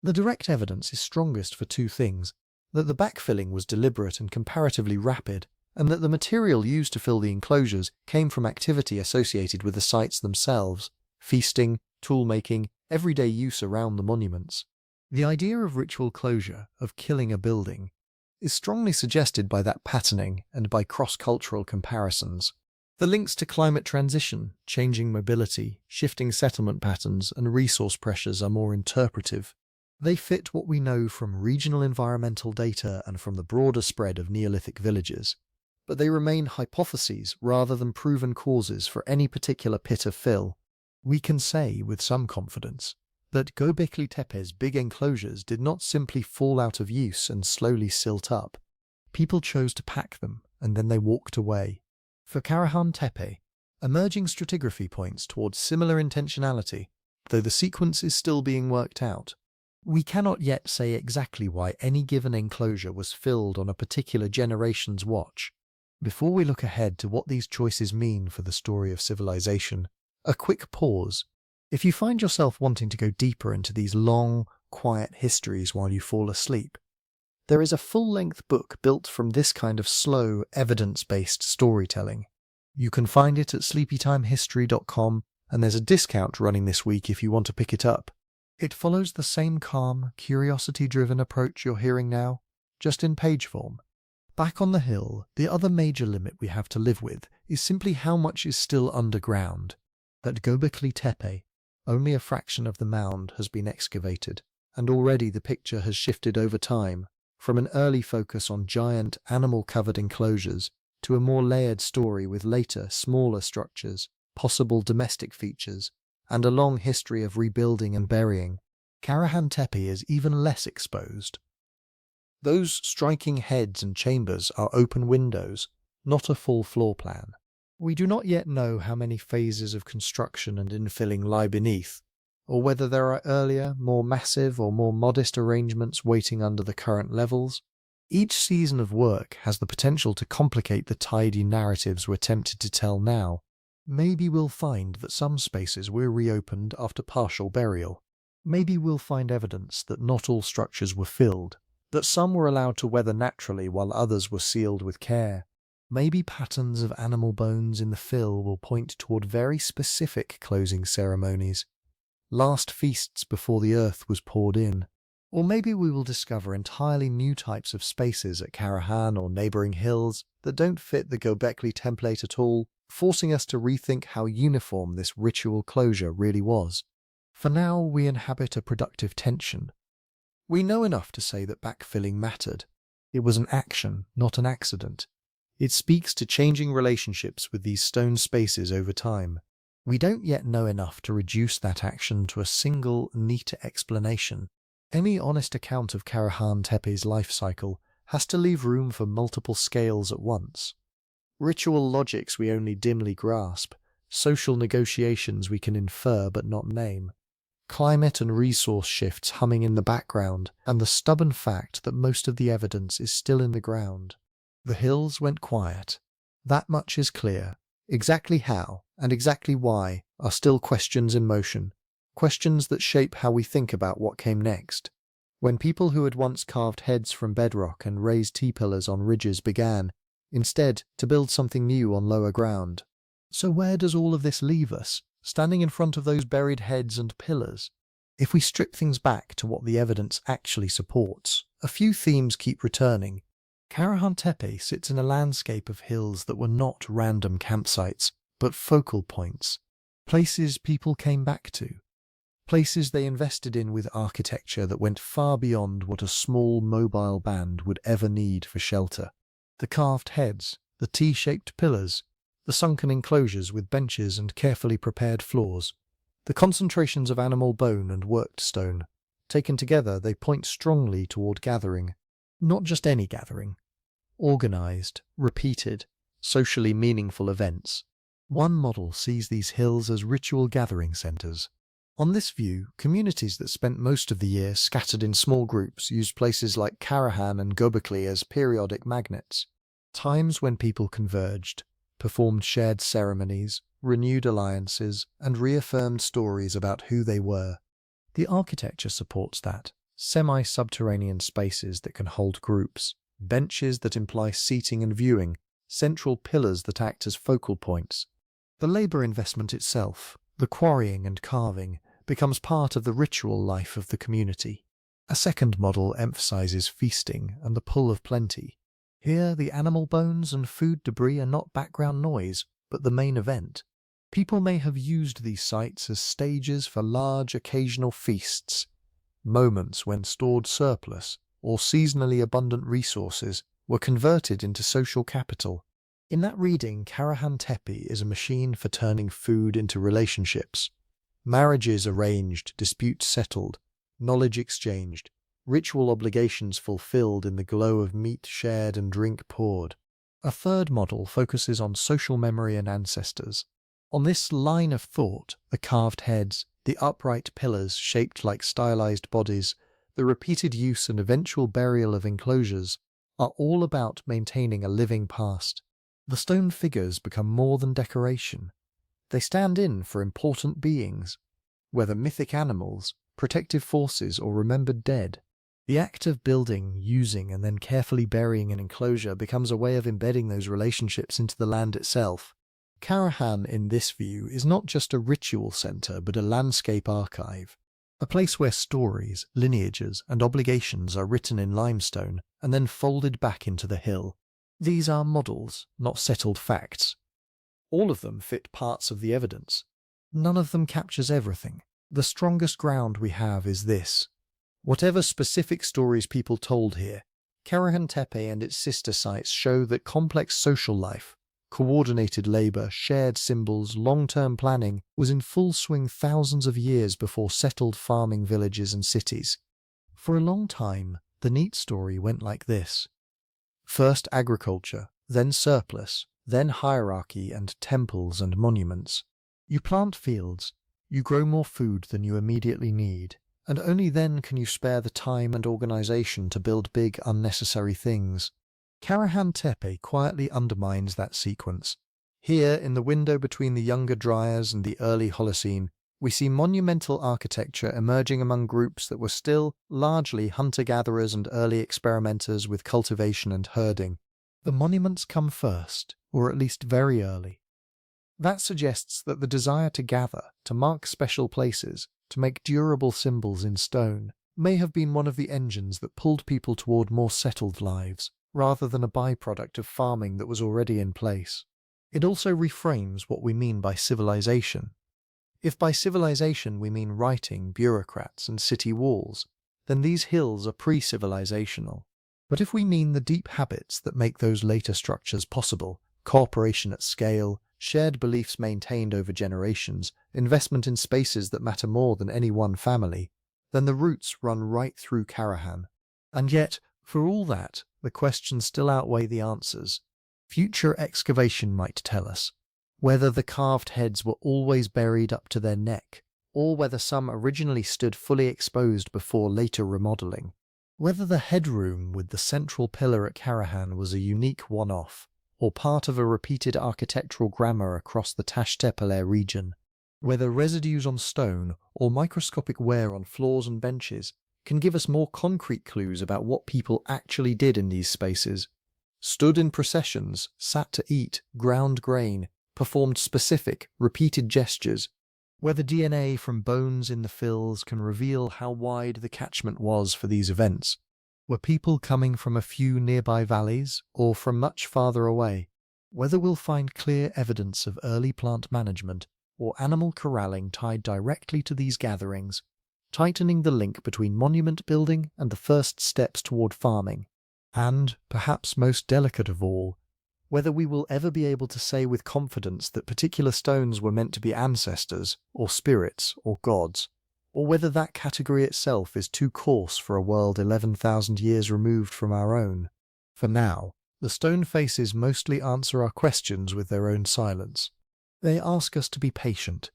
The direct evidence is strongest for two things: that the backfilling was deliberate and comparatively rapid, and that the material used to fill the enclosures came from activity associated with the sites themselves: feasting, tool-making, everyday use around the monuments. The idea of ritual closure, of killing a building, is strongly suggested by that patterning and by cross-cultural comparisons. The links to climate transition, changing mobility, shifting settlement patterns, and resource pressures are more interpretive. They fit what we know from regional environmental data and from the broader spread of Neolithic villages, but they remain hypotheses rather than proven causes for any particular pit of fill. We can say with some confidence that Göbekli Tepe's big enclosures did not simply fall out of use and slowly silt up. People chose to pack them, and then they walked away. For Karahan Tepe, emerging stratigraphy points towards similar intentionality, though the sequence is still being worked out. We cannot yet say exactly why any given enclosure was filled on a particular generation's watch. Before we look ahead to what these choices mean for the story of civilization, a quick pause. If you find yourself wanting to go deeper into these long, quiet histories while you fall asleep, there is a full-length book built from this kind of slow, evidence-based storytelling. You can find it at sleepytimehistory.com, and there's a discount running this week if you want to pick it up. It follows the same calm, curiosity-driven approach you're hearing now, just in page form. Back on the hill, the other major limit we have to live with is simply how much is still underground. At Göbekli Tepe, only a fraction of the mound has been excavated, and already the picture has shifted over time, from an early focus on giant, animal-covered enclosures to a more layered story with later, smaller structures, possible domestic features, and a long history of rebuilding and burying. Karahan Tepe is even less exposed. Those striking heads and chambers are open windows, not a full floor plan. We do not yet know how many phases of construction and infilling lie beneath, or whether there are earlier, more massive or more modest arrangements waiting under the current levels. Each season of work has the potential to complicate the tidy narratives we're tempted to tell now. Maybe we'll find that some spaces were reopened after partial burial. Maybe we'll find evidence that not all structures were filled, that some were allowed to weather naturally while others were sealed with care. Maybe patterns of animal bones in the fill will point toward very specific closing ceremonies, last feasts before the earth was poured in. Or maybe we will discover entirely new types of spaces at Karahan or neighbouring hills that don't fit the Göbekli template at all, forcing us to rethink how uniform this ritual closure really was. For now, we inhabit a productive tension. We know enough to say that backfilling mattered. It was an action, not an accident. It speaks to changing relationships with these stone spaces over time. We don't yet know enough to reduce that action to a single, neat explanation. Any honest account of Karahan Tepe's life cycle has to leave room for multiple scales at once. Ritual logics we only dimly grasp, social negotiations we can infer but not name, climate and resource shifts humming in the background, and the stubborn fact that most of the evidence is still in the ground. The hills went quiet. That much is clear. Exactly how, and exactly why, are still questions in motion. Questions that shape how we think about what came next. When people who had once carved heads from bedrock and raised T-pillars on ridges began, instead, to build something new on lower ground. So where does all of this leave us, standing in front of those buried heads and pillars? If we strip things back to what the evidence actually supports, a few themes keep returning. Karahan Tepe sits in a landscape of hills that were not random campsites, but focal points. Places people came back to. Places they invested in with architecture that went far beyond what a small mobile band would ever need for shelter. The carved heads, the T-shaped pillars, the sunken enclosures with benches and carefully prepared floors, the concentrations of animal bone and worked stone. Taken together, they point strongly toward gathering. Not just any gathering. Organized, repeated, socially meaningful events. One model sees these hills as ritual gathering centers. On this view, communities that spent most of the year scattered in small groups used places like Karahan and Göbekli as periodic magnets. Times when people converged, performed shared ceremonies, renewed alliances, and reaffirmed stories about who they were. The architecture supports that. Semi-subterranean spaces that can hold groups, benches that imply seating and viewing, central pillars that act as focal points. The labour investment itself, the quarrying and carving, becomes part of the ritual life of the community. A second model emphasises feasting and the pull of plenty. Here, the animal bones and food debris are not background noise, but the main event. People may have used these sites as stages for large occasional feasts, moments when stored surplus or seasonally abundant resources were converted into social capital. In that reading, Karahan Tepe is a machine for turning food into relationships. Marriages arranged, disputes settled, knowledge exchanged, ritual obligations fulfilled in the glow of meat shared and drink poured. A third model focuses on social memory and ancestors. On this line of thought, the carved heads, the upright pillars shaped like stylized bodies, the repeated use and eventual burial of enclosures, are all about maintaining a living past. The stone figures become more than decoration. They stand in for important beings, whether mythic animals, protective forces, or remembered dead. The act of building, using, and then carefully burying an enclosure becomes a way of embedding those relationships into the land itself. Karahan, in this view, is not just a ritual centre but a landscape archive, a place where stories, lineages, and obligations are written in limestone and then folded back into the hill. These are models, not settled facts. All of them fit parts of the evidence. None of them captures everything. The strongest ground we have is this. Whatever specific stories people told here, Karahan Tepe and its sister sites show that complex social life, coordinated labour, shared symbols, long-term planning was in full swing thousands of years before settled farming villages and cities. For a long time, the neat story went like this. First agriculture, then surplus, then hierarchy and temples and monuments. You plant fields, you grow more food than you immediately need, and only then can you spare the time and organisation to build big, unnecessary things. Karahan Tepe quietly undermines that sequence. Here, in the window between the Younger Dryas and the early Holocene, we see monumental architecture emerging among groups that were still largely hunter-gatherers and early experimenters with cultivation and herding. The monuments come first, or at least very early. That suggests that the desire to gather, to mark special places, to make durable symbols in stone, may have been one of the engines that pulled people toward more settled lives, rather than a byproduct of farming that was already in place. It also reframes what we mean by civilization. If by civilization we mean writing, bureaucrats, and city walls, then these hills are pre-civilizational. But if we mean the deep habits that make those later structures possible, cooperation at scale, shared beliefs maintained over generations, investment in spaces that matter more than any one family, then the roots run right through Karahan. And yet, for all that, the questions still outweigh the answers. Future excavation might tell us whether the carved heads were always buried up to their neck, or whether some originally stood fully exposed before later remodeling. Whether the headroom with the central pillar at Karahan was a unique one-off, or part of a repeated architectural grammar across the Taş Tepeler region. Whether residues on stone or microscopic wear on floors and benches can give us more concrete clues about what people actually did in these spaces. Stood in processions, sat to eat, ground grain, performed specific, repeated gestures. Whether DNA from bones in the fills can reveal how wide the catchment was for these events. Were people coming from a few nearby valleys or from much farther away? Whether we'll find clear evidence of early plant management or animal corralling tied directly to these gatherings, tightening the link between monument building and the first steps toward farming. And, perhaps most delicate of all, whether we will ever be able to say with confidence that particular stones were meant to be ancestors, or spirits, or gods, or whether that category itself is too coarse for a world 11,000 years removed from our own. For now, the stone faces mostly answer our questions with their own silence. They ask us to be patient,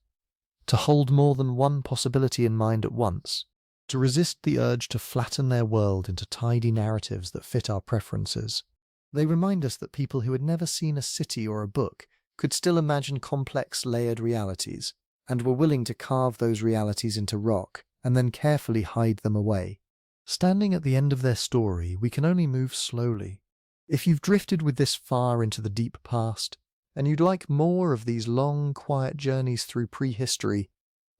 to hold more than one possibility in mind at once, to resist the urge to flatten their world into tidy narratives that fit our preferences. They remind us that people who had never seen a city or a book could still imagine complex, layered realities, and were willing to carve those realities into rock and then carefully hide them away. Standing at the end of their story, we can only move slowly. If you've drifted with this far into the deep past, and you'd like more of these long, quiet journeys through prehistory,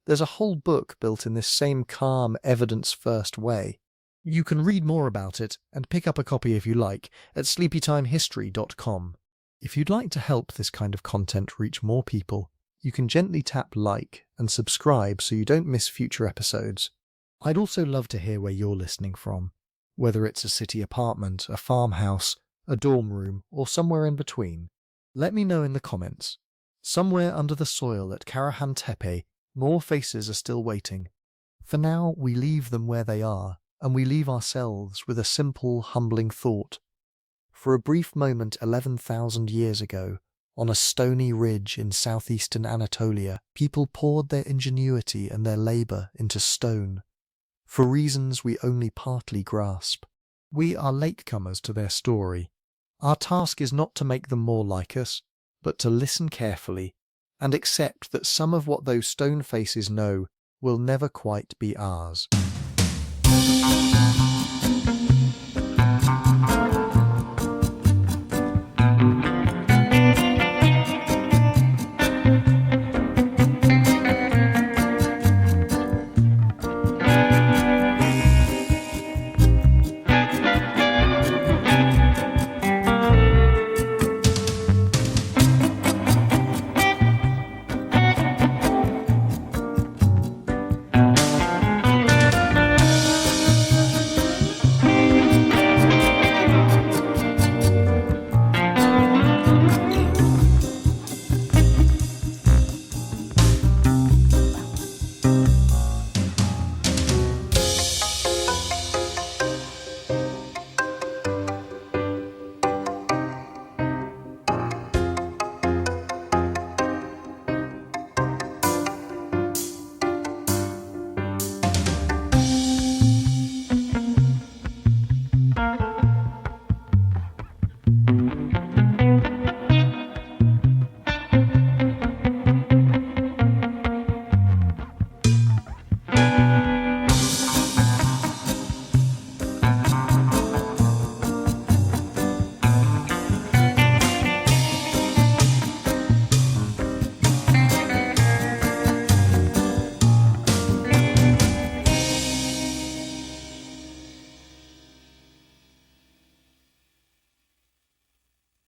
there's a whole book built in this same calm, evidence-first way. You can read more about it and pick up a copy if you like at sleepytimehistory.com. If you'd like to help this kind of content reach more people, you can gently tap like and subscribe so you don't miss future episodes. I'd also love to hear where you're listening from, whether it's a city apartment, a farmhouse, a dorm room, or somewhere in between. Let me know in the comments. Somewhere under the soil at Karahan Tepe, more faces are still waiting. For now, we leave them where they are, and we leave ourselves with a simple, humbling thought. For a brief moment 11,000 years ago, on a stony ridge in southeastern Anatolia, people poured their ingenuity and their labour into stone, for reasons we only partly grasp. We are latecomers to their story. Our task is not to make them more like us, but to listen carefully and accept that some of what those stone faces know will never quite be ours.